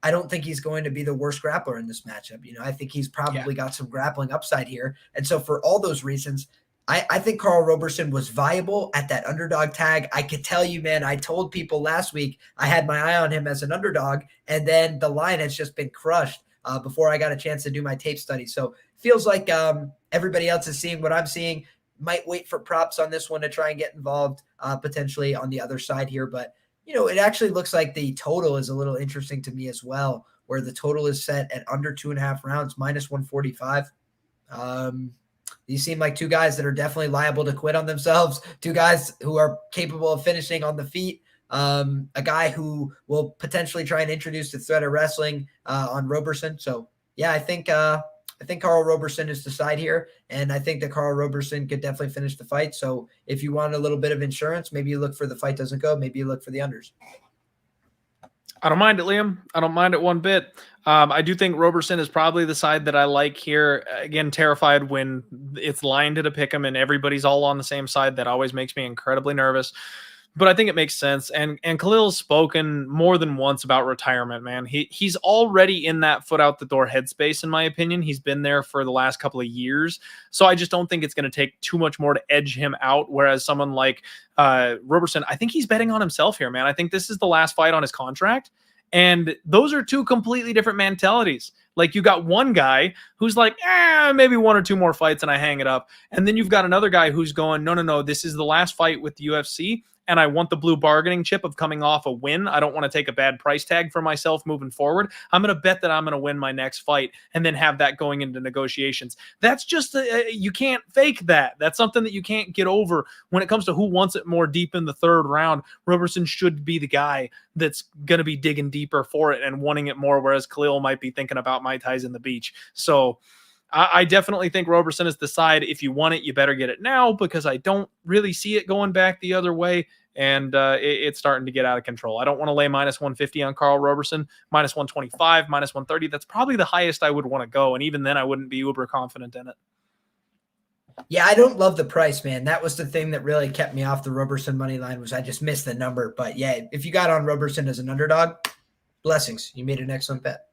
I don't think he's going to be the worst grappler in this matchup. You know, I think he's probably got some grappling upside here. And so for all those reasons, I think Carl Robertson was viable at that underdog tag. I could tell you, man, I told people last week I had my eye on him as an underdog, and then the line has just been crushed before I got a chance to do my tape study. So feels like everybody else is seeing what I'm seeing. Might wait for props on this one to try and get involved potentially on the other side here. But, you know, it actually looks like the total is a little interesting to me as well, where the total is set at under 2.5 rounds, minus 145. These seem like two guys that are definitely liable to quit on themselves, two guys who are capable of finishing on the feet, a guy who will potentially try and introduce the threat of wrestling on Robertson. So, yeah, I think Carl Robertson is the side here, and I think that Carl Robertson could definitely finish the fight. So if you want a little bit of insurance, maybe you look for the fight doesn't go, maybe you look for the unders. I don't mind it, Liam. I don't mind it one bit. I do think Robertson is probably the side that I like here. Again, terrified when it's lined at a pick'em and everybody's all on the same side. That always makes me incredibly nervous. But I think it makes sense. And Khalil's spoken more than once about retirement, man. He's already in that foot out the door headspace, in my opinion. He's been there for the last couple of years. So I just don't think it's going to take too much more to edge him out. Whereas someone like Robertson, I think he's betting on himself here, man. I think this is the last fight on his contract. And those are two completely different mentalities. Like, you got one guy who's like, maybe one or two more fights and I hang it up. And then you've got another guy who's going, no, this is the last fight with the UFC. And I want the blue bargaining chip of coming off a win. I don't want to take a bad price tag for myself moving forward. I'm going to bet that I'm going to win my next fight and then have that going into negotiations. That's just, you can't fake that. That's something that you can't get over when it comes to who wants it more deep in the third round. Robertson should be the guy that's going to be digging deeper for it and wanting it more, whereas Khalil might be thinking about Mai Tais in the beach. So I definitely think Robertson is the side. If you want it, you better get it now, because I don't really see it going back the other way. And it's starting to get out of control. I don't want to lay minus 150 on Carl Robertson, minus 125, minus 130. That's probably the highest I would want to go. And even then I wouldn't be uber confident in it. Yeah, I don't love the price, man. That was the thing that really kept me off the Robertson money line, was I just missed the number. But yeah, if you got on Robertson as an underdog, blessings. You made an excellent bet.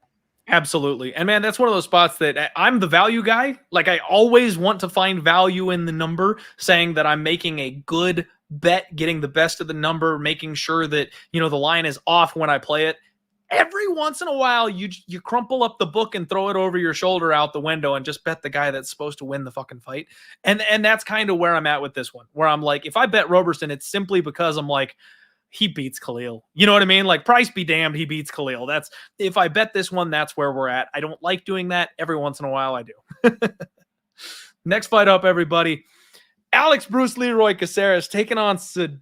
Absolutely. And man, that's one of those spots that I'm the value guy. Like, I always want to find value in the number, saying that I'm making a good bet, getting the best of the number, making sure that, the line is off when I play it. Every once in a while, you crumple up the book and throw it over your shoulder out the window and just bet the guy that's supposed to win the fucking fight. And that's kind of where I'm at with this one, where I'm like, if I bet Robertson, it's simply because I'm like, he beats Khalil. You know what I mean? Like, price be damned, he beats Khalil. That's, if I bet this one, that's where we're at. I don't like doing that. Every once in a while, I do. Next fight up, everybody. Alex Bruce Leroy Caceres taking on Sodiq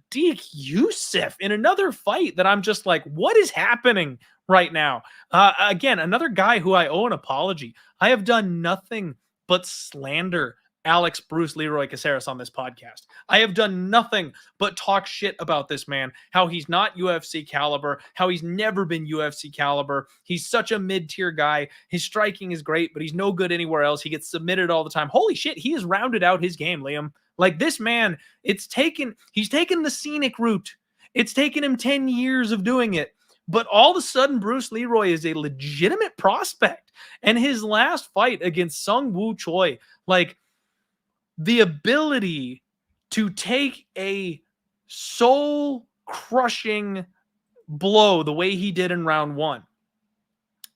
Yusuff in another fight that I'm just like, what is happening right now? Again, another guy who I owe an apology. I have done nothing but slander Alex Bruce Leroy Caceres on this podcast. I have done nothing but talk shit about this man, how he's not UFC caliber, how he's never been UFC caliber. He's such a mid-tier guy. His striking is great, but he's no good anywhere else. He gets submitted all the time. Holy shit, he has rounded out his game, Liam. Like, this man, he's taken the scenic route. It's taken him 10 years of doing it. But all of a sudden, Bruce Leroy is a legitimate prospect. And his last fight against Sung Woo Choi, like, the ability to take a soul-crushing blow the way he did in round one,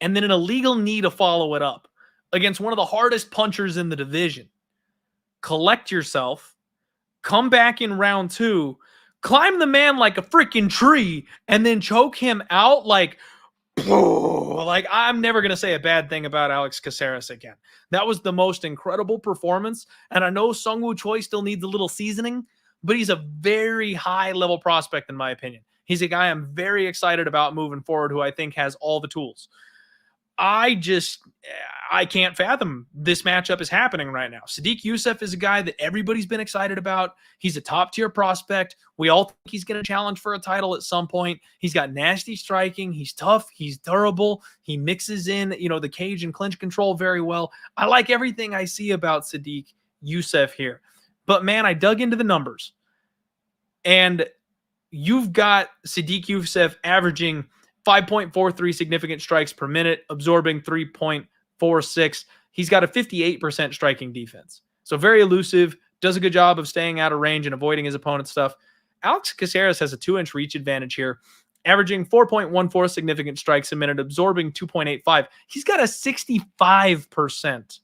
and then an illegal knee to follow it up against one of the hardest punchers in the division, collect yourself, come back in round two, climb the man like a freaking tree, and then choke him out like I'm never going to say a bad thing about Alex Caceres again. That was the most incredible performance. And I know Sung Woo Choi still needs a little seasoning, but he's a very high level prospect in my opinion. He's a guy I'm very excited about moving forward, who I think has all the tools. I can't fathom this matchup is happening right now. Sodiq Yusuff is a guy that everybody's been excited about. He's a top tier prospect. We all think he's going to challenge for a title at some point. He's got nasty striking. He's tough. He's durable. He mixes in, the cage and clinch control very well. I like everything I see about Sodiq Yusuff here. But man, I dug into the numbers, and you've got Sodiq Yusuff averaging 5.43 significant strikes per minute, absorbing 3.46. He's got a 58% striking defense. So very elusive, does a good job of staying out of range and avoiding his opponent's stuff. Alex Caceres has a 2-inch reach advantage here, averaging 4.14 significant strikes a minute, absorbing 2.85. He's got a 65%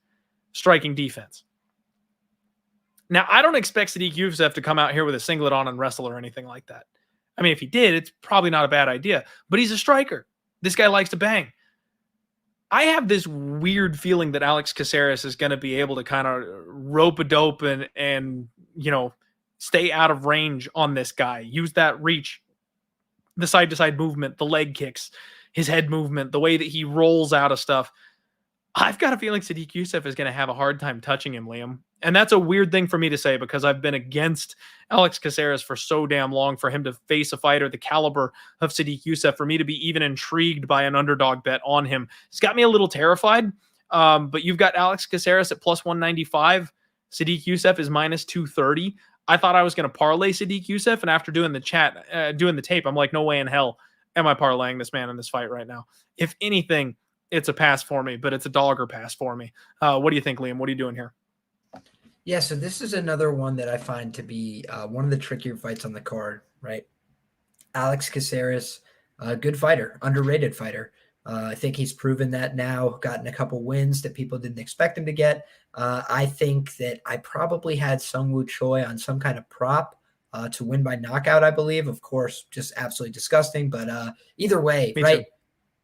striking defense. Now, I don't expect Sodiq Yusuff to come out here with a singlet on and wrestle or anything like that. I mean, if he did, it's probably not a bad idea. But he's a striker. This guy likes to bang. I have this weird feeling that Alex Caceres is going to be able to kind of rope-a-dope and stay out of range on this guy. Use that reach, the side-to-side movement, the leg kicks, his head movement, the way that he rolls out of stuff. I've got a feeling Sodiq Yusuff is going to have a hard time touching him, Liam. And that's a weird thing for me to say, because I've been against Alex Caceres for so damn long. For him to face a fighter the caliber of Sodiq Yusuff, for me to be even intrigued by an underdog bet on him, it's got me a little terrified. But you've got Alex Caceres at plus 195. Sodiq Yusuff is minus 230. I thought I was going to parlay Sadiq Youssef, and after doing the tape, I'm like, no way in hell am I parlaying this man in this fight right now. If anything, it's a pass for me, but it's a dogger pass for me. What do you think, Liam? What are you doing here? Yeah, so this is another one that I find to be one of the trickier fights on the card, right? Alex Caceres, a good fighter, underrated fighter. I think he's proven that now, gotten a couple wins that people didn't expect him to get. I think that I probably had Sungwoo Choi on some kind of prop to win by knockout, I believe. Of course, just absolutely disgusting. But either way, Me right? too.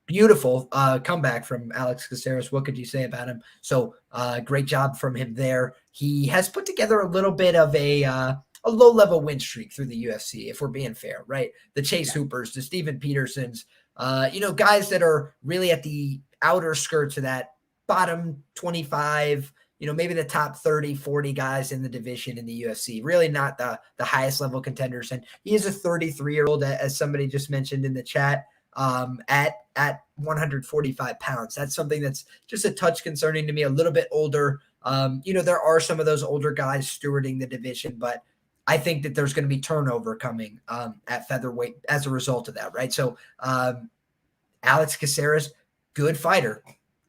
Beautiful comeback from Alex Caceres. What could you say about him? So great job from him there. He has put together a little bit of a low-level win streak through the UFC, if we're being fair, right? The Chase Hoopers, the Steven Petersons, guys that are really at the outer skirts of that bottom 25, maybe the top 30, 40 guys in the division in the UFC, really not the highest level contenders. And he is a 33-year-old, as somebody just mentioned in the chat, at 145 pounds. That's something that's just a touch concerning to me, a little bit older. There are some of those older guys stewarding the division, but I think that there's going to be turnover coming at featherweight as a result of that, right? So Alex Caceres, good fighter,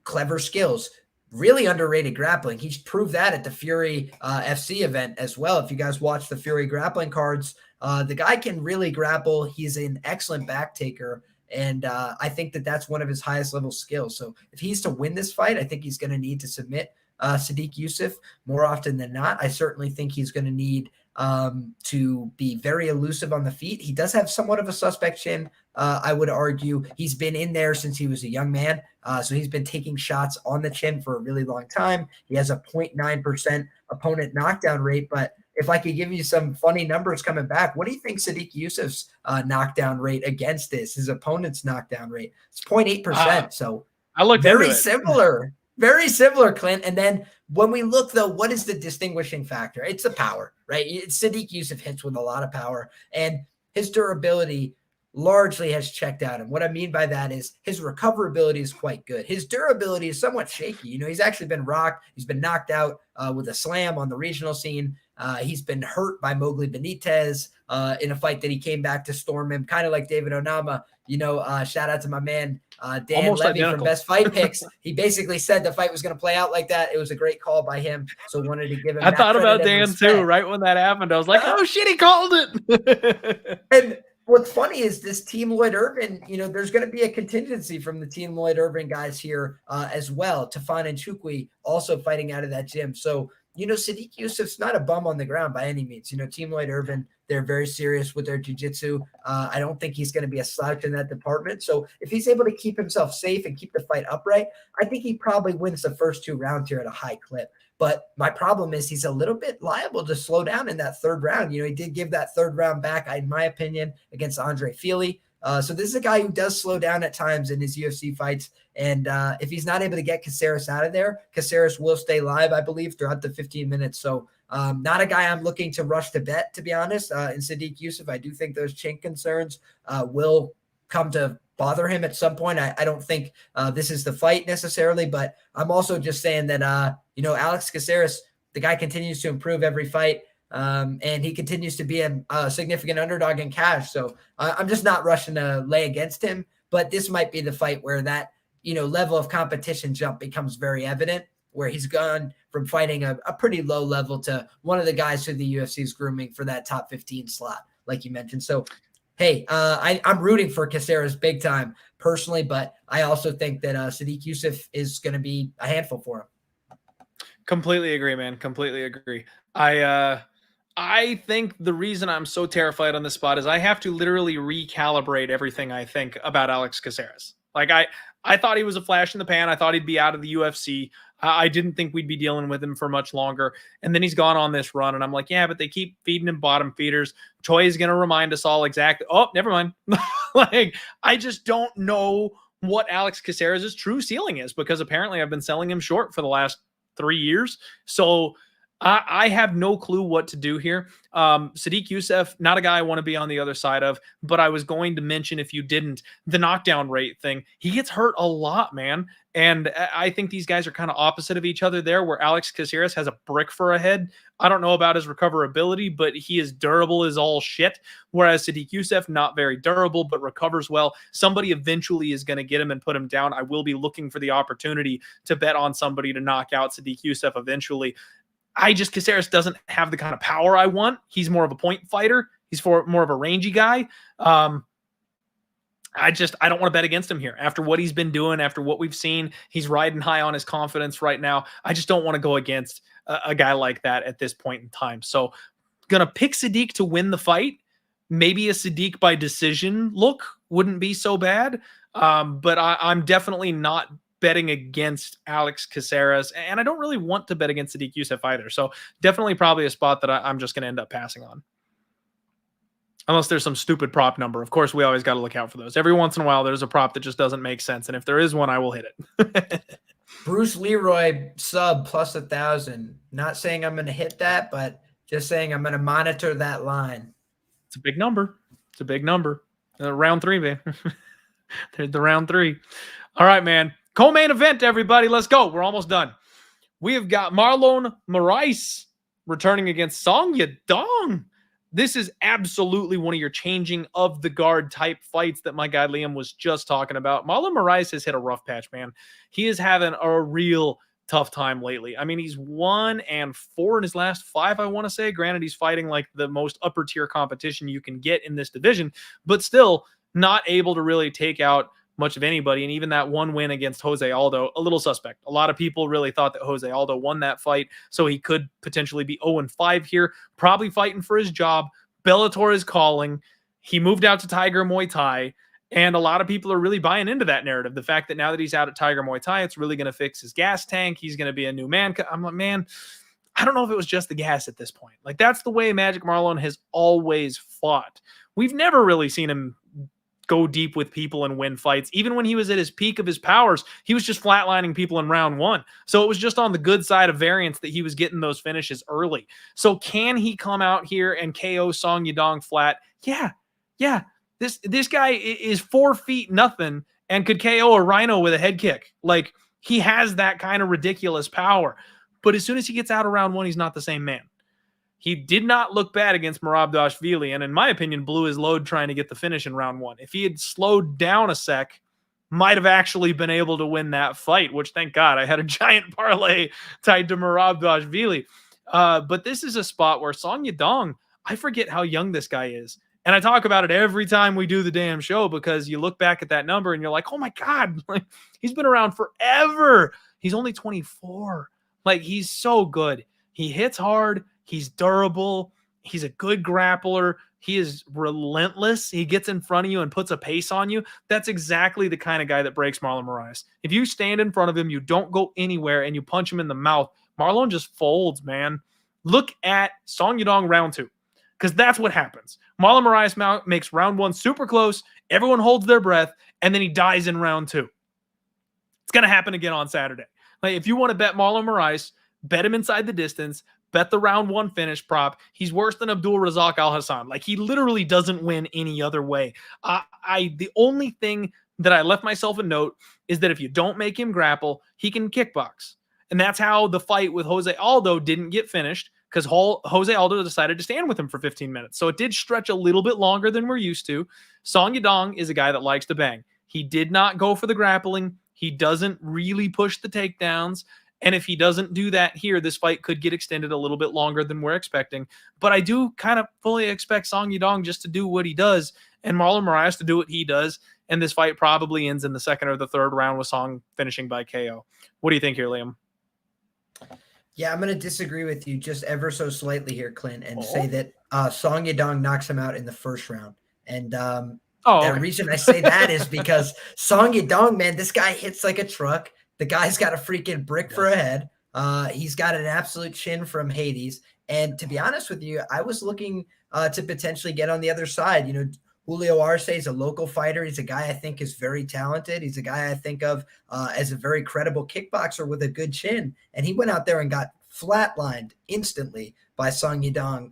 clever skills, really underrated grappling. He's proved that at the Fury FC event as well. If you guys watch the Fury grappling cards, the guy can really grapple. He's an excellent back taker. And I think that that's one of his highest level skills. So if he's to win this fight, I think he's going to need to submit Sadiq Youssef more often than not. I certainly think he's going to need to be very elusive on the feet. He does have somewhat of a suspect chin. I would argue he's been in there since he was a young man. So he's been taking shots on the chin for a really long time. He has a 0.9% opponent knockdown rate, but if I could give you some funny numbers coming back, what do you think Sadiq Youssef's knockdown rate against his opponent's knockdown rate? It's 0.8%. So I looked very similar, Clint. And then when we look, though, what is the distinguishing factor? It's the power, right? Sadiq Youssef hits with a lot of power, and his durability largely has checked out. And what I mean by that is his recoverability is quite good. His durability is somewhat shaky. He's actually been rocked. He's been knocked out with a slam on the regional scene. He's been hurt by Mowgli Benitez in a fight that he came back to storm him, kind of like David Onama. Shout out to my man, Dan Almost Levy identical. from Best Fight Picks. He basically said the fight was going to play out like that. It was a great call by him. So wanted to give him I thought about Dan too, right when that happened. I was like, oh shit, he called it. And what's funny is this Team Lloyd Irvin, there's going to be a contingency from the Team Lloyd Irvin guys here as well. Tafon and Nchukwi also fighting out of that gym. So, Sadiq Youssef's not a bum on the ground by any means. Team Lloyd Irvin, they're very serious with their jiu-jitsu. I don't think he's going to be a slouch in that department. So if he's able to keep himself safe and keep the fight upright, I think he probably wins the first two rounds here at a high clip. But my problem is he's a little bit liable to slow down in that third round. He did give that third round back, in my opinion, against Andre Fili. So this is a guy who does slow down at times in his UFC fights. And if he's not able to get Caceres out of there, Caceres will stay live, I believe, throughout the 15 minutes. So not a guy I'm looking to rush to bet, to be honest. In Sadiq Youssef, I do think those chin concerns will come to bother him at some point. I don't think this is the fight necessarily, but I'm also just saying that, Alex Caceres, the guy continues to improve every fight. And he continues to be a significant underdog in cash. So I'm just not rushing to lay against him, but this might be the fight where that, level of competition jump becomes very evident, where he's gone from fighting a pretty low level to one of the guys who the UFC is grooming for that top 15 slot, like you mentioned. So, hey, I'm rooting for Caceres big time personally, but I also think that Sadiq Youssef is going to be a handful for him. Completely agree, man. Completely agree. I think the reason I'm so terrified on this spot is I have to literally recalibrate everything I think about Alex Caceres. Like I thought he was a flash in the pan. I thought he'd be out of the UFC. I didn't think we'd be dealing with him for much longer. And then he's gone on this run. And I'm like, yeah, but they keep feeding him bottom feeders. Choi is going to remind us all exactly. Oh, never mind. I just don't know what Alex Caceres' true ceiling is, because apparently I've been selling him short for the last 3 years. So I have no clue what to do here. Sadiq Youssef, not a guy I want to be on the other side of, but I was going to mention, if you didn't, the knockdown rate thing. He gets hurt a lot, man. And I think these guys are kind of opposite of each other there, where Alex Caceres has a brick for a head. I don't know about his recoverability, but he is durable as all shit. Whereas Sadiq Youssef, not very durable, but recovers well. Somebody eventually is going to get him and put him down. I will be looking for the opportunity to bet on somebody to knock out Sadiq Youssef eventually. Caceres doesn't have the kind of power I want. He's more of a point fighter. He's more of a rangy guy. I don't want to bet against him here. After what he's been doing, after what we've seen, he's riding high on his confidence right now. I just don't want to go against a guy like that at this point in time. So going to pick Sadiq to win the fight. Maybe a Sadiq by decision look wouldn't be so bad. But I'm definitely not betting against Alex Caceres, and I don't really want to bet against Sadiq Youssef either. So definitely probably a spot that I'm just going to end up passing on. Unless there's some stupid prop number. Of course, we always got to look out for those. Every once in a while, there's a prop that just doesn't make sense. And if there is one, I will hit it. Bruce Leroy sub plus 1,000. Not saying I'm going to hit that, but just saying I'm going to monitor that line. It's a big number. It's a big number. Round 3, man. The round 3. All right, man. Co-main event, everybody. Let's go. We're almost done. We have got Marlon Moraes returning against Song Yadong. This is absolutely one of your changing of the guard type fights that my guy Liam was just talking about. Marlon Moraes has hit a rough patch, man. He is having a real tough time lately. I mean, he's 1-4 in his last 5, I want to say. Granted, he's fighting like the most upper tier competition you can get in this division, but still not able to really take out much of anybody. And even that one win against Jose Aldo, a little suspect. A lot of people really thought that Jose Aldo won that fight, so he could potentially be 0-5 here, probably fighting for his job. Bellator is calling. He moved out to Tiger Muay Thai, and a lot of people are really buying into that narrative. The fact that now that he's out at Tiger Muay Thai, it's really going to fix his gas tank. He's going to be a new man. I'm like, man, I don't know if it was just the gas at this point. Like, that's the way Magic Marlon has always fought. We've never really seen him go deep with people and win fights. Even when he was at his peak of his powers, he was just flatlining people in round 1. So it was just on the good side of variance that he was getting those finishes early. So can he come out here and KO Song Yadong flat? Yeah. This guy is 4 feet nothing and could KO a rhino with a head kick. Like, he has that kind of ridiculous power. But as soon as he gets out of round 1, he's not the same man. He did not look bad against Murzakanov, and in my opinion, blew his load trying to get the finish in round 1. If he had slowed down a sec, might have actually been able to win that fight, which, thank God, I had a giant parlay tied to Murzakanov. But this is a spot where Song Yadong, I forget how young this guy is. And I talk about it every time we do the damn show, because you look back at that number and you're like, oh my God, like, he's been around forever. He's only 24. Like, he's so good. He hits hard. He's durable. He's a good grappler. He is relentless. He gets in front of you and puts a pace on you. That's exactly the kind of guy that breaks Marlon Moraes. If you stand in front of him, you don't go anywhere, and you punch him in the mouth, Marlon just folds, man. Look at Song Yadong round 2, because that's what happens. Marlon Moraes makes round 1 super close. Everyone holds their breath, and then he dies in round 2. It's going to happen again on Saturday. Like, if you want to bet Marlon Moraes, bet him inside the distance. Bet the round 1 finish prop. He's worse than Abdul Razak Al Hassan. Like, he literally doesn't win any other way. The only thing that I left myself a note is that if you don't make him grapple, he can kickbox. And that's how the fight with Jose Aldo didn't get finished, because Jose Aldo decided to stand with him for 15 minutes. So it did stretch a little bit longer than we're used to. Song Yadong is a guy that likes to bang. He did not go for the grappling. He doesn't really push the takedowns. And if he doesn't do that here, this fight could get extended a little bit longer than we're expecting. But I do kind of fully expect Song Yadong just to do what he does, and Marlon Moraes to do what he does. And this fight probably ends in the 2nd or the 3rd round with Song finishing by KO. What do you think here, Liam? Yeah, I'm going to disagree with you just ever so slightly here, Clint, and say that Song Yadong knocks him out in the 1st round. And the reason I say that is because Song Yadong, man, this guy hits like a truck. The guy's got a freaking brick for a head. He's got an absolute chin from Hades. And to be honest with you, I was looking to potentially get on the other side. You know, Julio Arce is a local fighter. He's a guy I think is very talented. He's a guy I think of as a very credible kickboxer with a good chin. And he went out there and got flatlined instantly by Song Yadong.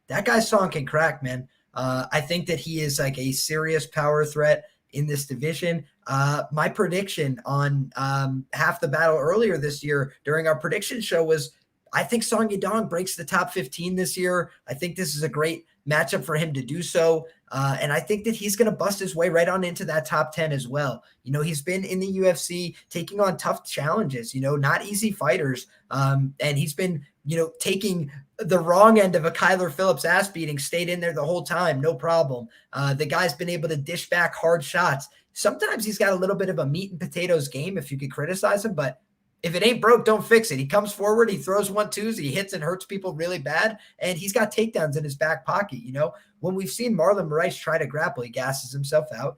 That guy's Song can crack, man. I think that he is like a serious power threat in this division. My prediction on half the battle earlier this year during our prediction show was I think Song Yadong breaks the top 15 this year. I think this is a great matchup for him to do so. And I think that he's going to bust his way right on into that top 10 as well. You know, he's been in the UFC taking on tough challenges, you know, not easy fighters. And he's been, you know, taking the wrong end of a Kyler Phillips ass beating, stayed in there the whole time, no problem. The guy's been able to dish back hard shots. Sometimes he's got a little bit of a meat and potatoes game if you could criticize him, but if it ain't broke, don't fix it. He comes forward, he throws 1-2s, he hits and hurts people really bad, and he's got takedowns in his back pocket. You know, when we've seen Marlon Moraes try to grapple, he gasses himself out.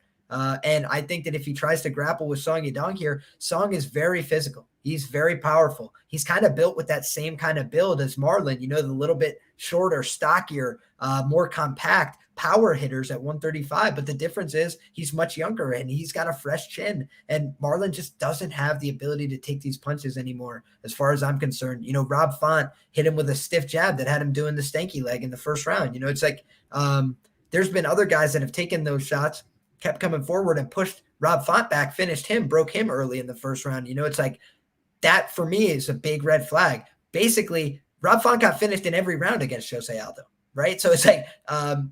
And I think that if he tries to grapple with Song Yadong here, Song is very physical. He's very powerful. He's kind of built with that same kind of build as Marlon, you know, the little bit shorter, stockier, more compact power hitters at 135. But the difference is he's much younger and he's got a fresh chin. And Marlon just doesn't have the ability to take these punches anymore, as far as I'm concerned. You know, Rob Font hit him with a stiff jab that had him doing the stanky leg in the first round. You know, it's like there's been other guys that have taken those shots, kept coming forward and pushed Rob Font back, finished him, broke him early in the first round. You know, it's like that for me is a big red flag. Basically, Rob Font got finished in every round against Jose Aldo, right? So it's like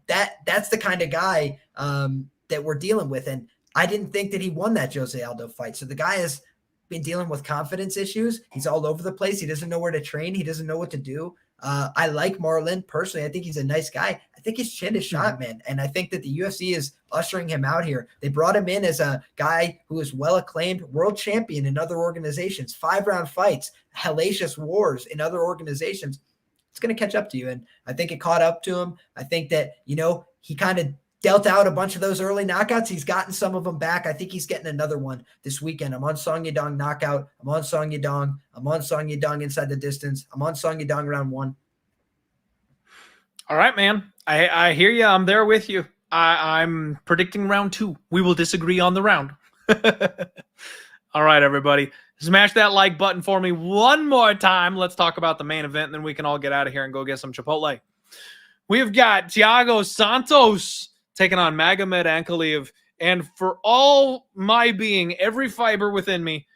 that's the kind of guy that we're dealing with. And I didn't think that he won that Jose Aldo fight. So the guy has been dealing with confidence issues. He's all over the place. He doesn't know where to train. He doesn't know what to do. I like Marlon personally. I think he's a nice guy. I think his chin is shot, man. And I think that the UFC is ushering him out here. They brought him in as a guy who is well-acclaimed, world champion in other organizations, 5-round fights, hellacious wars in other organizations. It's going to catch up to you. And I think it caught up to him. I think that, you know, he kind of dealt out a bunch of those early knockouts. He's gotten some of them back. I think he's getting another one this weekend. I'm on Song Yadong knockout. I'm on Song Yadong. I'm on Song Yadong inside the distance. I'm on Song Yadong round 1. All right, man. I hear you. I'm there with you. I'm predicting round 2. We will disagree on the round. All right, everybody. Smash that like button for me one more time. Let's talk about the main event, and then we can all get out of here and go get some Chipotle. We've got Thiago Santos taking on Magomed Ankalaev. And for all my being, every fiber within me,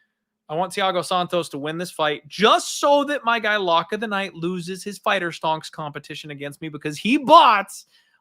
I want Thiago Santos to win this fight just so that my guy Lock of the Night loses his Fighter Stonks competition against me, because he bought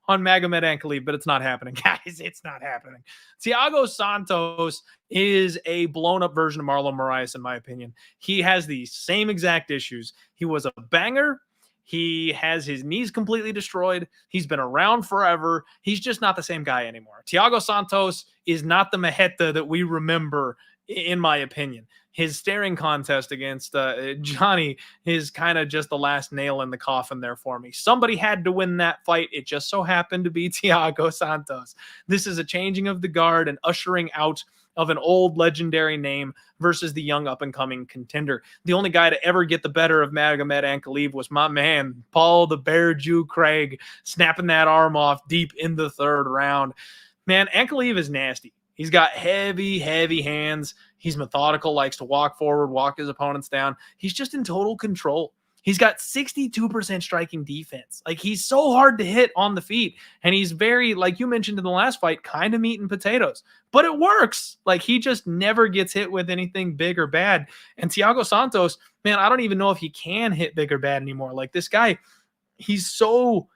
on Magomed Ankalaev, but it's not happening, guys. It's not happening. Thiago Santos is a blown-up version of Marlon Moraes, in my opinion. He has the same exact issues. He was a banger. He has his knees completely destroyed. He's been around forever. He's just not the same guy anymore. Thiago Santos is not the Maheta that we remember, in my opinion. His staring contest against Johnny is kind of just the last nail in the coffin there for me. Somebody had to win that fight. It just so happened to be Thiago Santos. This is a changing of the guard and ushering out of an old legendary name versus the young up-and-coming contender. The only guy to ever get the better of Magomed Ankalaev was my man, Paul the Bear Jew Craig, snapping that arm off deep in the 3rd round. Man, Ankalaev is nasty. He's got heavy, heavy hands. He's methodical, likes to walk forward, walk his opponents down. He's just in total control. He's got 62% striking defense. Like, he's so hard to hit on the feet. And he's very, like you mentioned in the last fight, kind of meat and potatoes. But it works. Like, he just never gets hit with anything big or bad. And Thiago Santos, man, I don't even know if he can hit big or bad anymore. Like, this guy, he's so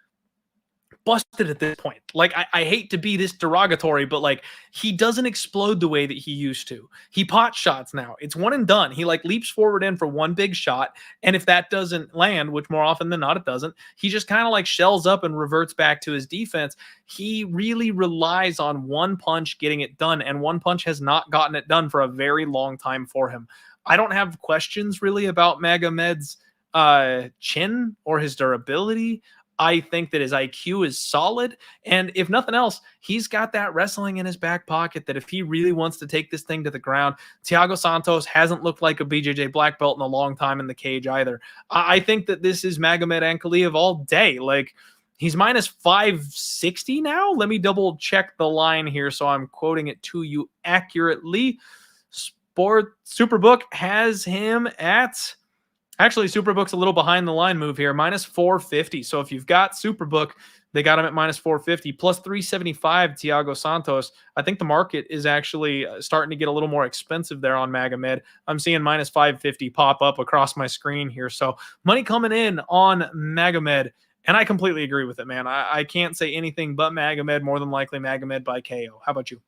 busted at this point. Like, I hate to be this derogatory, but like, he doesn't explode the way that he used to. He pot shots now. It's one and done. He like leaps forward in for one big shot, and if that doesn't land, which more often than not it doesn't, he just kind of like shells up and reverts back to his defense. He really relies on one punch getting it done, and one punch has not gotten it done for a very long time for him. I don't have questions really about Magomed's chin or his durability. I think that his IQ is solid. And if nothing else, he's got that wrestling in his back pocket that if he really wants to take this thing to the ground, Thiago Santos hasn't looked like a BJJ black belt in a long time in the cage either. I think that this is Magomed Ankalaev all day. Like, he's minus 560 now. Let me double check the line here so I'm quoting it to you accurately. Superbook has him at Actually, Superbook's a little behind the line move here, minus 450. So if you've got Superbook, they got him at minus 450, plus 375 Thiago Santos. I think the market is actually starting to get a little more expensive there on Magomed. I'm seeing minus 550 pop up across my screen here. So money coming in on Magomed. And I completely agree with it, man. I can't say anything but Magomed, more than likely Magomed by KO. How about you?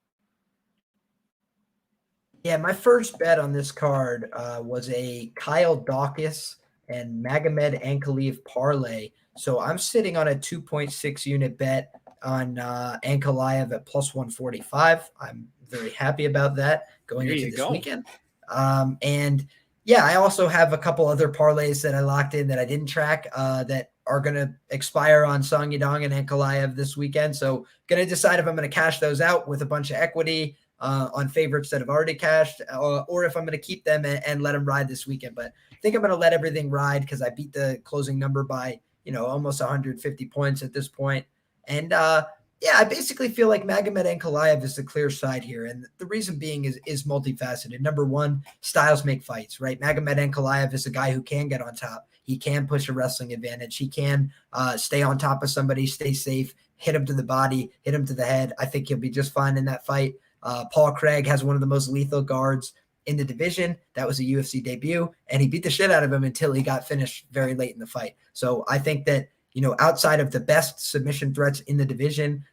Yeah, my first bet on this card was a Kyle Dawkins and Magomed Ankalaev parlay. So I'm sitting on a 2.6 unit bet on Ankalaev at plus 145. I'm very happy about that going into this weekend. And yeah, I also have a couple other parlays that I locked in that I didn't track that are going to expire on Song Yadong and Ankalaev this weekend. So going to decide if I'm going to cash those out with a bunch of equity on favorites that have already cashed, or if I'm going to keep them and let them ride this weekend. But I think I'm going to let everything ride because I beat the closing number by, almost 150 points at this point. And yeah, I basically feel like Magomed Ankalaev is the clear side here. And the reason being is multifaceted. Number one, styles make fights, right? Magomed Ankalaev is a guy who can get on top. He can push a wrestling advantage. He can stay on top of somebody, stay safe, hit him to the body, hit him to the head. I think he'll be just fine in that fight. Paul Craig has one of the most lethal guards in the division. That was a UFC debut, and he beat the shit out of him until he got finished very late in the fight. So I think that, outside of the best submission threats in the division,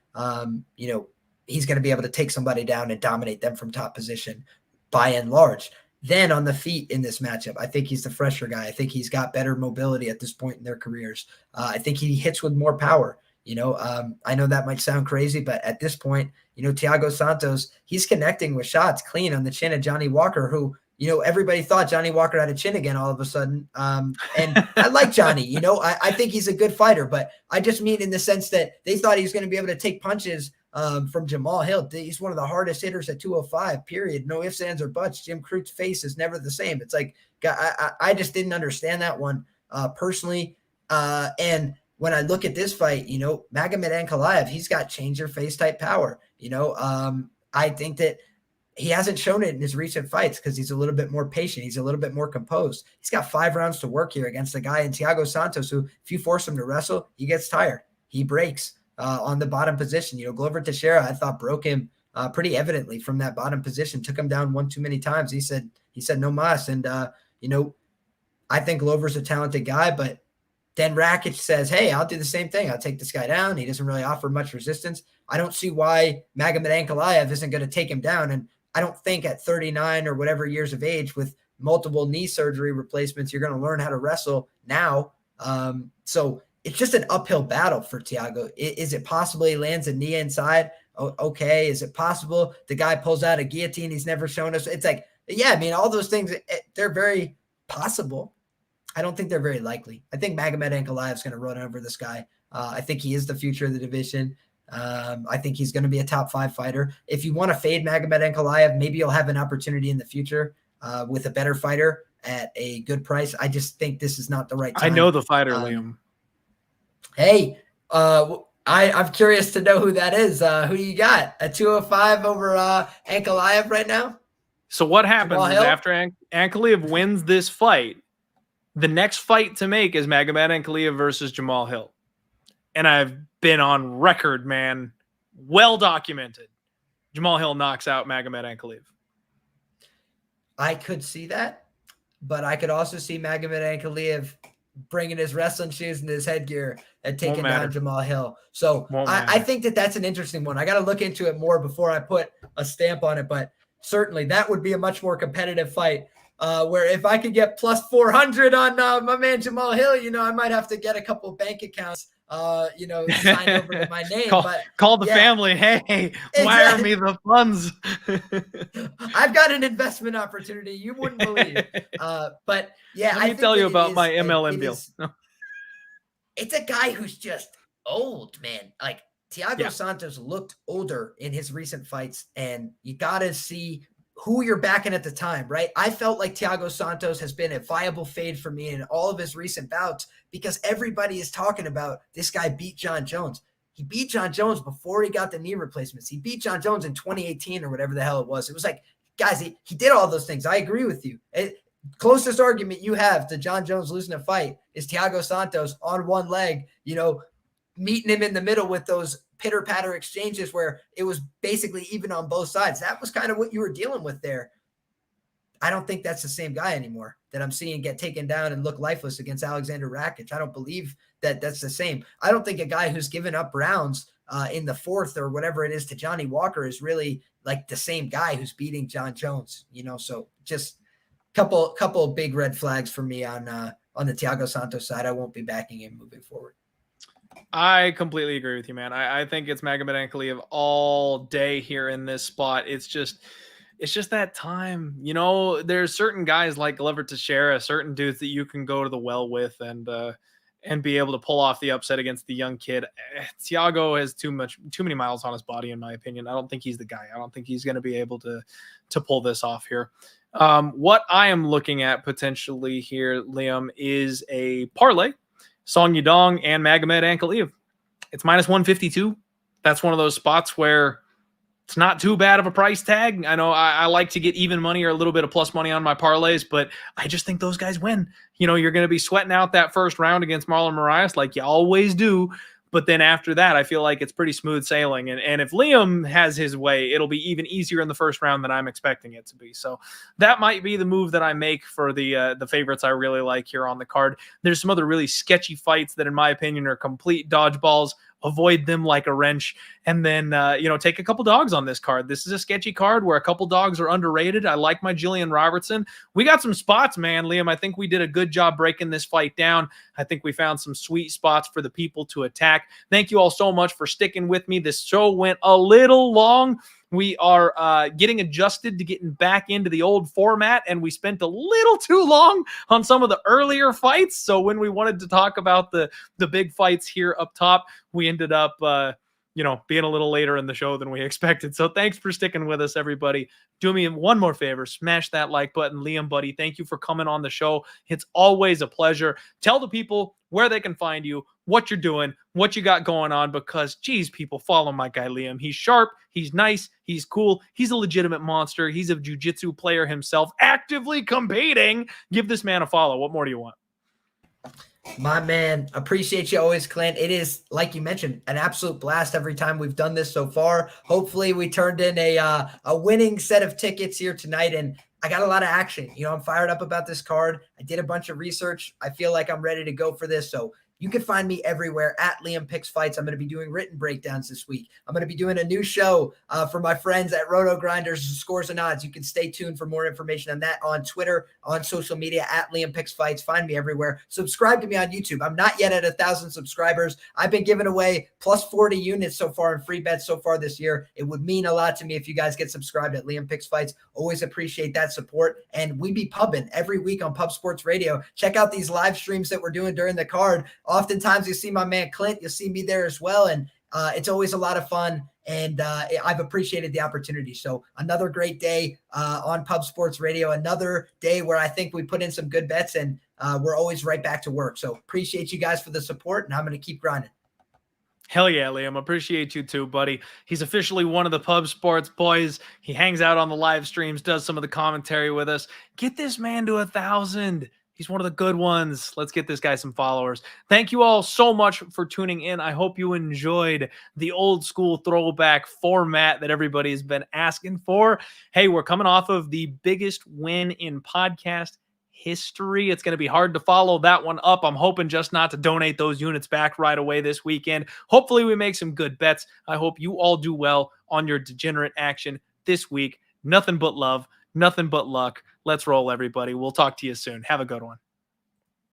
he's going to be able to take somebody down and dominate them from top position by and large. Then on the feet in this matchup, I think he's the fresher guy. I think he's got better mobility at this point in their careers. I think he hits with more power. I know that might sound crazy, but at this point, Thiago Santos, he's connecting with shots clean on the chin of Johnny Walker, who, everybody thought Johnny Walker had a chin again all of a sudden. And I like Johnny, I think he's a good fighter, but I just mean in the sense that they thought he was going to be able to take punches from Jamal Hill. He's one of the hardest hitters at 205, period. No ifs, ands, or buts. Jim Crute's face is never the same. It's like, I just didn't understand that one personally. And when I look at this fight, Magomed Ankalaev, he's got change your face type power. I think that he hasn't shown it in his recent fights because he's a little bit more patient. He's a little bit more composed. He's got 5 rounds to work here against a guy in Thiago Santos who, if you force him to wrestle, he gets tired. He breaks on the bottom position. Glover Teixeira, I thought, broke him pretty evidently from that bottom position, took him down one too many times. He said no mas. And, I think Glover's a talented guy, but then Rakic says, hey, I'll do the same thing. I'll take this guy down. He doesn't really offer much resistance. I don't see why Magomed Ankalaev isn't going to take him down. And I don't think at 39 or whatever years of age with multiple knee surgery replacements, you're going to learn how to wrestle now. So it's just an uphill battle for Thiago. Is it possible he lands a knee inside? Okay. Is it possible the guy pulls out a guillotine he's never shown us? It's like, yeah, I mean, all those things, they're very possible. I don't think they're very likely. I think Magomed Ankalaev is going to run over this guy. I think he is the future of the division. I think he's going to be a top 5 fighter. If you want to fade Magomed Ankalaev, maybe you'll have an opportunity in the future with a better fighter at a good price. I just think this is not the right time. I know the fighter, Liam. Hey, I'm curious to know who that is. Who you got? A 205 over Ankalaev right now? So what happens is after Ankalaev wins this fight, the next fight to make is Magomed Ankalaev versus Jamal Hill. And I've been on record, man, well documented. Jamal Hill knocks out Magomed Ankalaev. I could see that, but I could also see Magomed Ankalaev bringing his wrestling shoes and his headgear and taking down Jamal Hill. So I think that that's an interesting one. I got to look into it more before I put a stamp on it, but certainly that would be a much more competitive fight. Where if I could get plus 400 on my man Jamal Hill, I might have to get a couple bank accounts, signed over to my name. Call the family. Hey, wire me the funds. I've got an investment opportunity you wouldn't believe. But yeah, let me tell you about my MLM deal. It's a guy who's just old, man. Like Thiago Santos looked older in his recent fights, and you got to see who you're backing at the time, right? I felt like Thiago Santos has been a viable fade for me in all of his recent bouts because everybody is talking about this guy beat John Jones. He beat John Jones before he got the knee replacements. He beat John Jones in 2018 or whatever the hell it was. It was like, guys, he did all those things. I agree with you. closest argument you have to John Jones losing a fight is Thiago Santos on one leg, meeting him in the middle with those pitter-patter exchanges where it was basically even on both sides. That was kind of what you were dealing with there. I don't think that's the same guy anymore that I'm seeing get taken down and look lifeless against Alexander Rakic. I don't believe that that's the same. I don't think a guy who's given up rounds in the fourth or whatever it is to Johnny Walker is really like the same guy who's beating John Jones, so just couple big red flags for me on the Thiago Santos side. I won't be backing him moving forward. I completely agree with you, man. I think it's Magomed Ankalaev all day here in this spot. It's just that time, there's certain guys like Glover Teixeira, certain dudes that you can go to the well with and be able to pull off the upset against the young kid. Thiago has too many miles on his body, in my opinion. I don't think he's the guy. I don't think he's going to be able to pull this off here. What I am looking at potentially here, Liam, is a parlay. Song Yudong and Magomed Ankalaev. It's minus 152. That's one of those spots where it's not too bad of a price tag. I know I like to get even money or a little bit of plus money on my parlays, but I just think those guys win. You're going to be sweating out that first round against Marlon Moraes like you always do. But then after that, I feel like it's pretty smooth sailing. And if Liam has his way, it'll be even easier in the first round than I'm expecting it to be. So that might be the move that I make for the favorites I really like here on the card. There's some other really sketchy fights that, in my opinion, are complete dodgeballs. Avoid them like a wrench, and then take a couple dogs on this card. This is a sketchy card where a couple dogs are underrated. I like my Gillian Robertson. We got some spots, man, Liam. I think we did a good job breaking this fight down. I think we found some sweet spots for the people to attack. Thank you all so much for sticking with me. This show went a little long. We are getting adjusted to getting back into the old format, and we spent a little too long on some of the earlier fights. So when we wanted to talk about the big fights here up top, we ended up being a little later in the show than we expected. So thanks for sticking with us, everybody. Do me one more favor, smash that like button. Liam, buddy, thank you for coming on the show. It's always a pleasure. Tell the people where they can find you, what you're doing, what you got going on, because, geez, people, follow my guy Liam. He's sharp, he's nice, he's cool, he's a legitimate monster, he's a jiu-jitsu player himself, actively competing. Give this man a follow. What more do you want? My man, appreciate you always, Clint. It is, like you mentioned, an absolute blast every time we've done this so far. Hopefully we turned in a winning set of tickets here tonight, and I got a lot of action. I'm fired up about this card. I did a bunch of research. I feel like I'm ready to go for this. So you can find me everywhere at Liam Picks Fights. I'm going to be doing written breakdowns this week. I'm going to be doing a new show for my friends at Roto Grinders, Scores and Odds. You can stay tuned for more information on that on Twitter, on social media at Liam Picks Fights. Find me everywhere. Subscribe to me on YouTube. I'm not yet at 1,000 subscribers. I've been giving away plus 40 units so far in free bets so far this year. It would mean a lot to me if you guys get subscribed at Liam Picks Fights. Always appreciate that support. And we be pubbing every week on Pub Sports Radio. Check out these live streams that we're doing during the card. Oftentimes you see my man Clint, you'll see me there as well. And it's always a lot of fun. And I've appreciated the opportunity. So another great day on Pub Sports Radio, another day where I think we put in some good bets, and we're always right back to work. So appreciate you guys for the support, and I'm going to keep grinding. Hell yeah, Liam. Appreciate you too, buddy. He's officially one of the Pub Sports boys. He hangs out on the live streams, does some of the commentary with us. Get this man to 1,000. He's one of the good ones. Let's get this guy some followers. Thank you all so much for tuning in. I hope you enjoyed the old school throwback format that everybody has been asking for. Hey, we're coming off of the biggest win in podcast history. It's going to be hard to follow that one up. I'm hoping just not to donate those units back right away this weekend. Hopefully we make some good bets. I hope you all do well on your degenerate action this week. Nothing but love, nothing but luck. Let's roll, everybody. We'll talk to you soon. Have a good one.